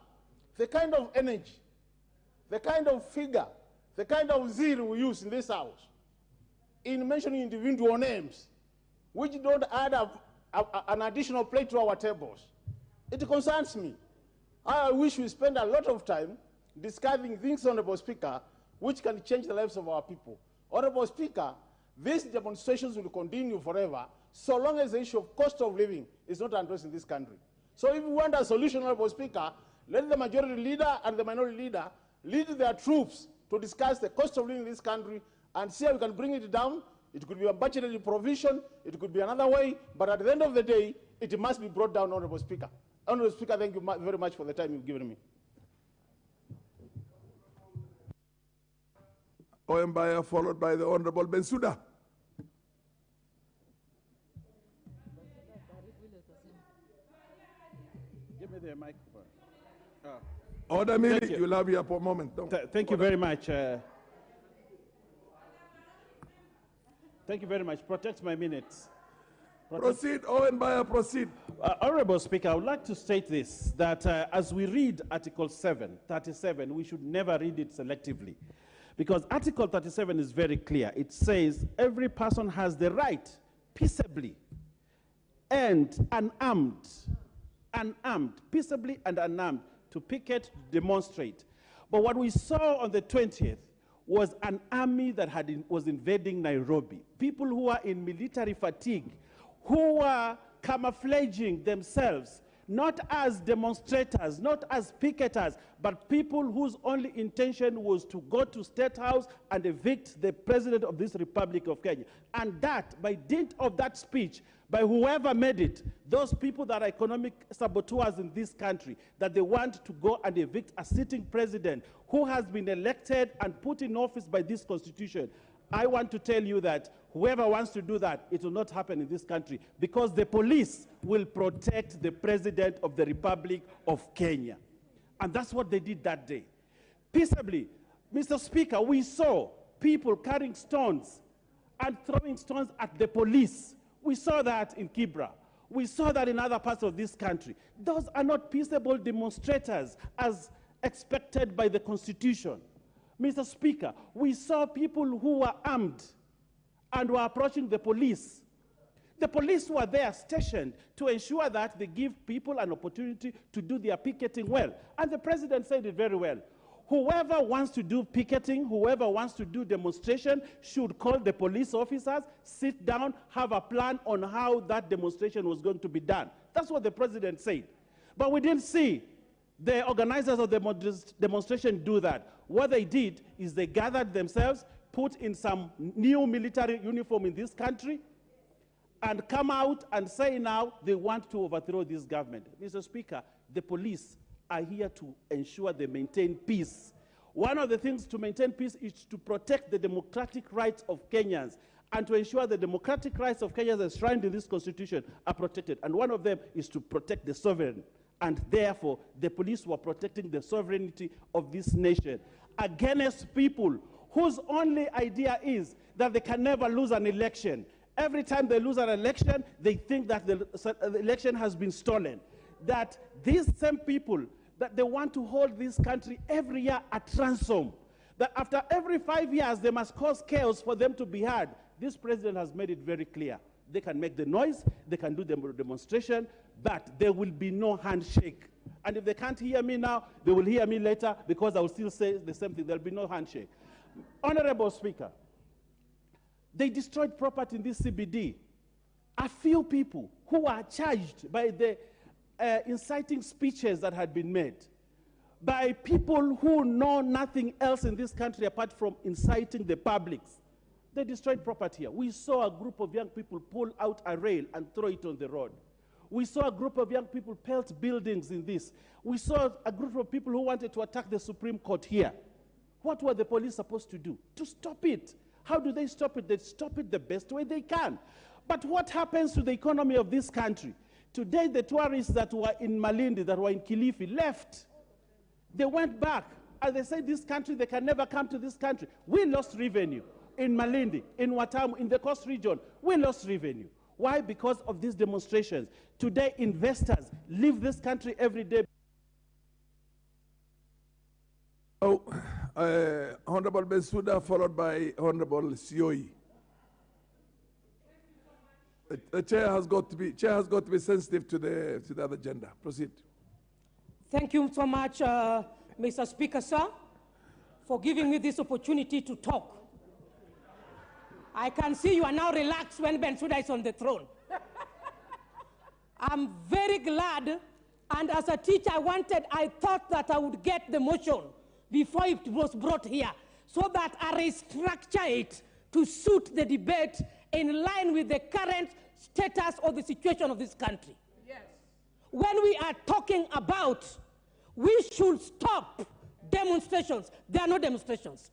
the kind of energy, the kind of figure, the kind of zeal we use in this House in mentioning individual names, which don't add up an additional plate to our tables. It concerns me. I wish we spend a lot of time discussing things, Honorable Speaker, which can change the lives of our people. Honorable Speaker, these demonstrations will continue forever so long as the issue of cost of living is not addressed in this country. So if we want a solution, Honorable Speaker, let the majority leader and the minority leader lead their troops to discuss the cost of living in this country and see how we can bring it down. It could be a budgetary provision, it could be another way, but at the end of the day, it must be brought down, Honorable Speaker. Honorable Speaker, thank you very much for the time you've given me. Oyembaya, followed by the Honorable Bensouda. Give me the microphone. Order me, you'll have your moment. Thank you very much. Thank you very much. Protect my minutes. Proceed, Oyembaya, proceed. Honorable Speaker, I would like to state this, that as we read Article 37, we should never read it selectively. Because Article 37 is very clear. It says every person has the right, peaceably and unarmed, peaceably and unarmed, to picket, demonstrate. But what we saw on the 20th was an army that was invading Nairobi. People who are in military fatigue, who were camouflaging themselves, not as demonstrators, not as picketers, but people whose only intention was to go to State House and evict the President of this Republic of Kenya. And that, by dint of that speech, by whoever made it, those people that are economic saboteurs in this country, that they want to go and evict a sitting president who has been elected and put in office by this constitution, I want to tell you that whoever wants to do that, it will not happen in this country because the police will protect the President of the Republic of Kenya. And that's what they did that day. Peaceably, Mr. Speaker, we saw people carrying stones and throwing stones at the police. We saw that in Kibra. We saw that in other parts of this country. Those are not peaceable demonstrators as expected by the Constitution. Mr. Speaker, we saw people who were armed and were approaching the police. The police were there stationed to ensure that they give people an opportunity to do their picketing well. And the president said it very well. Whoever wants to do picketing, whoever wants to do demonstration should call the police officers, sit down, have a plan on how that demonstration was going to be done. That's what the president said. But we didn't see the organizers of the demonstration do that. What they did is they gathered themselves, put in some new military uniform in this country, and come out and say now they want to overthrow this government. Mr. Speaker, the police are here to ensure they maintain peace. One of the things to maintain peace is to protect the democratic rights of Kenyans and to ensure the democratic rights of Kenyans enshrined in this constitution are protected. And one of them is to protect the sovereign. And therefore, the police were protecting the sovereignty of this nation against people whose only idea is that they can never lose an election. Every time they lose an election, they think that the election has been stolen. That these same people, that they want to hold this country every year at ransom. That after every 5 years, they must cause chaos for them to be heard. This president has made it very clear. They can make the noise, they can do the demonstration, but there will be no handshake. And if they can't hear me now, they will hear me later because I will still say the same thing. There will be no handshake. Honorable Speaker, they destroyed property in this CBD. A few people who are charged by the inciting speeches that had been made, by people who know nothing else in this country apart from inciting the public. They destroyed property here. We saw a group of young people pull out a rail and throw it on the road. We saw a group of young people pelt buildings in this. We saw a group of people who wanted to attack the Supreme Court here. What were the police supposed to do? To stop it. How do they stop it? They stop it the best way they can. But what happens to the economy of this country? Today, the tourists that were in Malindi, that were in Kilifi, left. They went back. And they said, this country, they can never come to this country. We lost revenue in Malindi, in Watamu, in the coast region. We lost revenue. Why? Because of these demonstrations. Today, investors leave this country every day. Honorable Bensuda, followed by Honorable Sioi. The chair has got to be sensitive to the other agenda. Proceed. Thank you so much, Mr. Speaker, sir, for giving me this opportunity to talk. I can see you are now relaxed when Bensuda is on the throne. I'm very glad, and as a teacher, I thought that I would get the motion before it was brought here, so that I restructure it to suit the debate in line with the current status of the situation of this country. Yes. When we are talking about we should stop demonstrations, there are no demonstrations.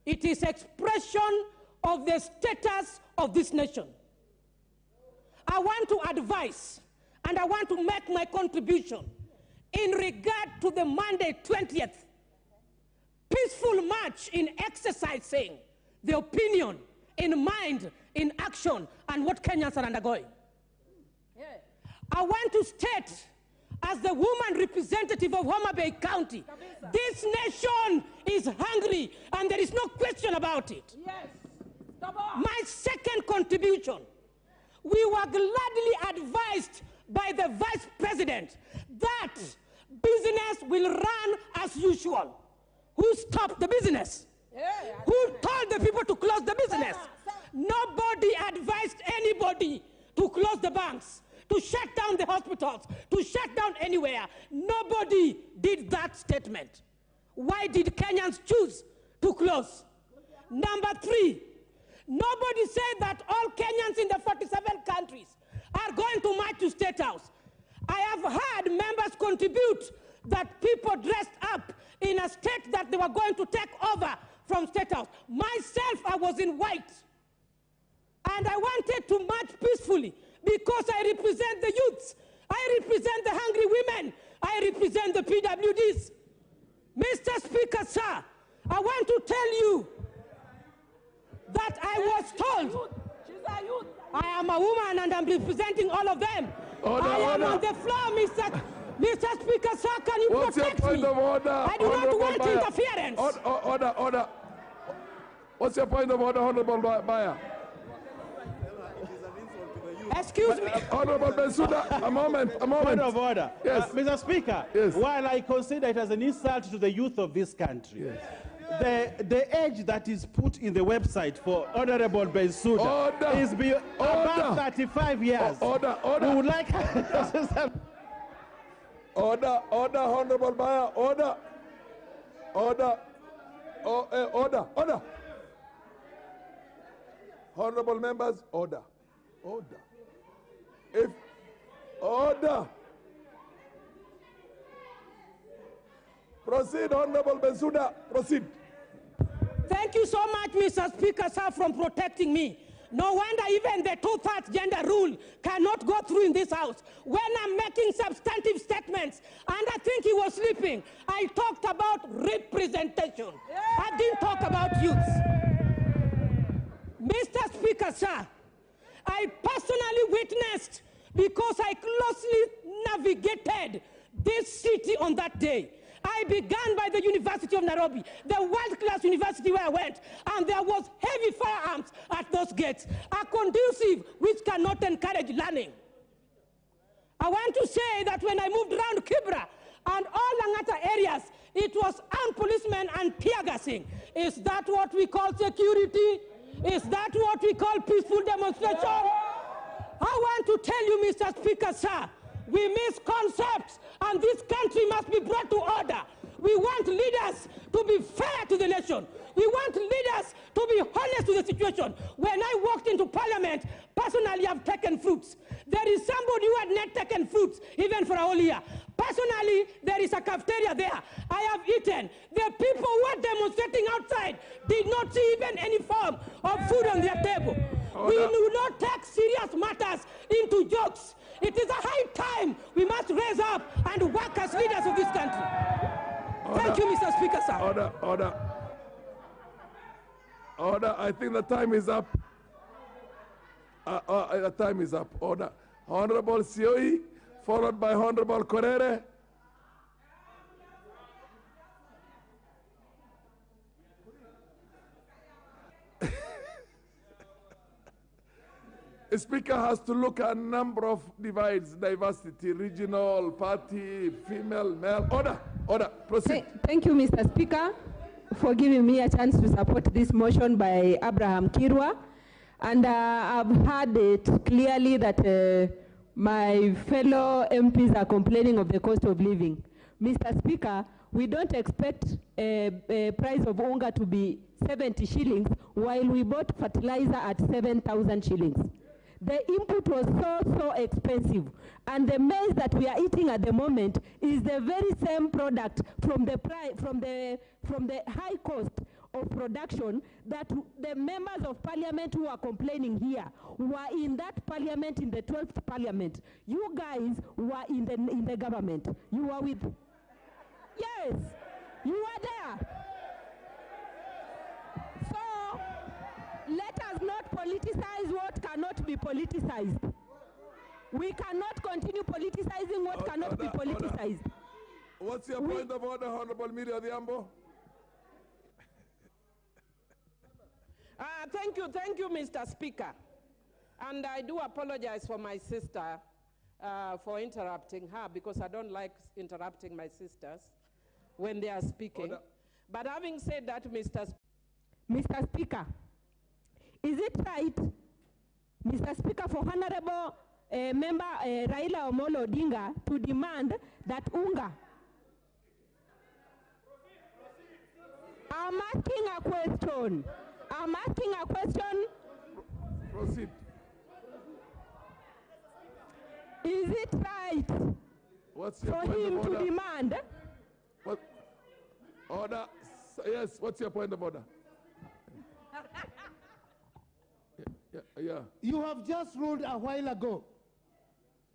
It is expression of the status of this nation. I want to advise and I want to make my contribution in regard to the Monday 20th peaceful march in exercising the opinion in mind, in action, and what Kenyans are undergoing. Yeah. I want to state, as the woman representative of Homa Bay County, this nation is hungry, and there is no question about it. Yes. My second contribution, we were gladly advised by the Vice President that business will run as usual. Who stopped the business? Who told the people to close the business? Nobody advised anybody to close the banks, to shut down the hospitals, to shut down anywhere. Nobody did that statement. Why did Kenyans choose to close? Number three, nobody said that all Kenyans in the 47 countries are going to march to State House. I have heard members contribute that people dressed up in a state that they were going to take over from State House. Myself, I was in white. And I wanted to march peacefully because I represent the youths. I represent the hungry women. I represent the PWDs. Mr. Speaker, sir, I want to tell you that I was told I am a woman and I'm representing all of them. I am on the floor, Mr. Speaker, sir, can you protect me? I do not want interference. Order. What's your point of order, Honorable Bayer? Excuse me. Honorable Bensouda, a moment. Point of order. Yes. Mr. Speaker, while I consider it as an insult to the youth of this country, the age that is put in the website for Honorable Bensouda is about 35 years. Order. We would like... Order, Honorable Bayer, order. Honorable members, order. Order. Proceed, Honorable Bensouda, proceed. Thank you so much, Mr. Speaker, sir, for protecting me. No wonder even the two-thirds gender rule cannot go through in this house. When I'm making substantive statements, and I think he was sleeping, I talked about representation. I didn't talk about youths. Mr. Speaker, sir, I personally witnessed, because I closely navigated this city on that day. I began by the University of Nairobi, the world-class university where I went, and there was heavy firearms at those gates, a conducive which cannot encourage learning. I want to say that when I moved around Kibra and all Langata areas, it was armed policemen and tear gassing. Is that what we call security? Is that what we call peaceful demonstration? I want to tell you, Mr. Speaker, sir, we miss concepts, and this country must be brought to order. We want leaders to be fair to the nation. We want leaders to be honest to the situation. When I walked into Parliament, personally, I've taken fruits. There is somebody who had not taken fruits, even for a whole year. Personally, there is a cafeteria there. I have eaten. The people who are demonstrating outside did not see even any form of food on their table. We do not take serious matters into jokes. It is a high time we must raise up and work as leaders of this country. Thank you, Mr. Speaker, sir. Order. I think the time is up. The time is up. Order. Honorable Sioi, followed by Honorable Korere. The Speaker has to look at a number of divides, diversity, regional, party, female, male. Order, proceed. Thank you, Mr. Speaker, for giving me a chance to support this motion by Abraham Kirwa. And I've heard it clearly that my fellow MPs are complaining of the cost of living. Mr. Speaker, we don't expect a price of unga to be 70 shillings while we bought fertilizer at 7,000 shillings. The input was so expensive, and the maize that we are eating at the moment is the very same product from the high cost of production that the members of parliament who are complaining here were in that parliament, in the 12th parliament. You guys were in the government. You were with, yes, you were there. So let us not politicize what cannot be politicized. We cannot continue politicizing what cannot be politicized. What's your point of order, Honorable Miri Odhiambo? Thank you, Mr. Speaker. And I do apologize for my sister for interrupting her, because I don't like interrupting my sisters when they are speaking. But having said that, Mr. Speaker, is it right, Mr. Speaker, for Honorable Member Raila Omolo Odinga to demand that unga? I'm asking a question. Proceed. Is it right for him to demand? Order. Yes, what's your point of order? You have just ruled a while ago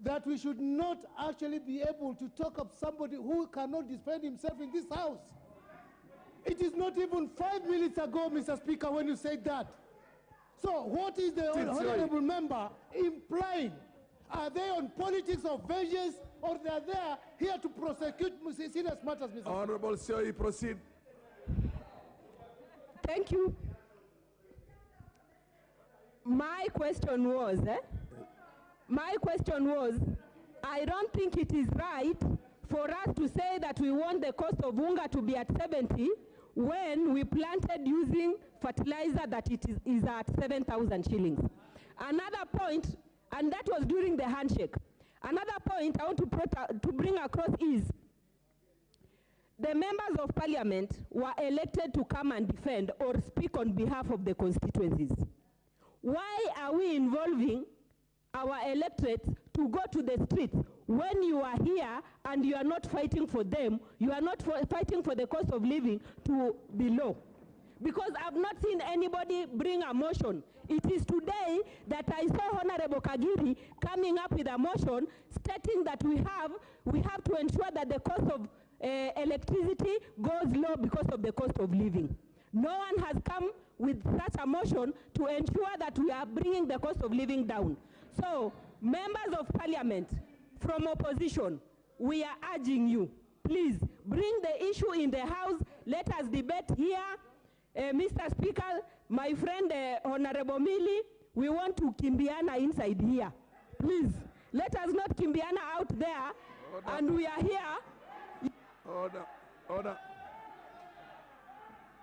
that we should not actually be able to talk of somebody who cannot defend himself in this house. It is not even 5 minutes ago, Mr. Speaker, when you said that. So what is the honorable member implying? Are they on politics of vengeance, or they are there here to prosecute serious matters, Mr. Honorable Sioi, proceed. Thank you. My question was, I don't think it is right for us to say that we want the cost of unga to be at 70 when we planted using fertilizer that it is at 7,000 shillings. Another point, and that was during the handshake. Another point I want to bring across is the members of parliament were elected to come and defend or speak on behalf of the constituencies. Why are we involving our electorates to go to the streets when you are here and you are not fighting for them, you are not fighting for the cost of living to be low? Because I've not seen anybody bring a motion. It is today that I saw Honorable Kagiri coming up with a motion stating that we have to ensure that the cost of electricity goes low because of the cost of living. No one has come with such a motion to ensure that we are bringing the cost of living down. So, members of parliament from opposition, we are urging you, please bring the issue in the House. Let us debate here. Mr. Speaker, my friend Honorable Mili, we want to Kimbiana inside here. Please, let us not Kimbiana out there. Order. And we are here. Order, order,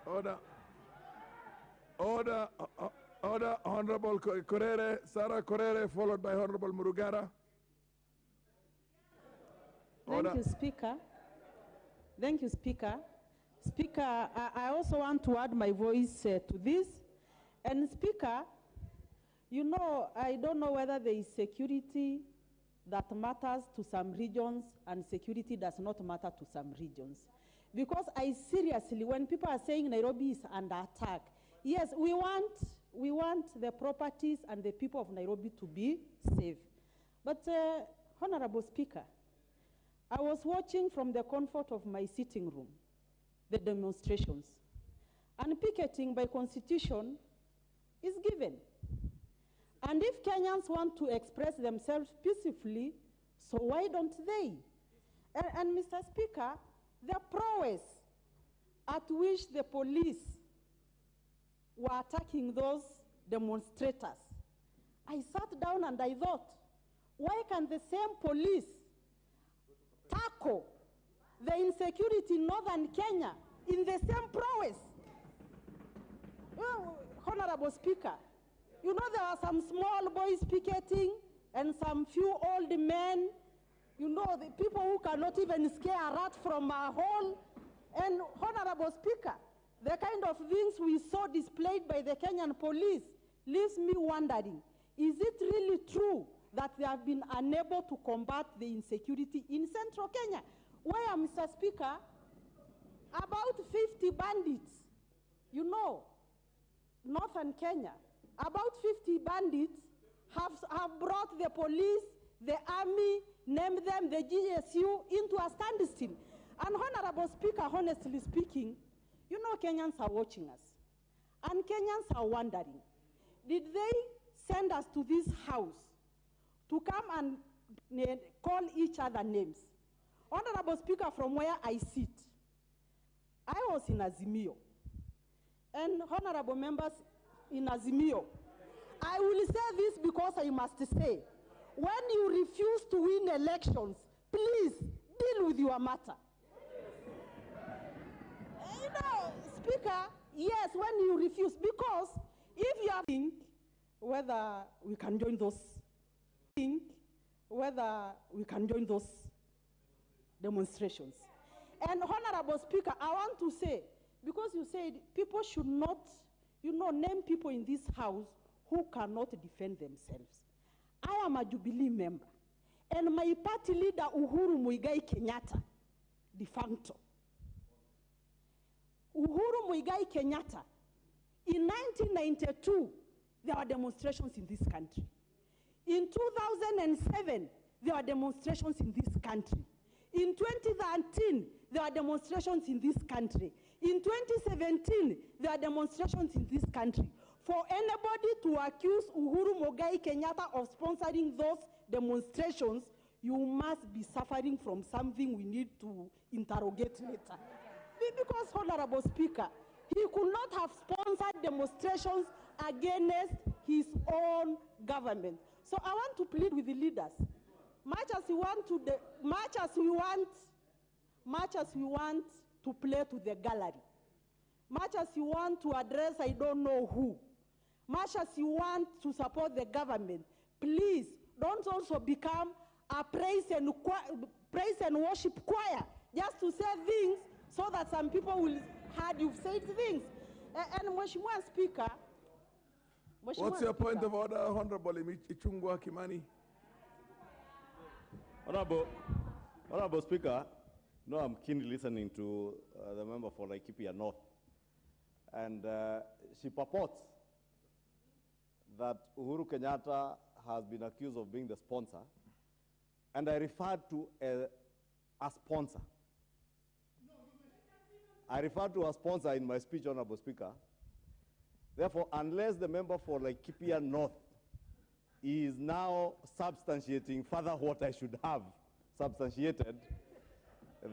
order, order, order. Honorable Correre, Sarah Correre, followed by Honorable Murugara. Order. Thank you, Speaker. Thank you, Speaker. Speaker, I also want to add my voice to this. And Speaker, you know, I don't know whether there is security that matters to some regions and security does not matter to some regions. Because I seriously, when people are saying Nairobi is under attack, yes, we want the properties and the people of Nairobi to be safe. But Honorable Speaker, I was watching from the comfort of my sitting room the demonstrations. And picketing by constitution is given. And if Kenyans want to express themselves peacefully, so why don't they? And Mr. Speaker, the prowess at which the police were attacking those demonstrators, I sat down and I thought, why can the same police tackle the insecurity in northern Kenya in the same prowess? Well, Honorable Speaker, you know there are some small boys picketing and some few old men, you know, the people who cannot even scare a rat from a hole. And Honorable Speaker, the kind of things we saw displayed by the Kenyan police leaves me wondering, is it really true that they have been unable to combat the insecurity in central Kenya? Where, Mr. Speaker, about 50 bandits, you know, northern Kenya, about 50 bandits have brought the police, the army, name them, the GSU, into a standstill. And Honorable Speaker, honestly speaking, you know Kenyans are watching us. And Kenyans are wondering, did they send us to this house to come and call each other names? Honorable Speaker, from where I sit, I was in Azimio. And honorable members in Azimio, I will say this because I must say, when you refuse to win elections, please deal with your matter. You know, Speaker, yes, when you refuse, because if you are thinking whether we can join those demonstrations. And Honorable Speaker, I want to say, because you said people should not, you know, name people in this house who cannot defend themselves. I am a Jubilee member, and my party leader, Uhuru.Raila Kenyatta, de facto. Uhuru.Raila Kenyatta, in 1992, there were demonstrations in this country. In 2007, there were demonstrations in this country. In 2013, there were demonstrations in this country. In 2017, there are demonstrations in this country. For anybody to accuse Uhuru Muigai Kenyatta of sponsoring those demonstrations, you must be suffering from something we need to interrogate later. Because, Honorable Speaker, he could not have sponsored demonstrations against his own government. So I want to plead with the leaders. Much as we want to play to the gallery, much as you want to address I don't know who, much as you want to support the government, please don't also become a praise and worship choir just to say things so that some people will hear you've said things. And Mheshimiwa Speaker, What's your point of order, Honorable Ichung'wah Kimani? Honorable Speaker, no, I'm keenly listening to the member for Laikipia North. And she purports that Uhuru Kenyatta has been accused of being the sponsor. And I referred to a sponsor. I referred to a sponsor in my speech, Honorable Speaker. Therefore, unless the member for Laikipia North is now substantiating further what I should have substantiated,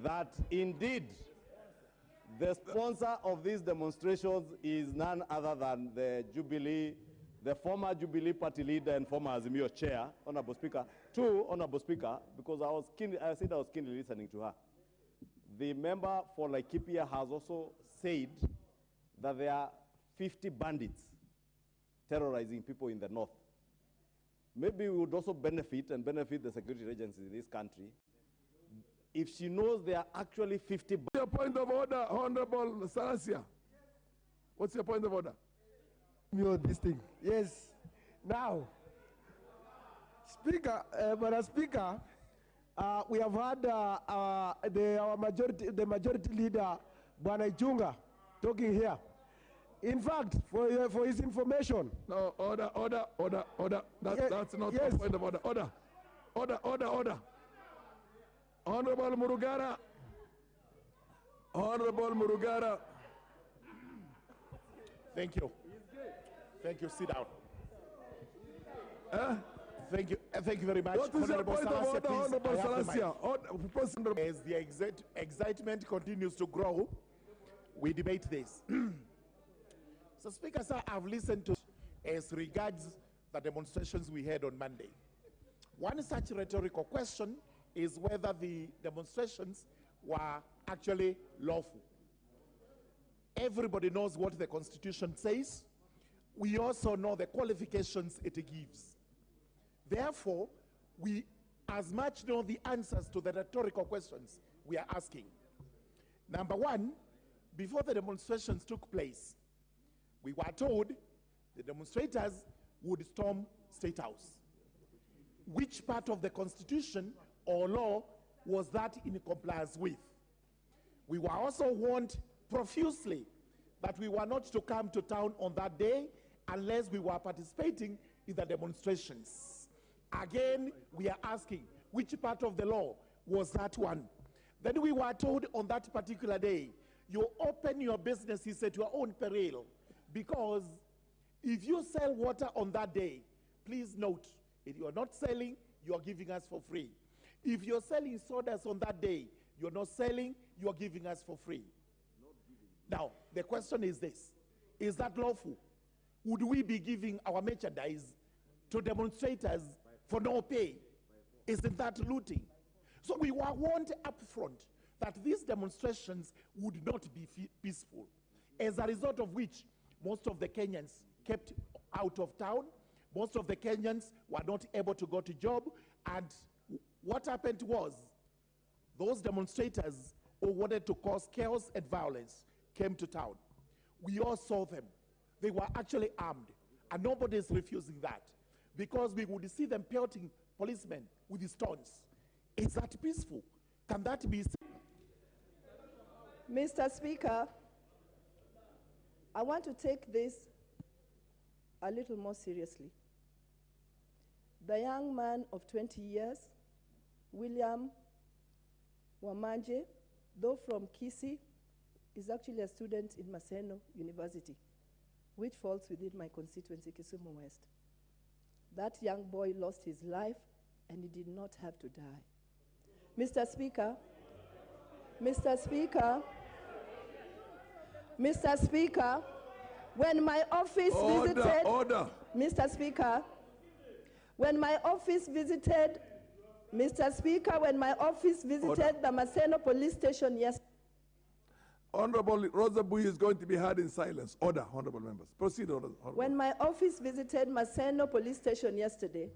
that indeed the sponsor of these demonstrations is none other than the former Jubilee Party leader and former Azimios chair, Honorable Speaker. Two, Honorable Speaker, because I said I was keenly listening to her. The member for Laikipia has also said that there are 50 bandits terrorizing people in the north. Maybe we would also benefit the security agencies in this country if she knows there are actually 50. What's your point of order, Honorable Salasia? What's your point of order? This thing. Yes. Now, Speaker, Madam Speaker, we have had the majority leader, Bwana Ichung'wah, talking here. In fact, for his information. No, order. That's not the point of order. Order. Honorable Murugara. Thank you. Sit down. Thank you very much. What is your point of order, Honorable Salasia? As the excitement continues to grow, we debate this. So, Speaker, sir, I've listened to as regards the demonstrations we had on Monday. One such rhetorical question is whether the demonstrations were actually lawful. Everybody knows what the Constitution says. We also know the qualifications it gives. Therefore, we as much know the answers to the rhetorical questions we are asking. Number one, before the demonstrations took place, we were told the demonstrators would storm State House. Which part of the Constitution or law was that in compliance with? We were also warned profusely that we were not to come to town on that day unless we were participating in the demonstrations. Again, we are asking, which part of the law was that one? Then we were told on that particular day, you open your businesses at your own peril, because if you sell water on that day, please note, if you are not selling, you are giving us for free. If you're selling sodas on that day, you're not selling, you are giving us for free. Now, the question is this: is that lawful? Would we be giving our merchandise to demonstrators for no pay? Isn't that looting? So we were warned up front that these demonstrations would not be peaceful, as a result of which most of the Kenyans kept out of town. Most of the Kenyans were not able to go to job, and what happened was those demonstrators who wanted to cause chaos and violence came to town. We all saw them. They were actually armed, and nobody is refusing that, because we would see them pelting policemen with stones. Is that peaceful? Can that be? Mr. Speaker, I want to take this a little more seriously. The young man of 20 years, William Wamanje, though from Kisii, is actually a student in Maseno University, which falls within my constituency, Kisumu West. That young boy lost his life, and he did not have to die. Mr. Speaker, when my office visited... Order. Mr. Speaker, when my office visited the Maseno police station yesterday... Honorable Rosa Bui is going to be heard in silence. Order, honorable members. Proceed, honorable. When my office visited Maseno police station yesterday,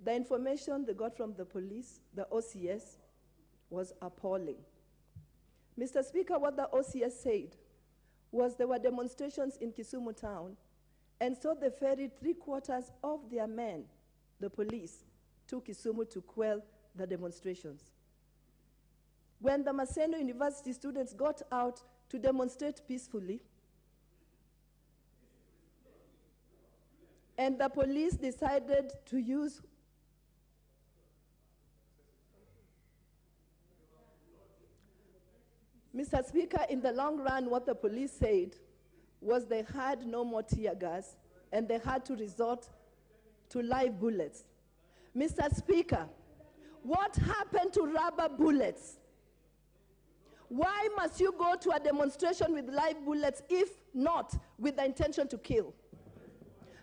the information they got from the police, the OCS, was appalling. Mr. Speaker, what the OCS said was there were demonstrations in Kisumu town, and so they ferried 3/4 of their men, the police, to Kisumu to quell the demonstrations. When the Maseno University students got out to demonstrate peacefully, and the police decided to use Mr. Speaker, in the long run, what the police said was they had no more tear gas and they had to resort to live bullets. Mr. Speaker, what happened to rubber bullets? Why must you go to a demonstration with live bullets if not with the intention to kill?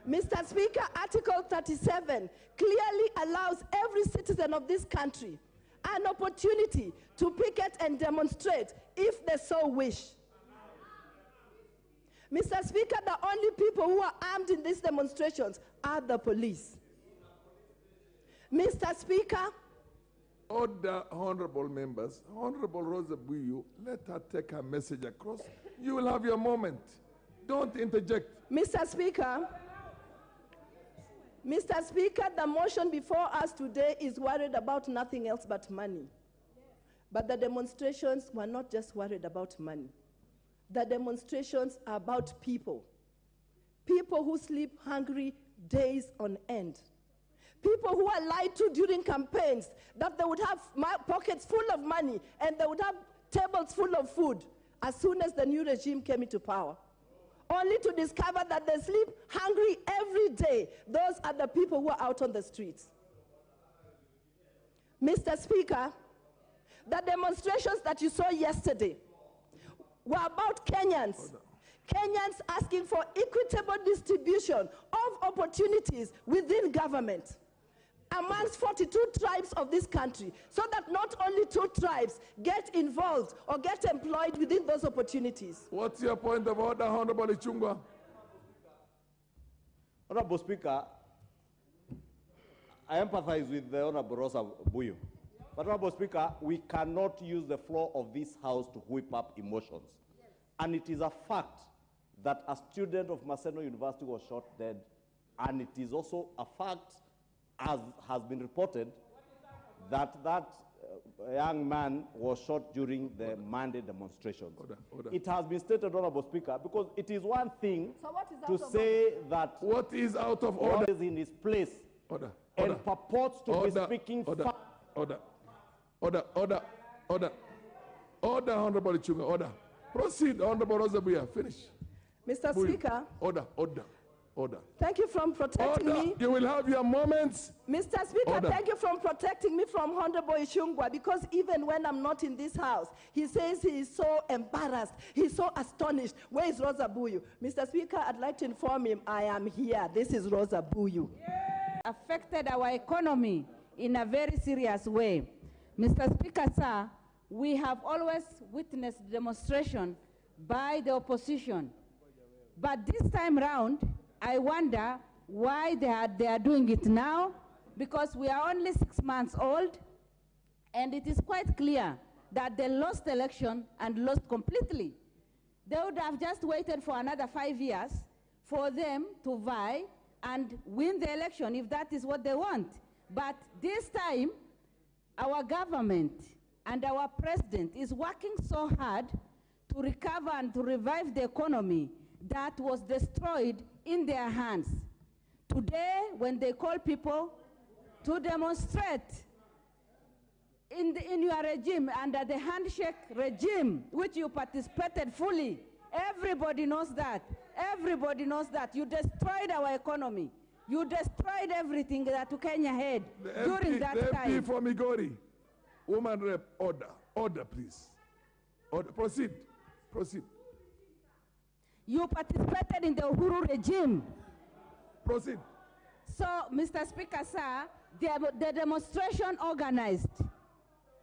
Mr. Speaker, Article 37 clearly allows every citizen of this country an opportunity to picket and demonstrate if they so wish. Mr. Speaker, the only people who are armed in these demonstrations are the police. Mr. Speaker. Order, honorable members. Honorable Rosa Buyu, let her take her message across. You will have your moment. Don't interject. Mr. Speaker, the motion before us today is worried about nothing else but money. But the demonstrations were not just worried about money. The demonstrations are about people. People who sleep hungry days on end. People who are lied to during campaigns that they would have pockets full of money and they would have tables full of food as soon as the new regime came into power, only to discover that they sleep hungry every day. Those are the people who are out on the streets. Mr. Speaker, the demonstrations that you saw yesterday were about Kenyans. Kenyans asking for equitable distribution of opportunities within government amongst 42 tribes of this country, so that not only 2 tribes get involved or get employed within those opportunities. What's your point of order, Honorable Ichungwa? Honorable Speaker, I empathize with the Honorable Rosa Buyu. But Honorable Speaker, we cannot use the floor of this House to whip up emotions. And it is a fact that a student of Maseno University was shot dead, and it is also a fact, as has been reported, that young man was shot during the Monday demonstrations. Order. It has been stated, Honorable Speaker, because it is one thing to say that what is out of order is in his place and purports to be speaking Order, Honorable Ichungwa, order. Proceed, Honorable Rosa Buya, finish. Mr. Speaker. Order. Thank you for protecting me. You will have your moments. Mr. Speaker, thank you for protecting me from Honorable Ichungwa, because even when I'm not in this house, he says he is so embarrassed, he's so astonished. Where is Rosa Buyu? Mr. Speaker, I'd like to inform him I am here. This is Rosa Buyu. Affected our economy in a very serious way. Mr. Speaker, sir, we have always witnessed demonstration by the opposition. But this time round, I wonder why they are doing it now, because we are only 6 months old, and it is quite clear that they lost the election and lost completely. They would have just waited for another 5 years for them to vie and win the election if that is what they want. But this time, our government and our president is working so hard to recover and to revive the economy that was destroyed in their hands. Today, when they call people to demonstrate in your regime, under the handshake regime, which you participated fully, everybody knows that. Everybody knows that. You destroyed our economy. You destroyed everything that Kenya had during that time. The MP for Migori, woman rep, order. Order, please. Order. Proceed. Proceed. You participated in the Uhuru regime. Proceed. So, Mr. Speaker, sir, the demonstration organized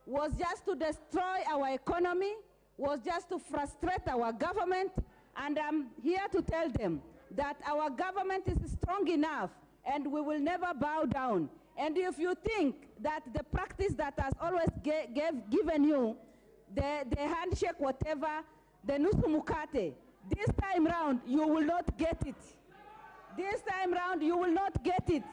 was just to destroy our economy, was just to frustrate our government, and I'm here to tell them that our government is strong enough and we will never bow down. And if you think that the practice that has always given you, the handshake, whatever, the nusu mukate, this time round you will not get it. This time round you will not get it.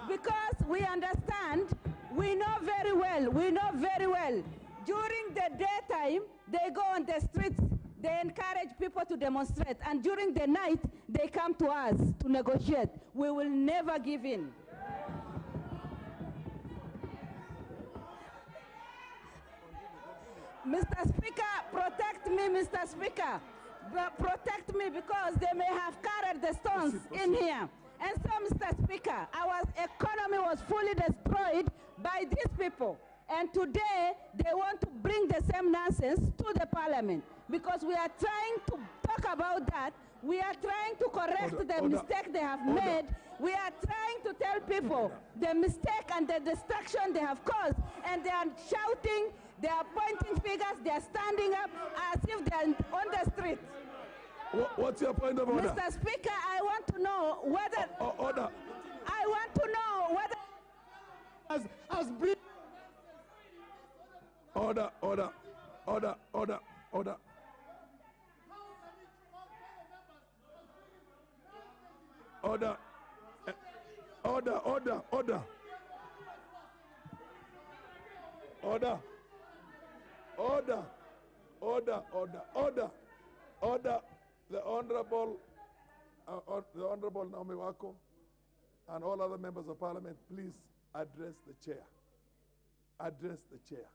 Because we understand, we know very well, during the daytime, they go on the streets, they encourage people to demonstrate, and during the night, they come to us to negotiate. We will never give in. Mr. Speaker, protect me, Mr. Speaker. Protect me, because they may have carried the stones in here. And so, Mr. Speaker, our economy was fully destroyed by these people. And today, they want to bring the same nonsense to the parliament. Because we are trying to talk about that. We are trying to correct the mistake they have made. We are trying to tell people the mistake and the destruction they have caused. And they are shouting, they are pointing fingers, they are standing up as if they are on the street. What's your point of order? Mr. Speaker, I want to know whether... Order. I want to know whether... As brief... Order. Order. Order. Order. Order. Order. Order. Order. Order. Order. Order. Order. Order. Order. Order. The Honorable Naomi Wako and all other members of Parliament, please address the chair. Address the chair.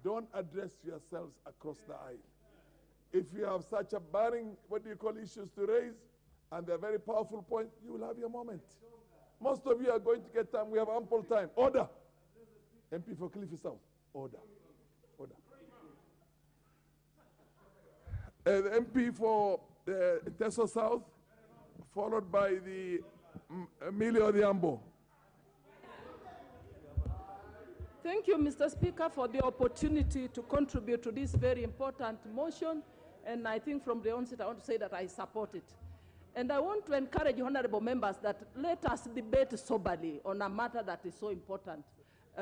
Don't address yourselves across the aisle. If you have such a burning, issues to raise, and they're very powerful points, you will have your moment. Most of you are going to get time. We have ample time. Order. MP for Cliffy South. Order. Order. The MP for Teso South, followed by the Emilio Odhiambo. Thank you, Mr. Speaker, for the opportunity to contribute to this very important motion. And I think from the onset, I want to say that I support it. And I want to encourage honorable members that let us debate soberly on a matter that is so important,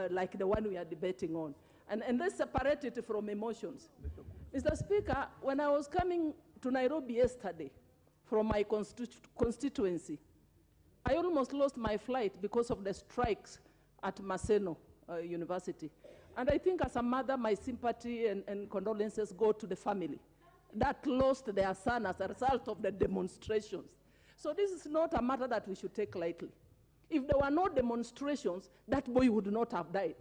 like the one we are debating on. And let's separate it from emotions. Mr. Speaker, when I was coming to Nairobi yesterday from my constituency, I almost lost my flight because of the strikes at Maseno University. And I think as a mother, my sympathy and condolences go to the family that lost their son as a result of the demonstrations. So this is not a matter that we should take lightly. If there were no demonstrations, that boy would not have died.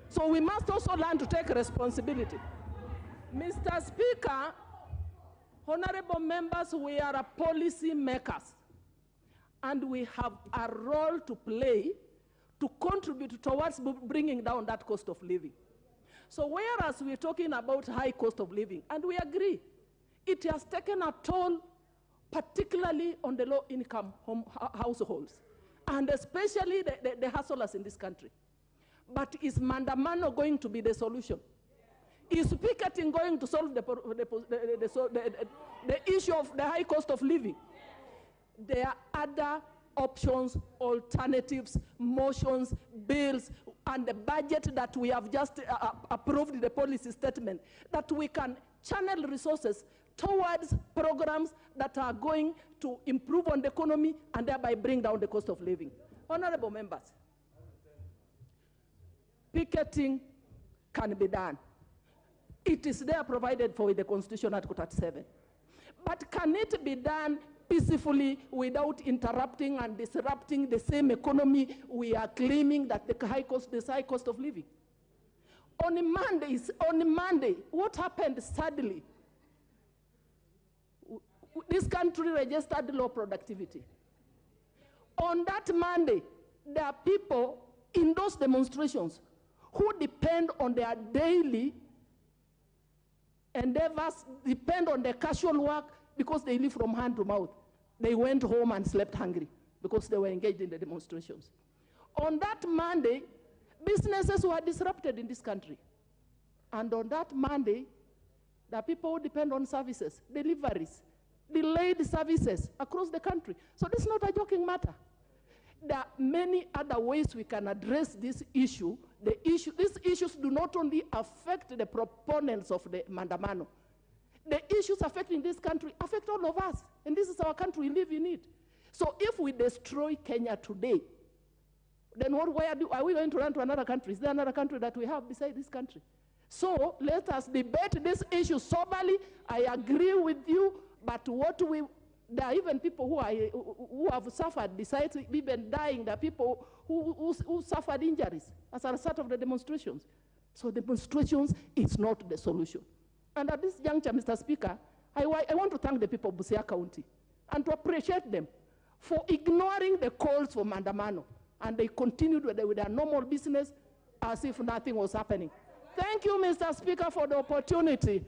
So we must also learn to take responsibility. Mr. Speaker, honorable members, we are policy makers, and we have a role to play to contribute towards bringing down that cost of living. So whereas we're talking about high cost of living, and we agree, it has taken a toll, particularly on the low-income households, and especially the hustlers in this country. But is Mandamano going to be the solution? Is picketing going to solve the issue of the high cost of living? There are other options, alternatives, motions, bills, and the budget that we have just approved, the policy statement, that we can channel resources towards programs that are going to improve on the economy and thereby bring down the cost of living. Honorable members, picketing can be done. It is there provided for in the Constitution, Article 37. But can it be done peacefully without interrupting and disrupting the same economy we are claiming that the high cost of living. On Monday, what happened sadly? This country registered low productivity. On that Monday, there are people in those demonstrations who depend on their daily endeavors, depend on their casual work because they live from hand to mouth. They went home and slept hungry because they were engaged in the demonstrations. On that Monday, businesses were disrupted in this country. And on that Monday, there are people who depend on services, deliveries, delayed services across the country. So this is not a joking matter. There are many other ways we can address this issue. These issues do not only affect the proponents of the Mandamano. The issues affecting this country affect all of us. And this is our country, we live in it. So if we destroy Kenya today, then why are we going to run to another country? Is there another country that we have beside this country? So let us debate this issue soberly. I agree with you, but there are even people who have suffered, besides even dying, there are people who suffered injuries as a result of the demonstrations. So demonstrations is not the solution. And at this juncture, Mr. Speaker, I want to thank the people of Busia County and to appreciate them for ignoring the calls for Mandamano. And they continued with their normal business as if nothing was happening. Thank you, Mr. Speaker, for the opportunity.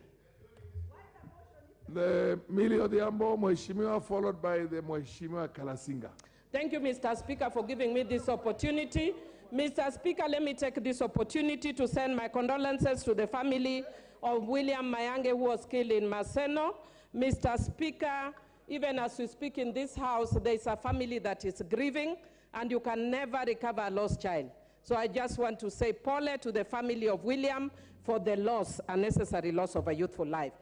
The Millie Odhiambo, Mheshimiwa, followed by the Mheshimiwa Kalasinga. Thank you, Mr. Speaker, for giving me this opportunity. Mr. Speaker, let me take this opportunity to send my condolences to the family of William Mayange, who was killed in Maseno. Mr. Speaker, even as we speak in this house, there is a family that is grieving, and you can never recover a lost child. So I just want to say pole to the family of William for the loss, unnecessary loss of a youthful life.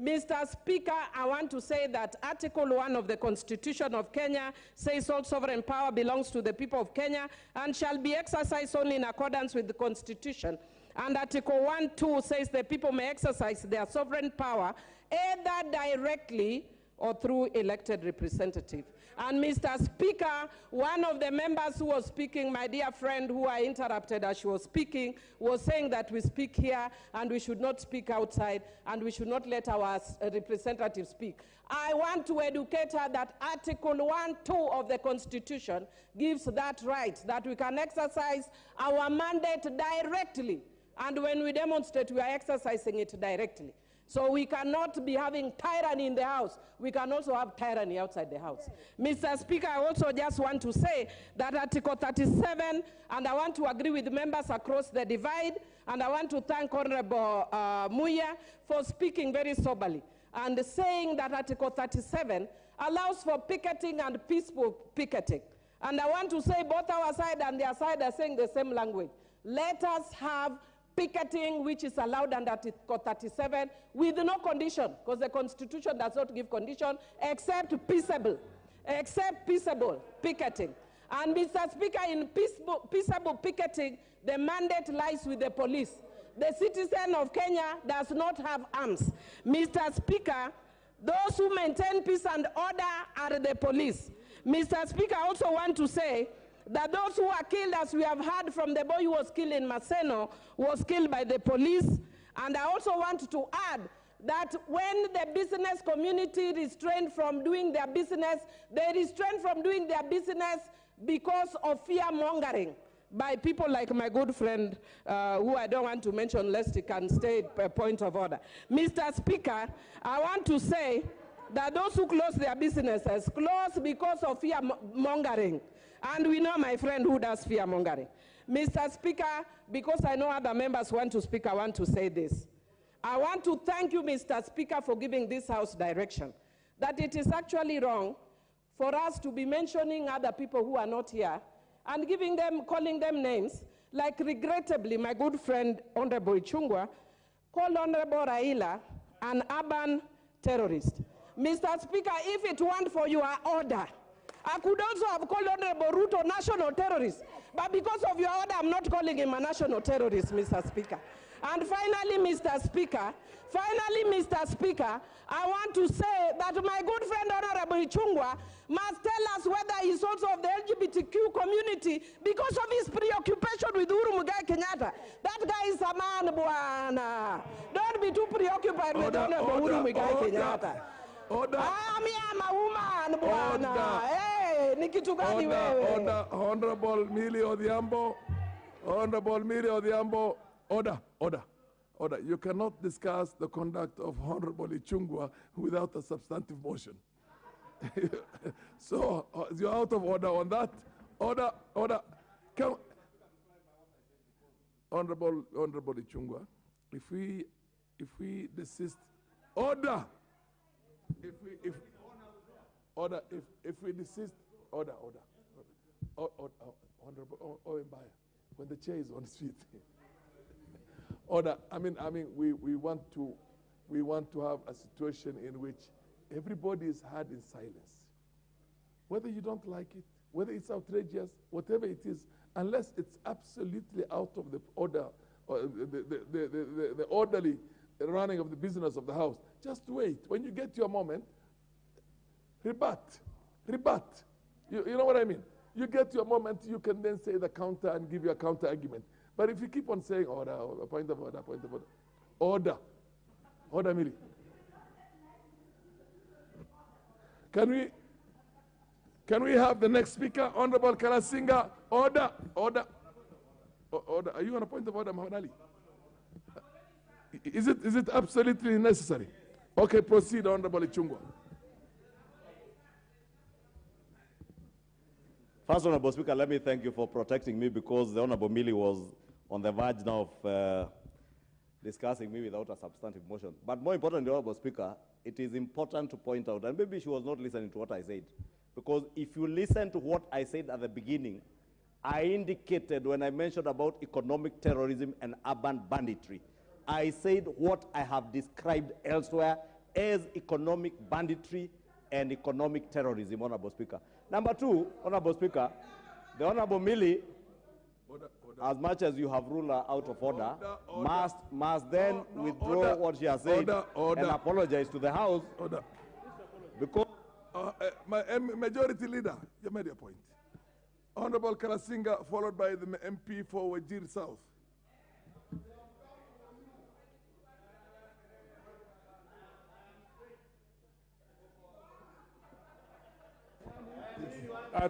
Mr. Speaker, I want to say that Article 1 of the Constitution of Kenya says all sovereign power belongs to the people of Kenya and shall be exercised only in accordance with the Constitution. And Article 1(2) says the people may exercise their sovereign power either directly or through elected representatives. And Mr. Speaker, one of the members who was speaking, my dear friend who I interrupted as she was speaking, was saying that we speak here and we should not speak outside and we should not let our representatives speak. I want to educate her that Article 1(2) of the Constitution gives that right, that we can exercise our mandate directly. And when we demonstrate, we are exercising it directly. So we cannot be having tyranny in the house. We can also have tyranny outside the house. Mr. Speaker, I also just want to say that Article 37, and I want to agree with members across the divide, and I want to thank Honorable Muya for speaking very soberly and saying that Article 37 allows for picketing and peaceful picketing. And I want to say both our side and their side are saying the same language. Let us have picketing, which is allowed under Article 37, with no condition, because the Constitution does not give condition, except peaceable picketing. And Mr. Speaker, in peaceable picketing, the mandate lies with the police. The citizen of Kenya does not have arms. Mr. Speaker, those who maintain peace and order are the police. Mr. Speaker, I also want to say that those who are killed, as we have heard from the boy who was killed in Maseno, was killed by the police. And I also want to add that when the business community restrained from doing their business, they restrained from doing their business because of fear-mongering by people like my good friend, who I don't want to mention lest he can stay a point of order. Mr. Speaker, I want to say that those who close their businesses close because of fear-mongering. And we know my friend who does fear-mongering. Mr. Speaker, because I know other members want to speak, I want to say this. I want to thank you, Mr. Speaker, for giving this House direction, that it is actually wrong for us to be mentioning other people who are not here and calling them names, like regrettably my good friend Honorable Ichung'wah called Honorable Raila an urban terrorist. Mr. Speaker, if it weren't for your order, I could also have called Honorable Ruto national terrorist. But because of your order, I'm not calling him a national terrorist, Mr. Speaker. And finally, Mr. Speaker, I want to say that my good friend Honorable Ichung'wah must tell us whether he's also of the LGBTQ community because of his preoccupation with Uhuru Muigai Kenyatta. That guy is a man, bwana. Don't be too preoccupied with Honorable Uhuru Muigai Kenyatta. Me, I'm a woman, bwana. Hey, ni kitu gani wewe? Honorable Millie Odhiambo. Honorable Millie Odhiambo. Order. You cannot discuss the conduct of Honorable Ichung'wah without a substantive motion. So you're out of order on that. Order. Honorable Ichung'wah, if we desist, order. If we desist, order. Honorable Mbaya, when the chair is on its feet. Order. I mean, we want to have a situation in which everybody is heard in silence. Whether you don't like it, whether it's outrageous, whatever it is, unless it's absolutely out of the order, or the orderly running of the business of the House, just wait. When you get your moment, rebut. You know what I mean? You get your moment, you can then say the counter and give your counter argument. But if you keep on saying order, point of order, Miri. Can we have the next speaker, Honorable Kalasinga? Order. Are you on a point of order, Muhammad Ali? Is it absolutely necessary? Okay, proceed, Honorable Ichung'wah. First, Honorable Speaker, let me thank you for protecting me because the Honorable Millie was on the verge now of discussing me without a substantive motion. But more importantly, Honorable Speaker, it is important to point out, and maybe she was not listening to what I said, because if you listen to what I said at the beginning, I indicated when I mentioned about economic terrorism and urban banditry, I said what I have described elsewhere as economic banditry and economic terrorism, Honorable Speaker. Number two, Honorable Speaker, the Honorable Millie, as much as you have ruled her out of order, must then withdraw what she has said and apologize to the House. Because Majority Leader, you made your point. Honorable Kalasinga, followed by the MP for Wajir South.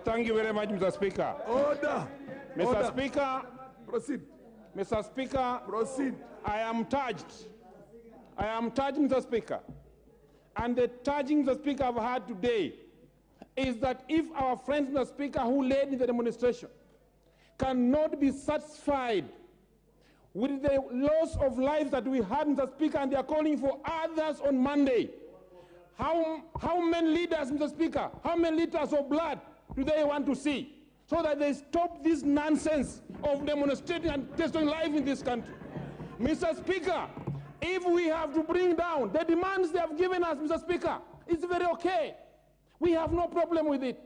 Thank you very much, Mr. Speaker. Order. Mr. Speaker. Proceed. Mr. Speaker. Proceed. I am touched, Mr. Speaker. And the touching, Mr. Speaker, I've had today is that if our friends, Mr. Speaker, who led in the demonstration cannot be satisfied with the loss of lives that we had, Mr. Speaker, and they are calling for others on Monday, how many liters, Mr. Speaker, how many liters of blood do they want to see so that they stop this nonsense of demonstrating and destroying life in this country? Mr. Speaker, if we have to bring down the demands they have given us, Mr. Speaker, it's very okay. We have no problem with it.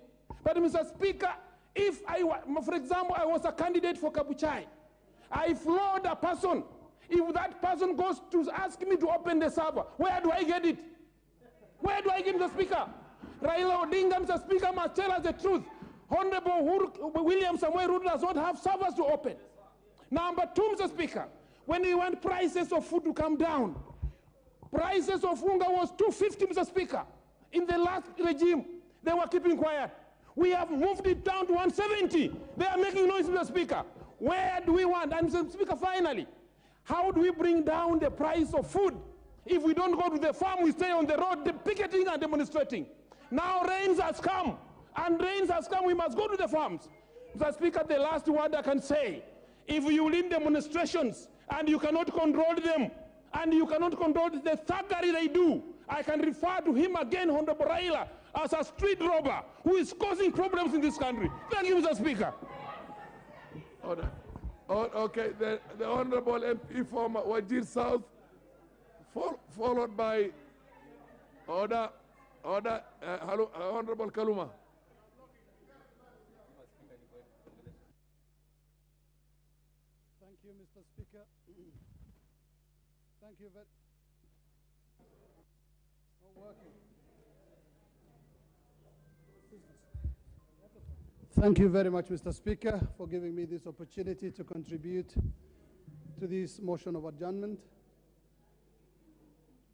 But Mr. Speaker, if for example, I was a candidate for Kabuchai, I floored a person. If that person goes to ask me to open the server, where do I get it? Where do I get it, Mr. Speaker? Raila Odinga, Mr. Speaker, must tell us the truth. Honorable William Samoei Ruto does not have servers to open. Number two, Mr. Speaker, when we want prices of food to come down, prices of hunger was 250, Mr. Speaker. In the last regime, they were keeping quiet. We have moved it down to 170. They are making noise, Mr. Speaker. Where do we want? And Mr. Speaker, finally, how do we bring down the price of food? If we don't go to the farm, we stay on the road, picketing and demonstrating. Now rains has come, and rains has come, we must go to the farms. Mr. Speaker, the last word I can say, if you win demonstrations and you cannot control them, and you cannot control the thuggery they do, I can refer to him again, Honorable Raila, as a street robber who is causing problems in this country. Thank you, Mr. Speaker. Order. Okay, the Honorable MP from Wajir South, followed by Honorable Kaluma. Thank you, Mr. Speaker. Thank you very It's not working. Thank you very much, Mr. Speaker, for giving me this opportunity to contribute to this motion of adjournment.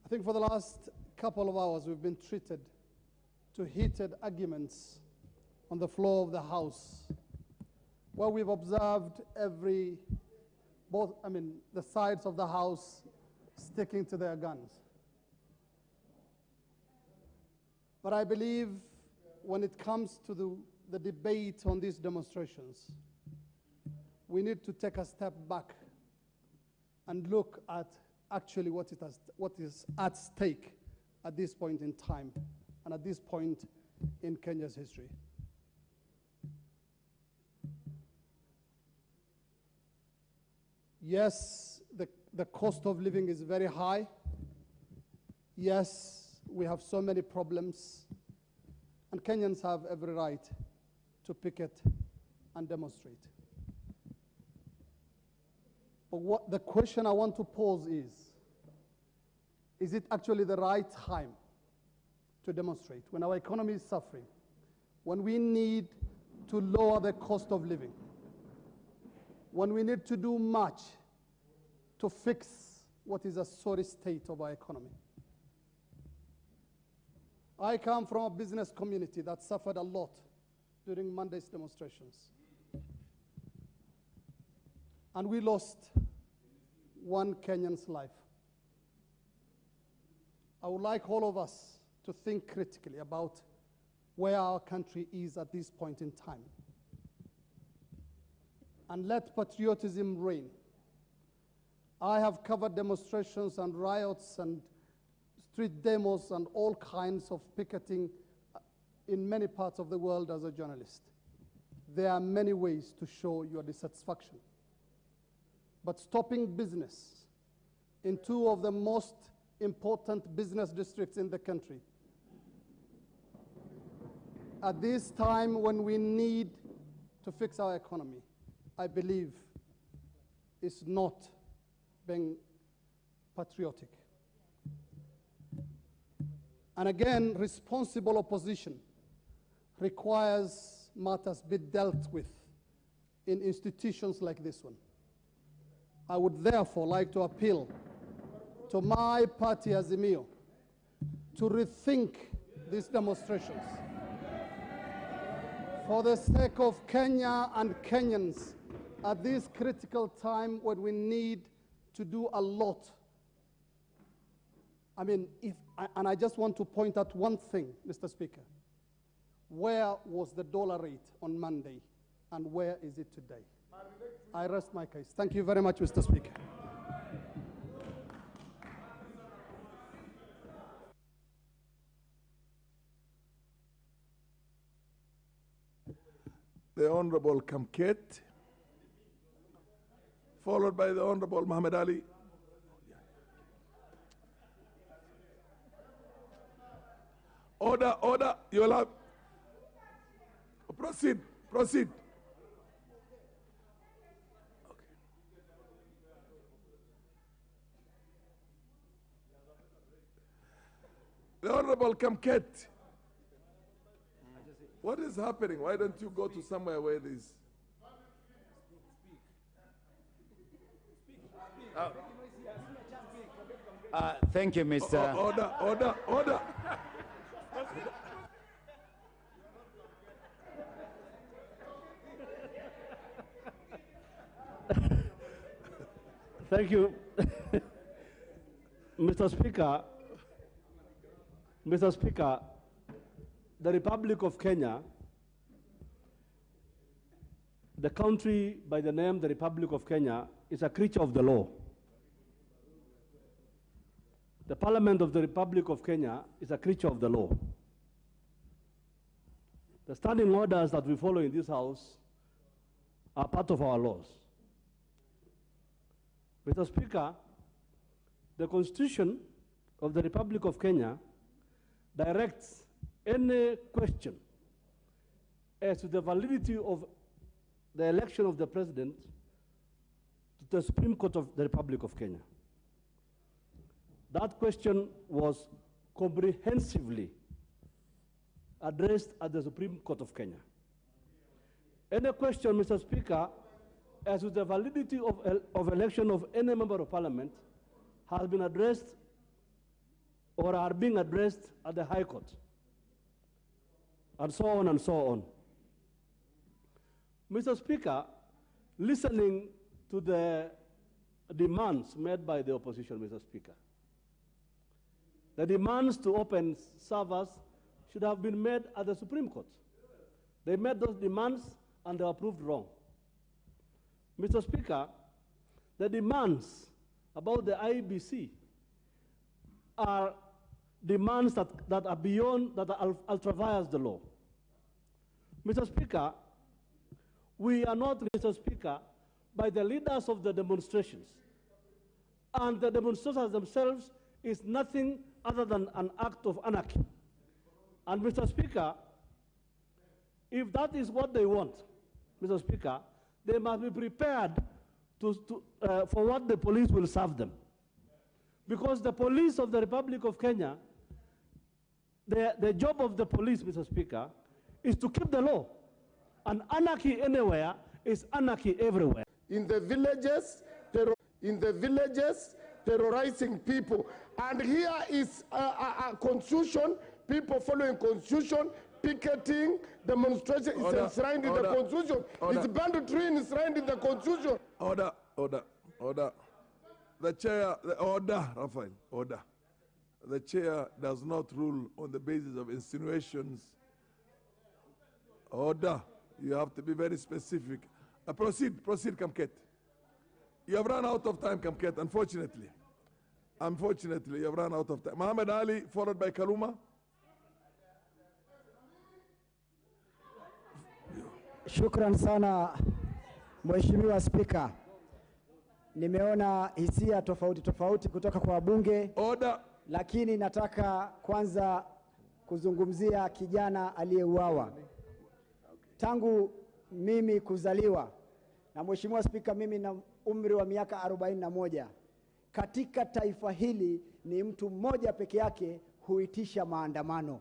I think for the last couple of hours we've been treated to heated arguments on the floor of the House, where we've observed the sides of the House sticking to their guns. But I believe when it comes to the debate on these demonstrations, we need to take a step back and look at actually what is at stake at this point in time and at this point in Kenya's history. Yes, the cost of living is very high. Yes, we have so many problems, and Kenyans have every right to picket and demonstrate. But what the question I want to pose is it actually the right time to demonstrate when our economy is suffering, when we need to lower the cost of living, when we need to do much to fix what is a sorry state of our economy? I come from a business community that suffered a lot during Monday's demonstrations. And we lost one Kenyan's life. I would like all of us to think critically about where our country is at this point in time. And let patriotism reign. I have covered demonstrations and riots and street demos and all kinds of picketing in many parts of the world as a journalist. There are many ways to show your dissatisfaction. But stopping business in two of the most important business districts in the country at this time when we need to fix our economy, I believe, is not being patriotic. And again, responsible opposition requires matters be dealt with in institutions like this one. I would therefore like to appeal to my party, Azimios, to rethink these demonstrations for the sake of Kenya and Kenyans at this critical time when we need to do a lot. And I just want to point out one thing, Mr. Speaker. Where was the dollar rate on Monday, and where is it today? I rest my case. Thank you very much, Mr. Speaker. The Honorable Kamket, followed by the Honorable Muhammad Ali. Order, order, you'll have. Proceed, proceed. The Honorable Kamket. What is happening? Why don't you go to somewhere where there's... Thank you, Mr. Order, order, order. Thank you. Mr. Speaker, the Republic of Kenya, the country by the name the Republic of Kenya, is a creature of the law. The Parliament of the Republic of Kenya is a creature of the law. The standing orders that we follow in this House are part of our laws. Mr. Speaker, the Constitution of the Republic of Kenya directs any question as to the validity of the election of the President to the Supreme Court of the Republic of Kenya. That question was comprehensively addressed at the Supreme Court of Kenya. Any question, Mr. Speaker, as to the validity of election of any member of parliament has been addressed or are being addressed at the High Court, and so on and so on. Mr. Speaker, listening to the demands made by the opposition, Mr. Speaker, the demands to open servers should have been made at the Supreme Court. They made those demands and they were proved wrong. Mr. Speaker, the demands about the IEBC are demands that are beyond, that are ultra-vires the law. Mr. Speaker, we are not, Mr. Speaker, by the leaders of the demonstrations. And the demonstrations themselves is nothing other than an act of anarchy. And Mr. Speaker, if that is what they want, Mr. Speaker, they must be prepared for what the police will serve them. Because the police of the Republic of Kenya, the job of the police, Mr. Speaker, is to keep the law. And anarchy anywhere is anarchy everywhere. In the villages, terrorizing people. And here is a constitution, people following constitution, picketing, demonstration is enshrined in the constitution. It's banditry enshrined in the constitution. Order. The chair, Raphael, order. The chair does not rule on the basis of insinuations. Order. You have to be very specific. Proceed, Kamket. You have run out of time, Kamket, unfortunately. Unfortunately, you have run out of time. Muhammad Ali, followed by Kaluma. Shukran sana, Mheshimiwa Spika. Nimeona hisia tofauti kutoka kwa wabunge. Order. Lakini nataka kwanza kuzungumzia kijana aliyeuawa. Tangu mimi kuzaliwa, na Mheshimiwa Spika, mimi na umri wa miaka 41. Katika taifa hili ni mtu mmoja peke yake huitisha maandamano.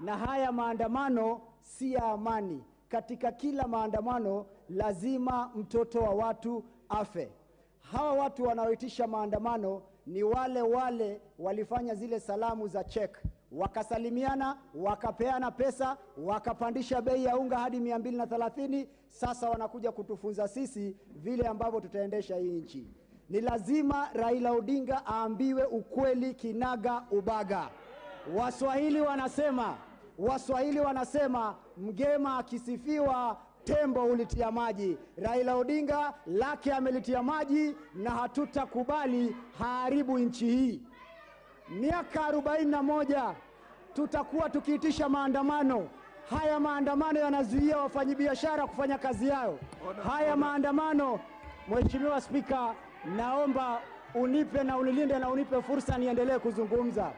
Na haya maandamano si ya amani. Katika kila maandamano lazima mtoto wa watu afe. Hawa watu wanaoitisha maandamano ni wale walifanya zile salamu za check. Wakasalimiana, wakapeana pesa, wakapandisha bei ya unga hadi 230. Sasa wanakuja kutufunza sisi vile ambavyo tutaendesha hii nchi. Ni lazima Raila Odinga aambiwe ukweli kinaga ubaga. Waswahili wanasema mgema akisifiwa tembo hulitia maji. Raila Odinga lake amelitia maji na hatutakubali haribu nchi hii. Miaka 41 tutakuwa tukiitisha maandamano. Haya maandamano yanazuia wafanyabiashara kufanya kazi yao. Haya maandamano, Mheshimiwa Spika, naomba unipe na unilinde na unipe fursa niendelee kuzungumza.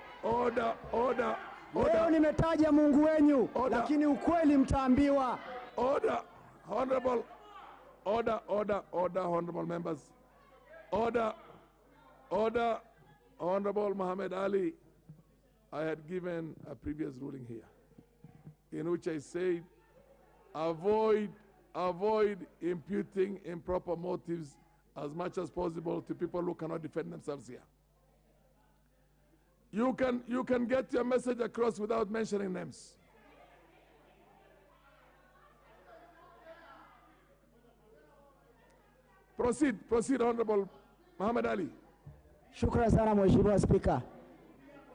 Order. Leo nimetaja Mungu wenyu, lakini ukweli mtaambiwa. Order, honorable members. Order, Honorable Muhammad Ali. I had given a previous ruling here in which I said, avoid imputing improper motives as much as possible to people who cannot defend themselves here. You can get your message across without mentioning names. Proceed, Honorable Muhammad Ali. Shukran sana Mheshimiwa Spika.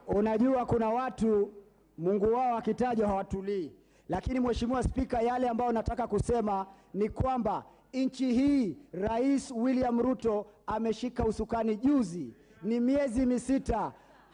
Unajua kuna watu Mungu wao akitajwa hawatulii. Lakini Mheshimiwa Spika, yale ambayo nataka kusema ni kwamba nchi hii Rais William Ruto ameshika usukani juzi. Ni miezi misita.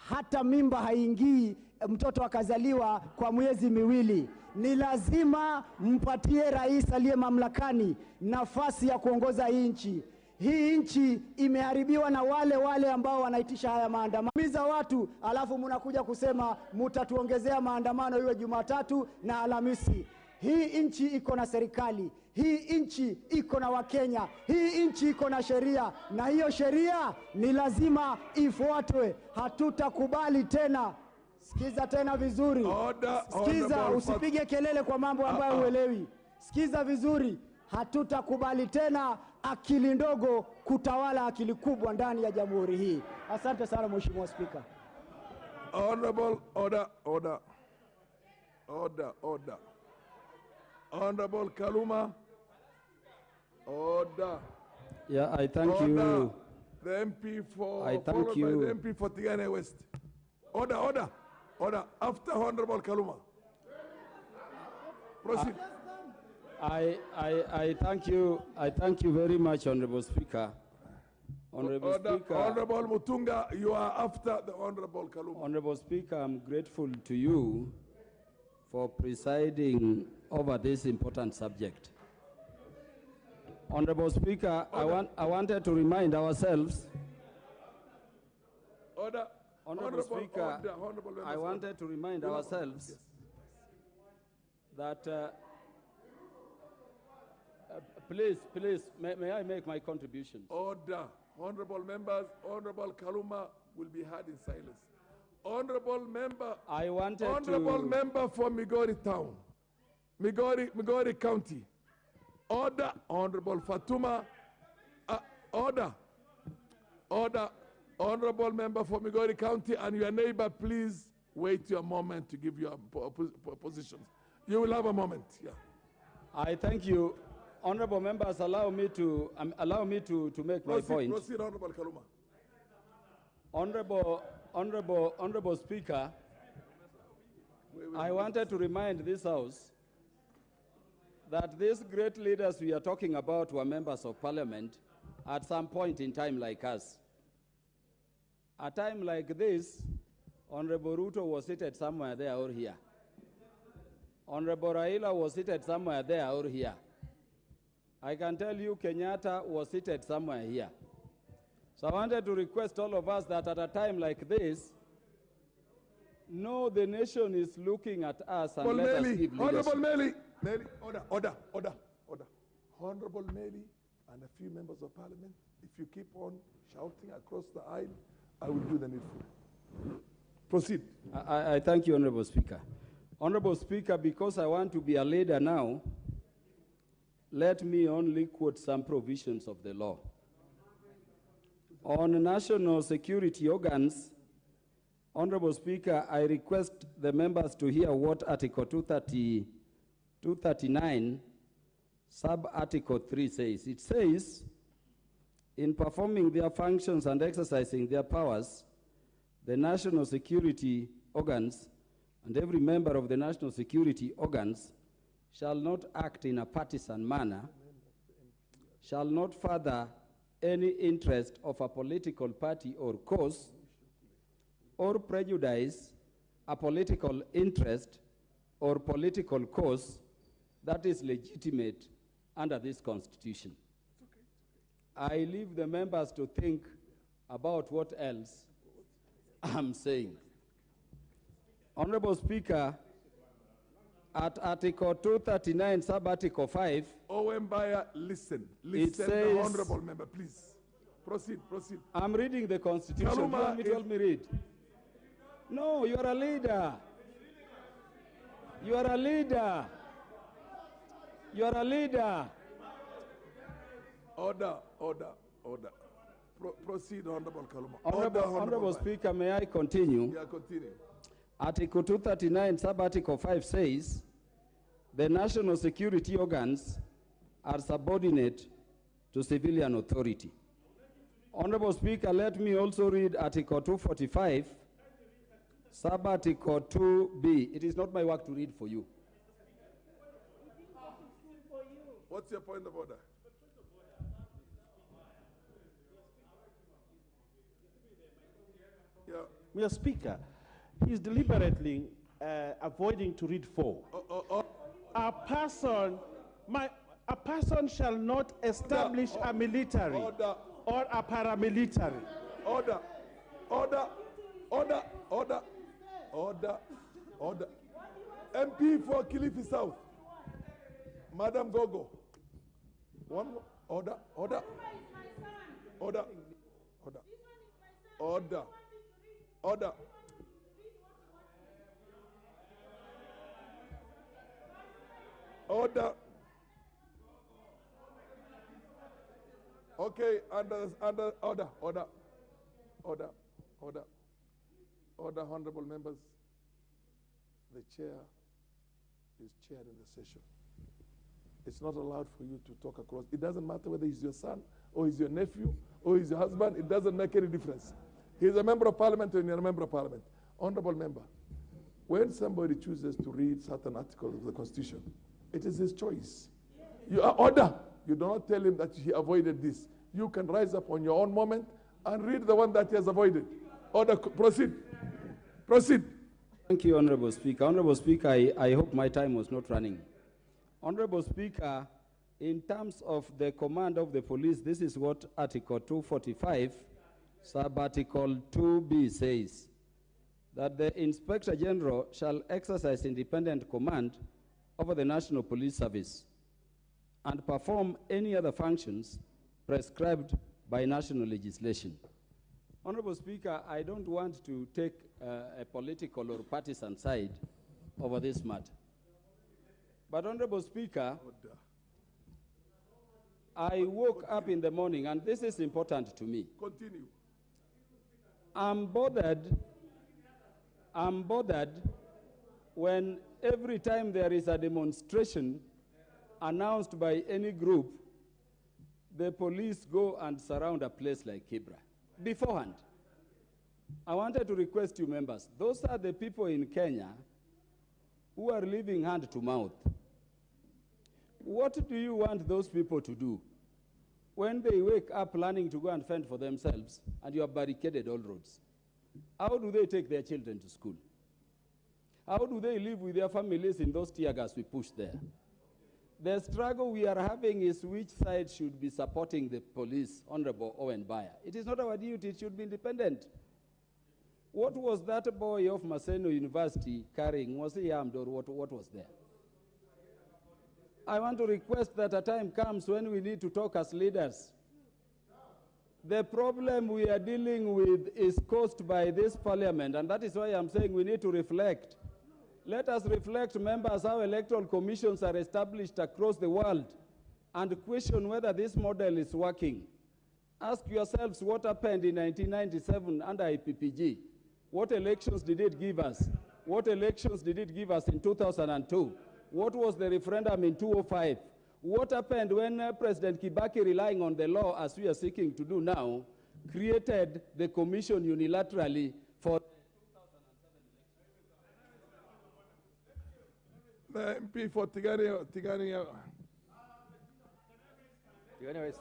Hata mimba haingii, mtoto akazaliwa kwa miezi miwili. Ni lazima mpatie rais aliye mamlakani nafasi ya kuongoza hii nchi. Hii nchi imeharibiwa na wale ambao wanaitisha haya maandamano. Miza watu alafu mnakuja kusema mtatuongezea maandamano iwe Jumatatu na Alhamisi. Hii nchi iko na serikali, hii nchi iko na Wakenya, hii nchi iko na sheria, na hiyo sheria ni lazima ifuatwe. Hatutakubali tena. Sikiza tena vizuri. Sikiza, usipige kelele kwa mambo ambayo huelewi. Sikiza vizuri. Hatutakubali tena akili ndogo kutawala akili kubwa ndani ya jamhuri hii. Asante sana Mheshimiwa Spika. Honorable, order. Honorable Kaluma, order. Yeah, I thank you. The MP for, I thank followed you. by the MP for Tigane West. Order. After Honorable Kaluma. Proceed. I thank you. I thank you very much, Honorable Speaker. Honorable Speaker. Honorable Mutunga, you are after the Honorable Kaluma. Honorable Speaker, I'm grateful to you for presiding over this important subject. Honorable Speaker, I wanted to remind ourselves. Honorable Speaker, I wanted to remind ourselves that, please, may I make my contribution? Order. Honorable members, Honorable Kaluma will be heard in silence. Honorable member, member for Migori Town, Migori County. Order. Honorable Fatuma, order. Honorable member for Migori County and your neighbor, please wait your moment to give your positions. You will have a moment. Yeah. I thank you. Honorable members, allow me to make my point. Proceed, Honorable Kaluma. Honorable Speaker, I wanted to remind this House that these great leaders we are talking about were members of Parliament at some point in time like us. A time like this, Honorable Ruto was seated somewhere there or here. Honorable Raila was seated somewhere there or here. I can tell you Kenyatta was seated somewhere here. So I wanted to request all of us that at a time like this, no, the nation is looking at us and let us give leadership. Honorable Meli, order. Honorable Meli and a few members of Parliament, if you keep on shouting across the aisle, I will do the needful. Proceed. I thank you, Honorable Speaker. Honorable Speaker, because I want to be a leader now, let me only quote some provisions of the law. On national security organs, Honorable Speaker, I request the members to hear what Article 239, Sub-Article 3 says. It says, in performing their functions and exercising their powers, the national security organs and every member of the national security organs shall not act in a partisan manner, shall not further any interest of a political party or cause, or prejudice a political interest or political cause that is legitimate under this Constitution. I leave the members to think about what else I'm saying. Honorable Speaker, at Article 239, Sub-Article 5, listen, says, the honorable member, please. Proceed. I'm reading the Constitution. You want me to help me read? No, you are a leader. You are a leader. Order. Proceed, Honorable Kaluma. Honorable Speaker, may I continue? Yeah, continue. Article 239, Sub-Article 5 says, the national security organs are subordinate to civilian authority. Honorable Speaker, let me also read Article 245, Sub-Article 2B. It is not my work to read for you. What's your point of order? Mr. Speaker, he's deliberately avoiding to read 4. A person shall not establish a military or a paramilitary. Order. MP for Kilifi South. Madam Gogo. One more. Order. Order. Order. Order. Order. Order. Order. Okay, under order. Order, honorable members. The chair is chairing the session. It's not allowed for you to talk across. It doesn't matter whether he's your son or he's your nephew or he's your husband. It doesn't make any difference. He's a member of parliament and you're a member of parliament. Honorable member, when somebody chooses to read certain articles of the Constitution, it is his choice. You are order. You do not tell him that he avoided this. You can rise up on your own moment and read the one that he has avoided. Order, proceed. Proceed. Thank you, Honorable Speaker. Honorable Speaker, I hope my time was not running. Honorable Speaker, in terms of the command of the police, this is what Article 245, sub-article 2B says, that the Inspector General shall exercise independent command over the National Police Service and perform any other functions prescribed by national legislation. Honorable Speaker, I don't want to take a political or partisan side over this matter. But Honorable Speaker, I woke up in the morning, and this is important to me. Continue. I'm bothered when every time there is a demonstration announced by any group, the police go and surround a place like Kibra beforehand. I wanted to request you members, those are the people in Kenya who are living hand to mouth. What do you want those people to do when they wake up planning to go and fend for themselves and you have barricaded all roads? How do they take their children to school? How do they live with their families in those tear gas we push there? The struggle we are having is which side should be supporting the police, Honorable Owen Baya. It is not our duty, it should be independent. What was that boy of Maseno University carrying? Was he armed or what was there? I want to request that a time comes when we need to talk as leaders. The problem we are dealing with is caused by this parliament, and that is why I'm saying we need to reflect. Let us reflect, members, how electoral commissions are established across the world and question whether this model is working. Ask yourselves what happened in 1997 under IPPG. What elections did it give us? What elections did it give us in 2002? What was the referendum in 2005? What happened when President Kibaki, relying on the law as we are seeking to do now, created the commission unilaterally for the MP for Tigania West.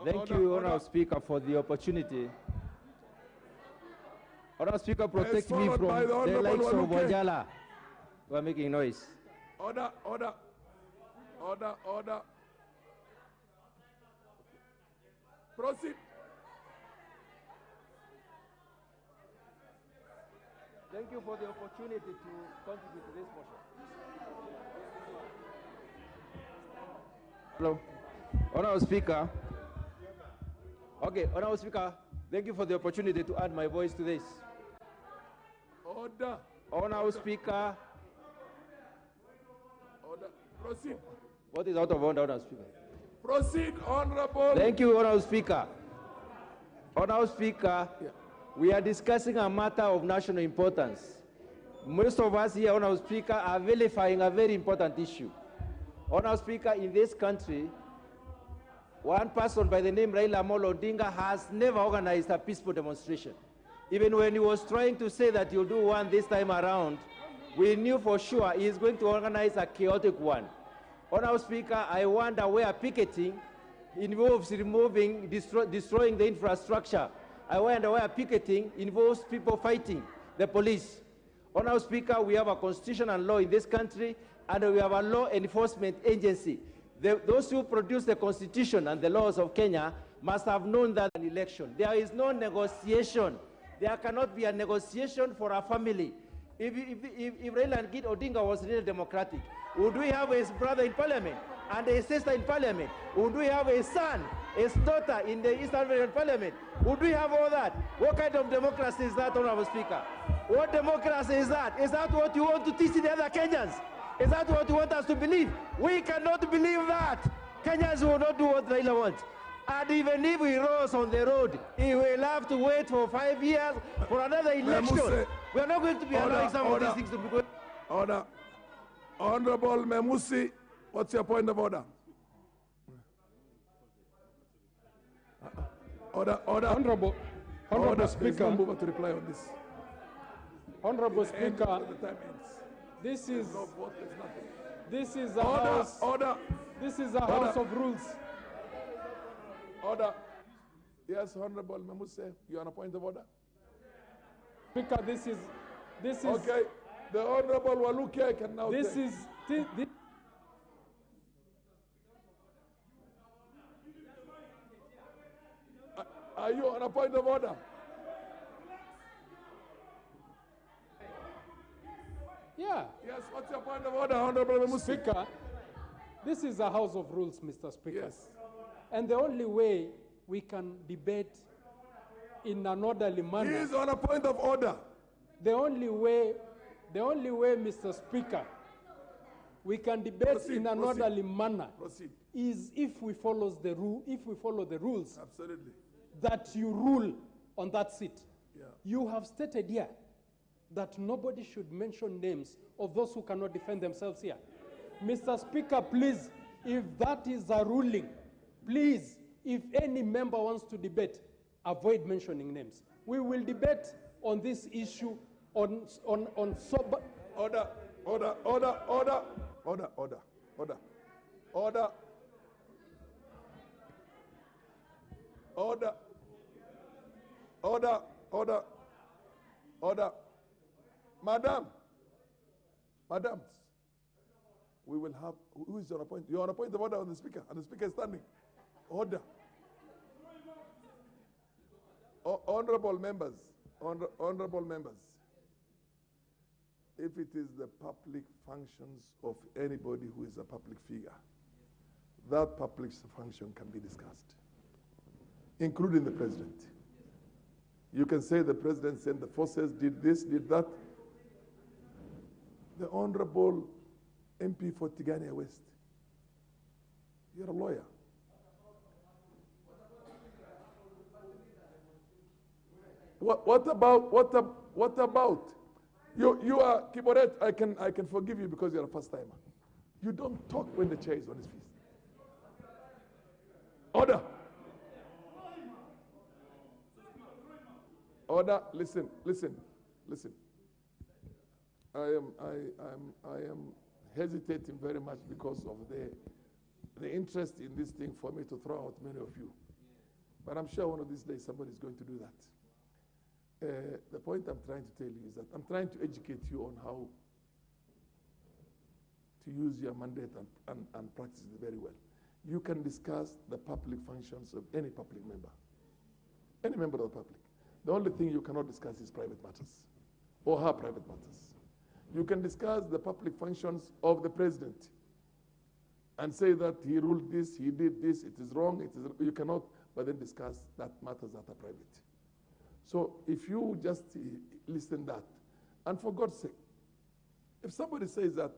Thank you, Honourable Speaker, for the opportunity. Honourable Speaker, protect me from the likes of Wajala who are making noise. Order. Proceed. Thank you for the opportunity to contribute to this motion. Hello. Honourable Speaker. Okay, Honourable Speaker, thank you for the opportunity to add my voice to this. Order. Honourable Speaker. Order. Proceed. What is out of order, Honourable Speaker? Proceed, Honourable. Thank you, Honourable Speaker. Honourable Speaker, we are discussing a matter of national importance. Most of us here, Honourable Speaker, are vilifying a very important issue. Honourable Speaker, in this country, one person by the name Raila Amolo Odinga has never organized a peaceful demonstration. Even when he was trying to say that he'll do one this time around, we knew for sure he is going to organize a chaotic one. Honourable Speaker, I wonder where picketing involves removing, destroying the infrastructure. I wonder where picketing involves people fighting the police. Honourable Speaker, we have a constitution and law in this country, and we have a law enforcement agency. Those who produce the constitution and the laws of Kenya must have known that an election. There is no negotiation. There cannot be a negotiation for a family. If Raila and Gid Odinga was really democratic, would we have a brother in parliament and a sister in parliament? Would we have a son, a daughter in the East African parliament? Would we have all that? What kind of democracy is that, Honorable Speaker? What democracy is that? Is that what you want to teach the other Kenyans? Is that what you want us to believe? We cannot believe that. Kenyans will not do what Raila wants. And even if he rose on the road, he will have to wait for 5 years for another election. We are not going to be allowing some of these things to be going. Order. Honorable Memusi, what's your point of order? Order. Honorable Speaker. Move over to reply on this. Honorable Speaker, this is a house. Order. This is a house of rules. Order. Yes, Honorable Memuse, you are on a point of order. Speaker, this is. Okay, the Honorable Waluke can now. This take. is. Are you on a point of order? Yeah. Yes, what's your point of order, Honorable Memuse? Speaker, this is a house of rules, Mr. Speaker. Yes. And the only way we can debate in an orderly manner. He is on a point of order. The only way, Mr. Speaker, we can debate in an orderly manner is if we follow the rules. Absolutely. That you rule on that seat. Yeah. You have stated here that nobody should mention names of those who cannot defend themselves here. Mr. Speaker, please, if that is a ruling, please, if any member wants to debate, avoid mentioning names. We will debate on this issue on sober. Order. Madam, we will have, who is on a point? You're on a point of order on the speaker, and the speaker is standing. Order. Honorable members, if it is the public functions of anybody who is a public figure, that public function can be discussed, including the president. You can say the president sent the forces, did this, did that. The Honorable MP for Tigania West, you're a lawyer. What about you are Kiboret? I can forgive you because you're a first timer. You don't talk when the chair is on his feet. Order. Order. Listen. I am hesitating very much because of the interest in this thing for me to throw out many of you. But I'm sure one of these days somebody is going to do that. The point I'm trying to tell you is that I'm trying to educate you on how to use your mandate and practice it very well. You can discuss the public functions of any public member, any member of the public. The only thing you cannot discuss is private matters or her private matters. You can discuss the public functions of the president and say that he ruled this, he did this, it is wrong, you cannot, but then discuss that matters that are private. So if you just listen that, and for God's sake, if somebody says that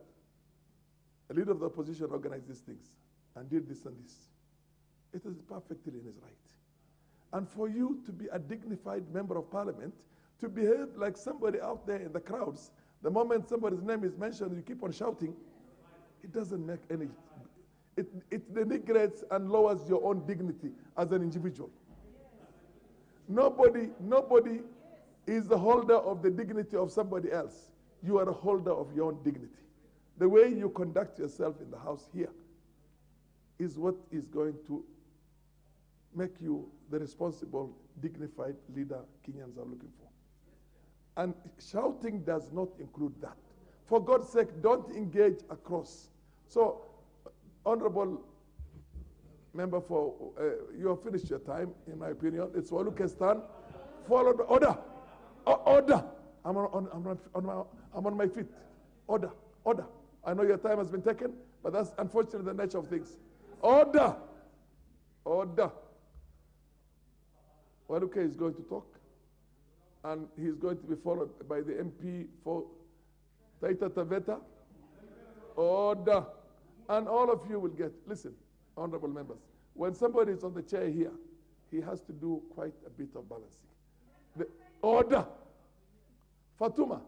a leader of the opposition organized these things and did this and this, it is perfectly in his right. And for you to be a dignified member of parliament, to behave like somebody out there in the crowds, the moment somebody's name is mentioned, you keep on shouting, it doesn't make any, it denigrates and lowers your own dignity as an individual. Nobody is the holder of the dignity of somebody else. You are a holder of your own dignity. The way you conduct yourself in the house here is what is going to make you the responsible, dignified leader Kenyans are looking for. And shouting does not include that. For God's sake, don't engage across. So, Honorable Member you have finished your time, in my opinion. It's Waluke's turn. Followed by order. Order. I'm I'm on my feet. Order, order. I know your time has been taken, but that's unfortunately the nature of things. Order, order. Waluke is going to talk, and he's going to be followed by the MP for Taita Taveta. Order. And all of you will get, listen, honorable members, when somebody is on the chair here, he has to do quite a bit of balancing. Order. Fatuma,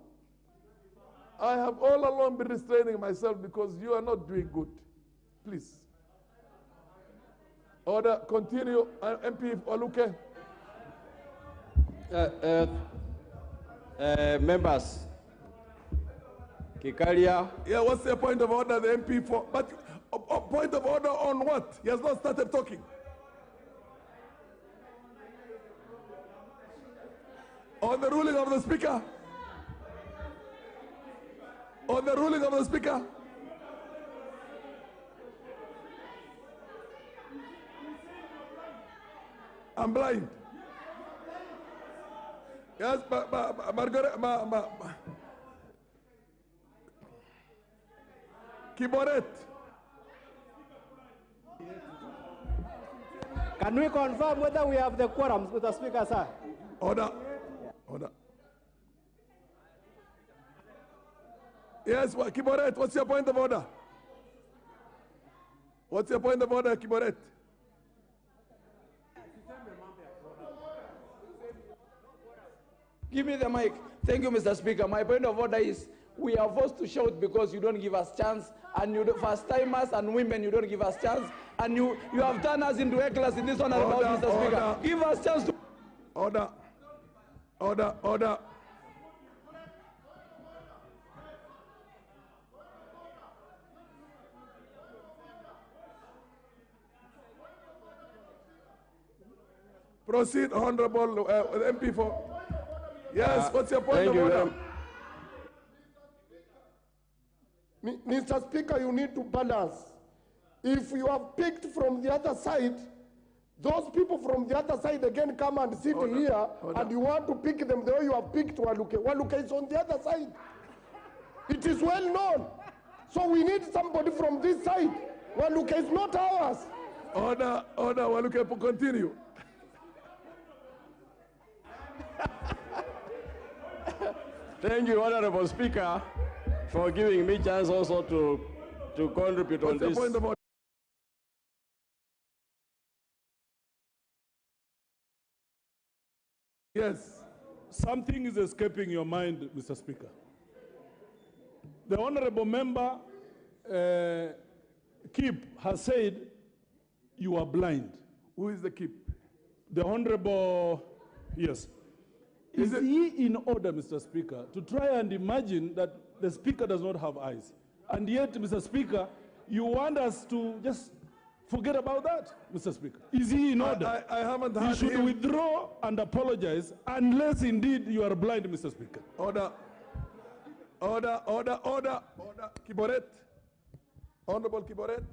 I have all along been restraining myself because you are not doing good. Please. Order, continue. MP Waluke. Members, Kikalia. Yeah, what's the point of order, the MP for? But point of order on what? He has not started talking. On the ruling of the Speaker. On the ruling of the Speaker. I'm blind. Yes, Margaret, Kiboret. Can we confirm whether we have the quorums with the Speaker, sir? Order. Order. Yes, Kiboret, what's your point of order? What's your point of order, Kiboret? Give me the mic. Thank you, Mr. Speaker. My point of order is we are forced to shout because you don't give us chance, and you first-timers and women, you don't give us chance, and you have turned us into hecklers in this one about Mr. Speaker. Give us chance to... Order. Order. Order. Proceed, Honorable MP for... Yes, what's your point of order? Mr. Speaker, you need to balance. If you have picked from the other side, those people from the other side again come and sit here, and you want to pick them the way you have picked Waluke. Waluke is on the other side. It is well known. So we need somebody from this side. Waluke is not ours. Order, order, Waluke, continue. Thank you, Honorable Speaker, for giving me chance also to contribute on this. Point of order? Yes. Something is escaping your mind, Mr. Speaker. The honorable member, Kip, has said you are blind. Who is the Kip? The honorable, yes. Is he in order, Mr. Speaker, to try and imagine that the Speaker does not have eyes? And yet, Mr. Speaker, you want us to just forget about that, Mr. Speaker. Is he in order? I haven't heard You should him. withdraw and apologize unless indeed you are blind, Mr. Speaker. Order. Order, order, order, order. Kiboret. Honorable Kiboret.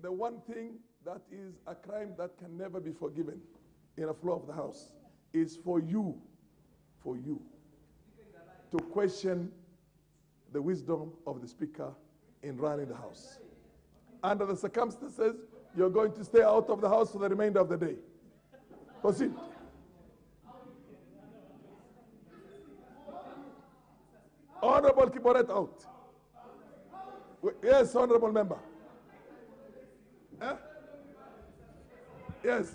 The one thing that is a crime that can never be forgiven in a floor of the House is for you to question the wisdom of the Speaker in running the House. Under the circumstances, you're going to stay out of the House for the remainder of the day. Proceed. Honorable Kiboret out. Yes, honorable member. Yes.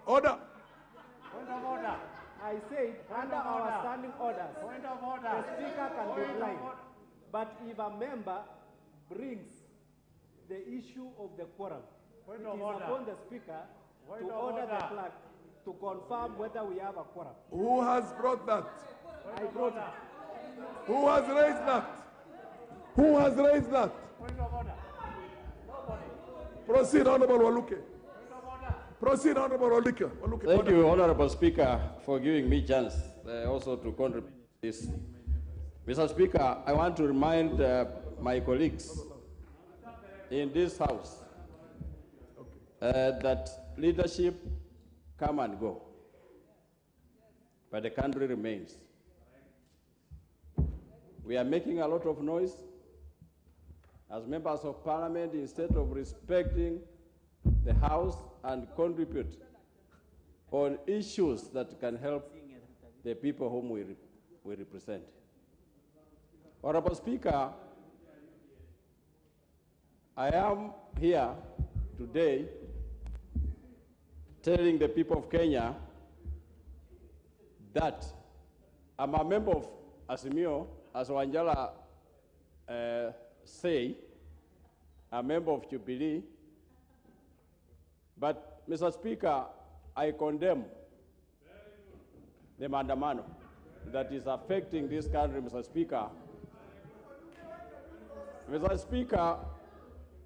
Order. Point of order. I said under our standing orders, the Speaker can be blind. But if a member brings the issue of the quorum, it is upon the Speaker to order the clerk to confirm whether we have a quorum. Who has brought that? I brought it. Who has raised that? Who has raised that? Point of order. Proceed, Honorable Waluke. Proceed, Honorable Waluke. Thank you, Honorable Speaker, for giving me chance also to contribute to this. Mr. Speaker, I want to remind my colleagues in this House that leadership come and go. but the country remains. We are making a lot of noise. As members of parliament, instead of respecting the House and contribute on issues that can help the people whom we represent. Honorable Speaker, I am here today telling the people of Kenya that I'm a member of Azimios, as Wanjala say, a member of Jubilee. But, Mr. Speaker, I condemn the maandamano that is affecting this country, Mr. Speaker. Mr. Speaker,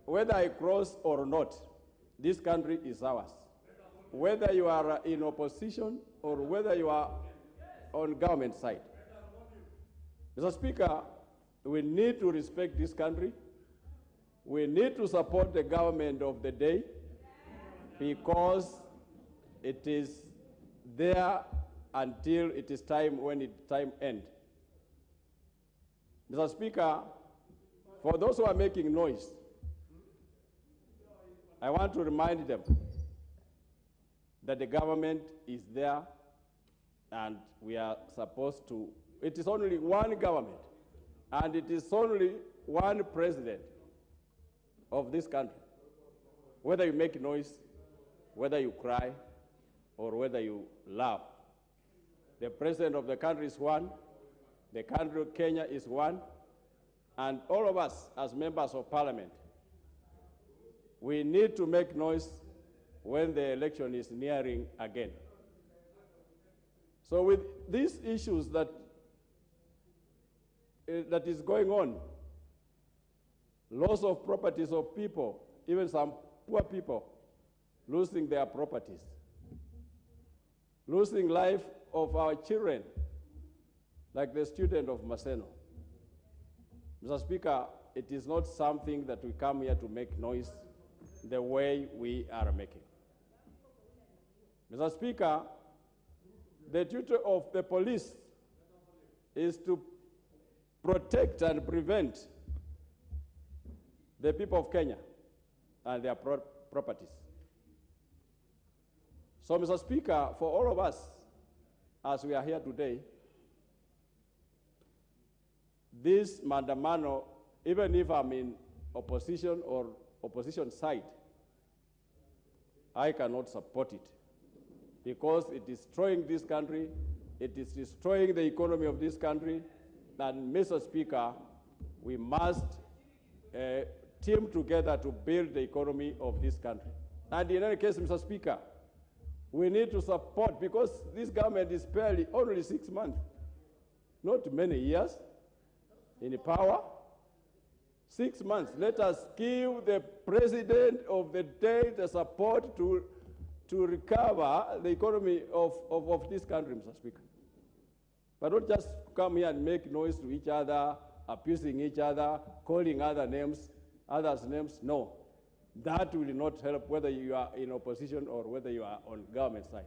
whether I cross or not, this country is ours. Whether you are in opposition or whether you are on government side. Mr. Speaker, we need to respect this country. We need to support the government of the day because it is there until it is time when time ends. Mr. Speaker, for those who are making noise, I want to remind them that the government is there and we are supposed to, it is only one government and it is only one president of this country. Whether you make noise, whether you cry, or whether you laugh, the president of the country is one, the country of Kenya is one, and all of us as members of parliament, we need to make noise when the election is nearing again. So with these issues that is going on, loss of properties of people, even some poor people losing their properties, losing life of our children, like the student of Maseno. Mr. Speaker, it is not something that we come here to make noise the way we are making. Mr. Speaker, the duty of the police is to protect and prevent the people of Kenya and their properties. So, Mr. Speaker, for all of us, as we are here today, this maandamano, even if I'm in opposition or opposition side, I cannot support it because it is destroying this country, it is destroying the economy of this country, and Mr. Speaker, we must team together to build the economy of this country. And in any case, Mr. Speaker, we need to support, because this government is barely only 6 months, not many years in power. 6 months. Let us give the president of the day the support to recover the economy of this country, Mr. Speaker. But don't just come here and make noise to each other, abusing each other, calling others' names. No. That will not help whether you are in opposition or whether you are on government side.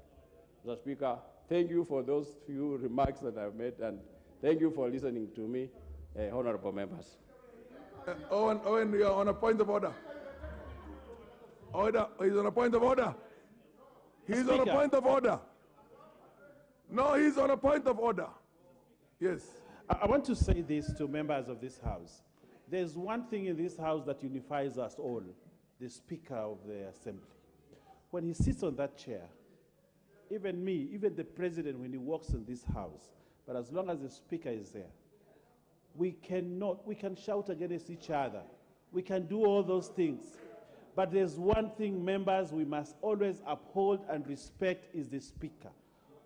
Mr. Speaker, thank you for those few remarks that I've made, and thank you for listening to me, honorable members. Owen, you are on a point of order. Order. He's on a point of order. He's on a point of order. No, he's on a point of order. Yes. I want to say this to members of this House. There's one thing in this House that unifies us all, the Speaker of the Assembly. When he sits on that chair, even me, even the President when he walks in this House, but as long as the Speaker is there, we can shout against each other. We can do all those things. But there's one thing, members, we must always uphold and respect is the Speaker.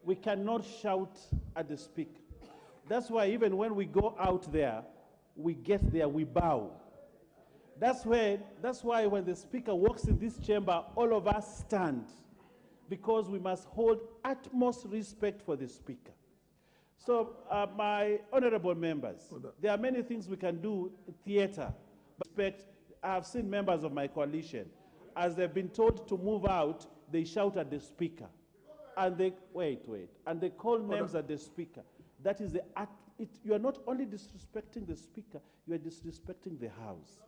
We cannot shout at the Speaker. That's why even when we go out there, we get there, we bow. That's why when the Speaker walks in this chamber, all of us stand, because we must hold utmost respect for the Speaker. So, my honorable members, there are many things we can do in theater. Respect. I have seen members of my coalition, as they've been told to move out, they shout at the Speaker. and they and they call names at the speaker. That is you are not only disrespecting the speaker, you are disrespecting the house.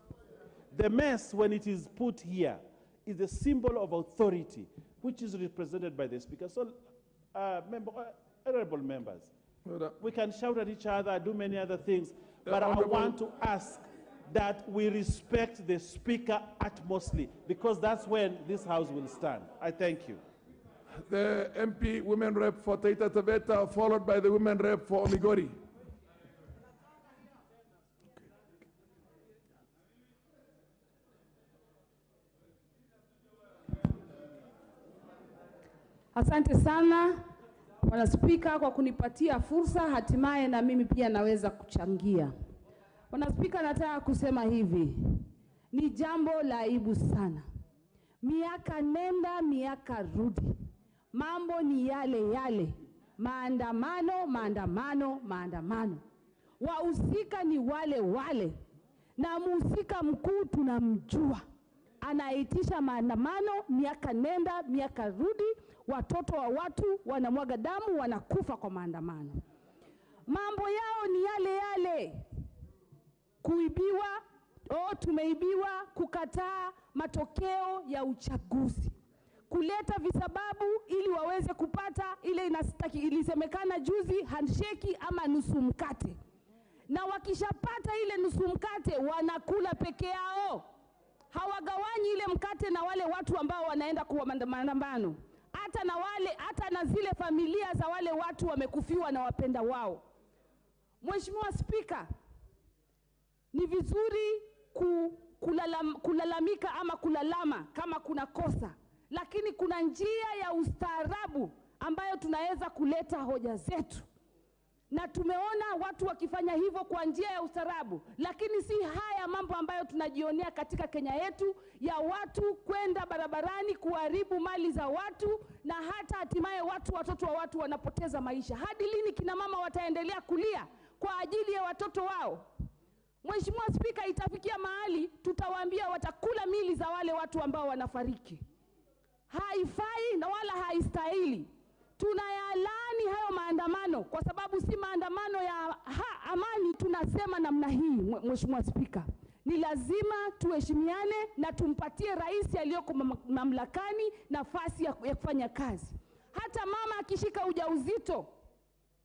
The mess, when it is put here, is a symbol of authority, which is represented by the speaker. So, honorable members, we can shout at each other, do many other things, but I want to ask that we respect the speaker utmostly, because that's when this house will stand. I thank you. The MP women rep for Taita Taveta, followed by the women rep for Migori. Asante sana Bwana Spika kwa kunipatia fursa, hatimaye na mimi pia naweza kuchangia. Bwana Spika, nataka kusema hivi, ni jambo la aibu sana. Miaka nenda miaka rudi, mambo ni yale yale, maandamano, maandamano, maandamano. Wahusika ni wale wale, na mhusika mkuu tunamjua. Anaitisha maandamano, miaka nenda miaka rudi, watoto wa watu wanamwaga damu, wanakufa kwa maandamano. Mambo yao ni yale yale, kuibiwa, tumeibiwa, kukataa matokeo ya uchaguzi, kuleta visababu ili waweze kupata ile ilisemekana juzi handshake ama nusu mkate, na wakishapata ile nusu mkate wanakula peke yao, hawagawanyi ile mkate na wale watu ambao wanaenda kwa maandamano, hata na zile familia za wale watu wamekufiwa na wapenda wao. Mheshimiwa Spika, ni vizuri kulalamika ama kulalama kama kuna kosa, lakini kuna njia ya ustaarabu ambayo tunaweza kuleta hoja zetu, na tumeona watu wakifanya hivyo kwa njia ya ustaarabu. Lakini si haya mambo ambayo tunajionea katika Kenya yetu, ya watu kwenda barabarani kuharibu mali za watu, na hata hatimaye watoto wa watu wanapoteza maisha. Hadi lini kina mama wataendelea kulia kwa ajili ya watoto wao? Mheshimiwa Spika, itafikia mahali tutawaambia watakula mili za wale watu ambao wanafariki. Haifai na wala haistahili. Tunayalaani hayo maandamano, kwa sababu si maandamano ya amani. Tunasema namna hii, Mheshimiwa Spika, ni lazima tuheshimiane na tumpatie rais aliyoko mamlakani nafasi ya kufanya kazi. Hata mama akishika ujauzito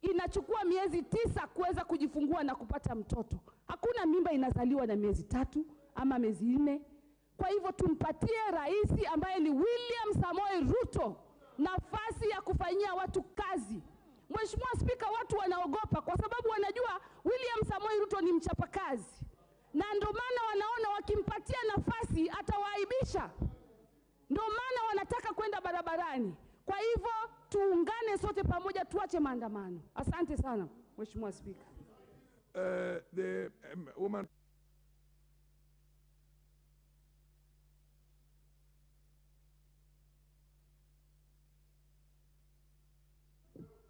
inachukua miezi 9 kuweza kujifungua na kupata mtoto. Hakuna mimba inazaliwa na miezi 3 ama miezi 4. Kwa hivyo tumpatie rais ambaye ni William Samoei Ruto nafasi ya kufanyia watu kazi. Mheshimiwa Spika, watu wanaogopa kwa sababu wanajua William Samoei Ruto ni mchapakazi, na ndio maana wanaona wakimpatia nafasi atawaaibisha. Ndio maana wanataka kwenda barabarani. Kwa hivyo tuungane sote pamoja, tuache maandamano. Asante sana Mheshimiwa Spika. The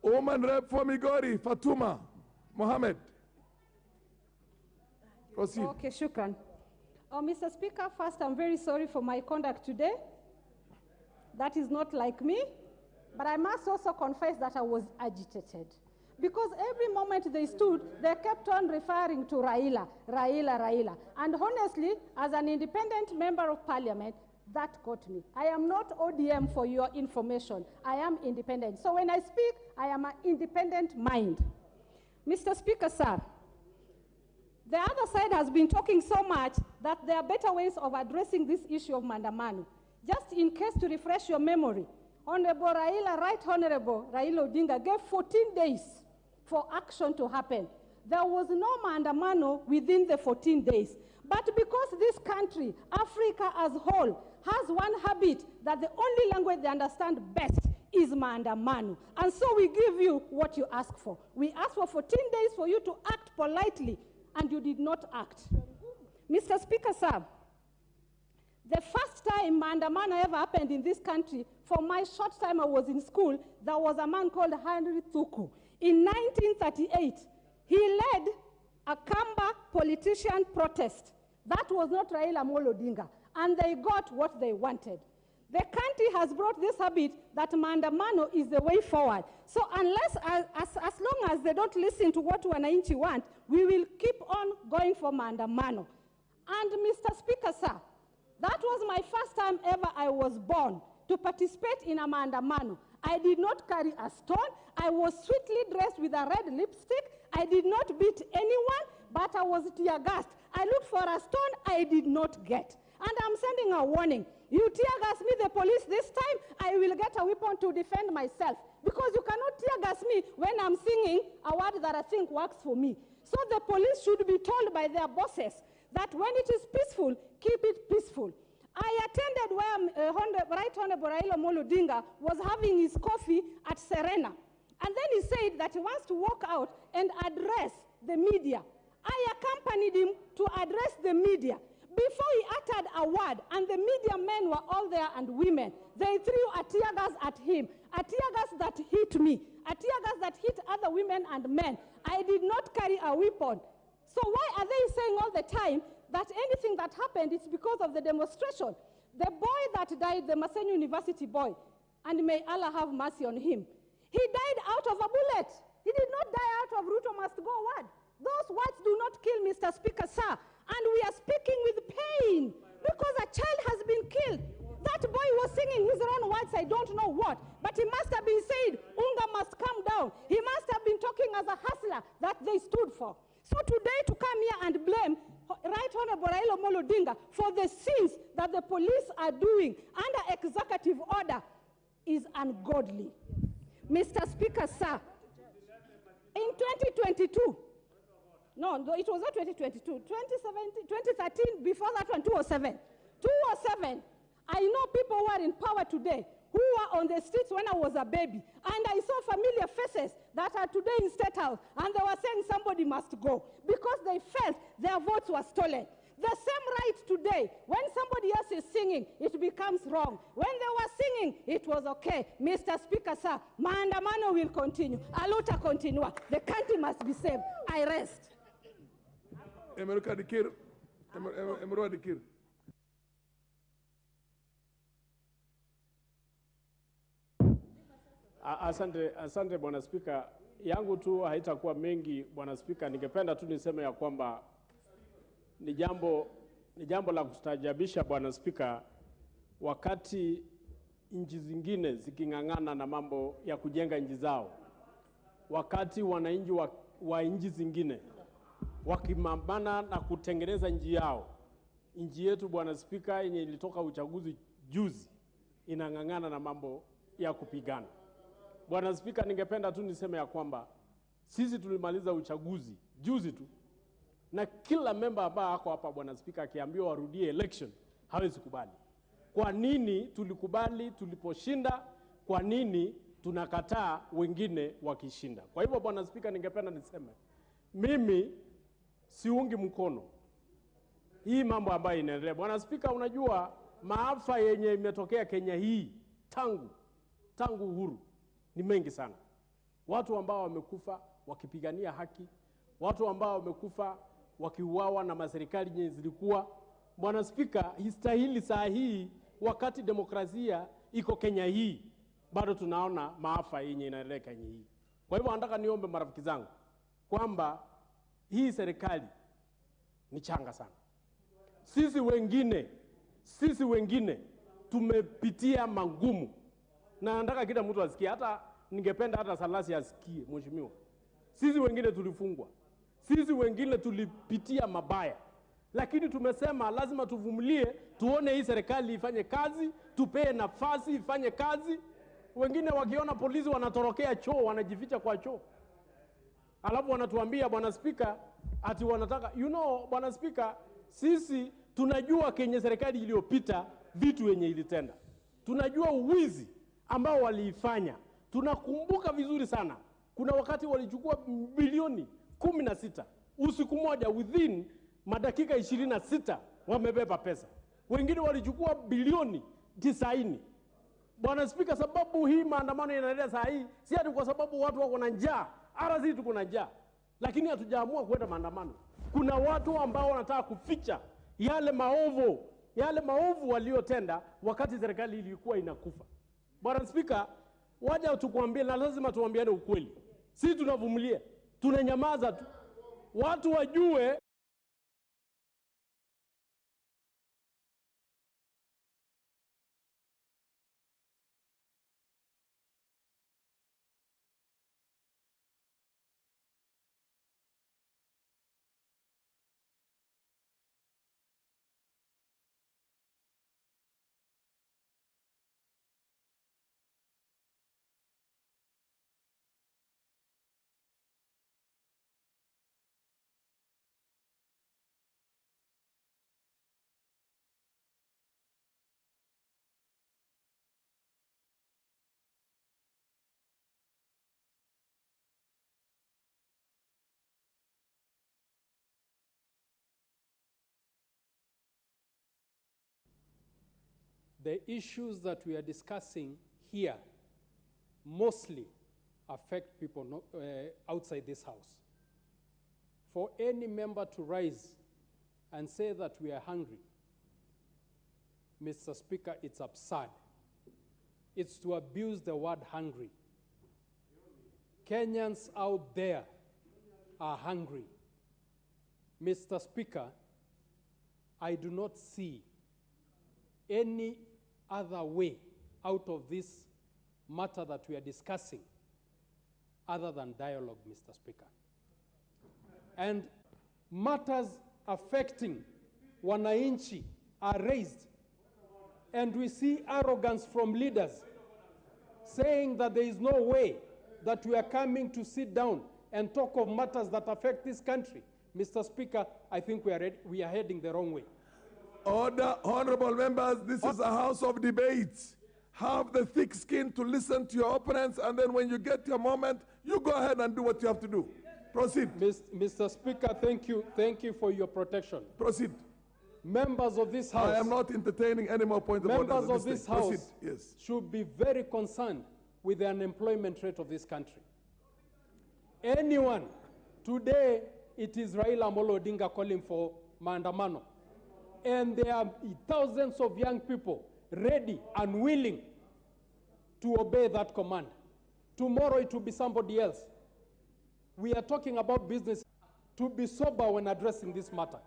woman rep for Migori, Fatuma Mohammed. Proceed. Okay, shukran. Mr. Speaker, first, I'm very sorry for my conduct today. That is not like me. But I must also confess that I was agitated. Because every moment they stood, they kept on referring to Raila, Raila, Raila. And honestly, as an independent member of parliament, that got me. I am not ODM, for your information. I am independent. So when I speak, I am an independent mind. Mr. Speaker, sir, the other side has been talking so much that there are better ways of addressing this issue of maandamano. Just in case, to refresh your memory, Honorable Raila, Right Honorable Raila Odinga, gave 14 days for action to happen. There was no maandamano within the 14 days. But because this country, Africa as a whole, has one habit that the only language they understand best is maandamano. And so we give you what you ask for. We asked for 14 days for you to act politely, and you did not act. Mr. Speaker, sir, the first time maandamano ever happened in this country, for my short time I was in school, there was a man called Henry Thuku. In 1938, he led a Kamba politician protest. That was not Raila Amolo Odinga, and they got what they wanted. The country has brought this habit that maandamano is the way forward. So unless, as long as they don't listen to what wananchi want, we will keep on going for maandamano. And Mr. Speaker, sir, that was my first time ever I was born to participate in a maandamano. I did not carry a stone. I was sweetly dressed with a red lipstick. I did not beat anyone, but I was tear gassed. I looked for a stone I did not get. And I'm sending a warning. You tear gas me, the police, this time, I will get a weapon to defend myself. Because you cannot tear gas me when I'm singing a word that I think works for me. So the police should be told by their bosses that when it is peaceful, keep it peaceful. I attended where Right Honorable Raila Odinga was having his coffee at Serena. And then he said that he wants to walk out and address the media. I accompanied him to address the media. Before he uttered a word, and the media men were all there and women, they threw a tear gas at him, a tear gas that hit me, a tear gas that hit other women and men. I did not carry a weapon. So why are they saying all the time that anything that happened is because of the demonstration? The boy that died, the Masenyi University boy, and may Allah have mercy on him, he died out of a bullet. He did not die out of Ruto must go word. Those words do not kill, Mr. Speaker, sir. And we are speaking with pain because a child has been killed. That boy was singing his own words, I don't know what, but he must have been saying, Unga must come down. He must have been talking as a hustler that they stood for. So today to come here and blame Right Honorable Raila Odinga for the sins that the police are doing under executive order is ungodly. Mr. Speaker, sir, in 2022, no, it was not 2022, 2017, 2013, before that one, 2007. 2007, I know people who are in power today who were on the streets when I was a baby, and I saw familiar faces that are today in State House, and they were saying somebody must go because they felt their votes were stolen. The same right today, when somebody else is singing, it becomes wrong. When they were singing, it was okay. Mr. Speaker, sir, maandamano will continue. Aluta continua. The country must be saved. I rest. Asante Bwana Spika. Yangu tu haitakuwa mengi Bwana Spika. Ningependa tu niseme ya kwamba ni jambo la kustaajabisha Bwana Spika, wakati nchi zingine ziking'ang'ana na mambo ya kujenga nchi zao, wakati wananchi wa nchi zingine wakimambana na kutengeneza nchi yao, nchi yetu Bwana Spika yenye ilitoka uchaguzi juzi inang'ang'ana na mambo ya kupigana. Bwana Spika, ningependa tu niseme ya kwamba sisi tulimaliza uchaguzi juzi tu, na kila member ambaye ako hapa Bwana Spika akiambiwa warudie election hawezi kubali. Kwa nini tulikubali tuliposhinda? Kwa nini tunakataa wengine wakishinda? Kwa hivyo Bwana Spika, ningependa niseme mimi siungi mkono hii mambo ambayo inaendelea. Bwana Spika, unajua maafa yenye imetokea Kenya hii tangu uhuru ni mengi sana. Watu ambao wamekufa wakipigania haki, watu ambao wamekufa wakiuawa na maserikali yenye zilikuwa. Bwana Spika, histahili saa hii wakati demokrasia iko Kenya hii, bado tunaona maafa yenye inaendelea Kenya hii. Kwa hivyo nataka niombe marafiki zangu kwamba hii serikali ni changa sana. Sisi wengine tumepitia mangumu, na nataka kila mtu asikie, hata ningependa hata Salasi asikie mheshimiwa. Sisi wengine tulifungwa, sisi wengine tulipitia mabaya, lakini tumesema lazima tuvumilie, tuone hii serikali ifanye kazi, tupee nafasi ifanye kazi. Wengine wakiona polisi wanatorokea choo, wanajificha kwa choo, alafu wanatuambia Bwana Spika ati wanataka, Bwana Spika, sisi tunajua Kenya serikali iliyopita vitu yenye ilitenda, tunajua uwizi ambao waliifanya, tunakumbuka vizuri sana. Kuna wakati walichukua bilioni 16 usiku moja, within madakika 26 wamebeba pesa. Wengine walichukua bilioni 90. Bwana Spika, sababu hii maandamano yanaendelea saa hii si ati kwa sababu watu wako na njaa, hata sisi tuko na njaa, lakini hatujaamua kwenda maandamano. Kuna watu ambao wanataka kuficha yale maovu yale maovu waliotenda wakati serikali ilikuwa inakufa. Bwana Spika, waja tukuambie, na lazima tuambiane ukweli. Si tunavumilia, tunanyamaza tu. Watu wajue the issues that we are discussing here mostly affect people outside this house. For any member to rise and say that we are hungry, Mr. Speaker, it's absurd. It's to abuse the word hungry. Kenyans out there are hungry. Mr. Speaker, I do not see any other way out of this matter that we are discussing other than dialogue, Mr. Speaker. And matters affecting wananchi are raised, and we see arrogance from leaders saying that there is no way that we are coming to sit down and talk of matters that affect this country. Mr. Speaker, I think we are heading the wrong way. Order, honorable members, this is a house of debates. Have the thick skin to listen to your opponents, and then when you get your moment, you go ahead and do what you have to do. Proceed. Mr. Speaker, thank you. Thank you for your protection. Proceed. Members of this house. I am not entertaining any more points of order. Members of this house yes, should be very concerned with the unemployment rate of this country. Anyone, today it is Raila Amolo Odinga calling for maandamano. And there are thousands of young people ready and willing to obey that command. Tomorrow it will be somebody else. We are talking about business. To be sober when addressing this matter.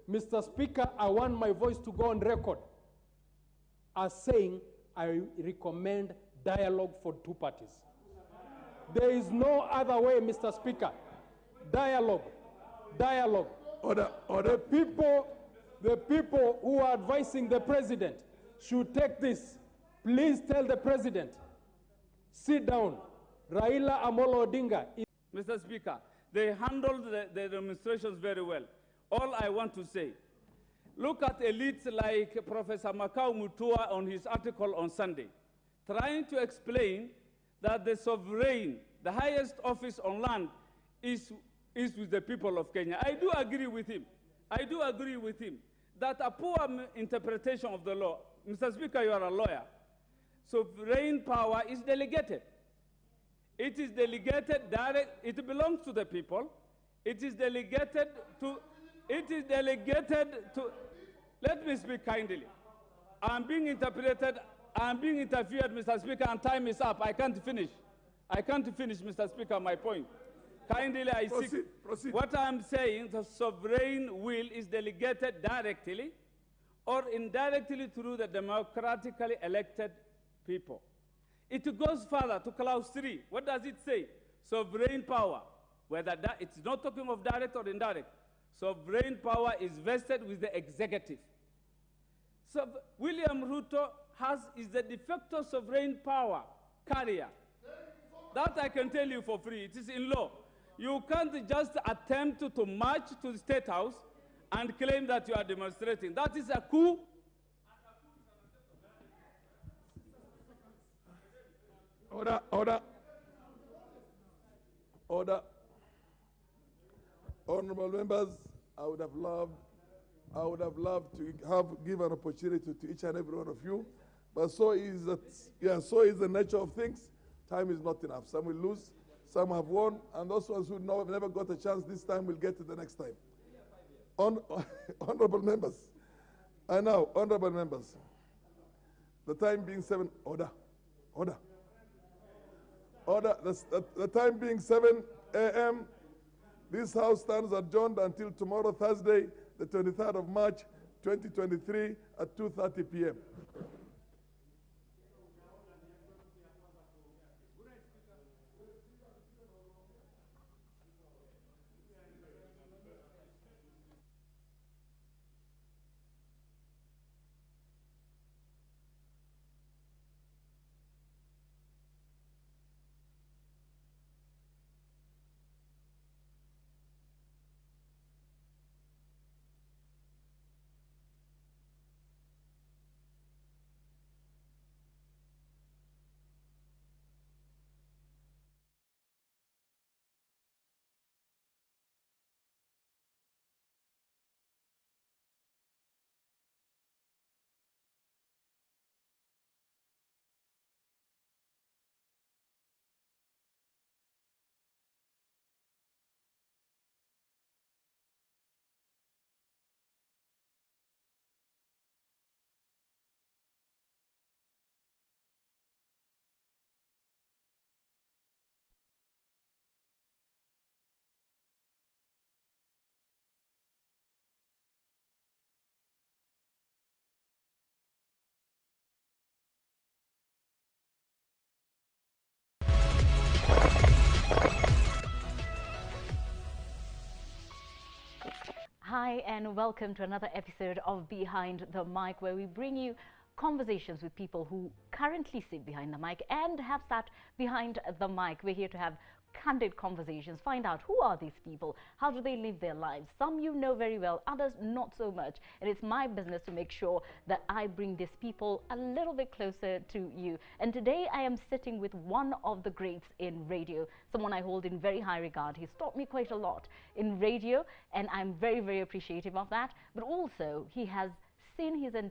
Mr. Speaker, I want my voice to go on record as saying I recommend dialogue for two parties. There is no other way, Mr. Speaker. Dialogue. Dialogue. Order. The people who are advising the president should take this. Please tell the president, sit down. Raila Amolo Odinga. Mr. Speaker, they handled the demonstrations very well. All I want to say, look at elites like Professor Makau Mutua on his article on Sunday, trying to explain that the sovereign, the highest office on land, is with the people of Kenya. I do agree with him. I do agree with him that a poor interpretation of the law, Mr. Speaker, you are a lawyer, sovereign power is delegated. It is delegated direct, it belongs to the people. It is delegated to, let me speak kindly. I'm being interfered, Mr. Speaker, and time is up. I can't finish. Mr. Speaker, my point. Kindly, I proceed. What I'm saying, the sovereign will is delegated directly or indirectly through the democratically elected people. It goes further to clause 3. What does it say? Sovereign power, whether it's not talking of direct or indirect. Sovereign power is vested with the executive. So William Ruto is the de facto sovereign power carrier. That I can tell you for free. It is in law. You can't just attempt to march to the State House and claim that you are demonstrating. That is a coup. Order. Honorable members, I would have loved to give an opportunity to each and every one of you, but so is the nature of things. Time is not enough. Some will lose, some have won, and those ones who never got a chance this time will get it the next time. Honorable members, And now, honorable members, the time being 7, order. The time being 7 a.m., this House stands adjourned until tomorrow, Thursday, the 23rd of March, 2023 at 2:30 p.m. Hi and welcome to another episode of Behind the Mic, where we bring you conversations with people who currently sit behind the mic and have sat behind the mic. We're here to have candid conversations, find out who are these people, how do they live their lives. Some you know very well, others not so much. And it's my business to make sure that I bring these people a little bit closer to you. And today I am sitting with one of the greats in radio, someone I hold in very high regard. He's taught me quite a lot in radio, and I'm very, very appreciative of that. But also, he has seen his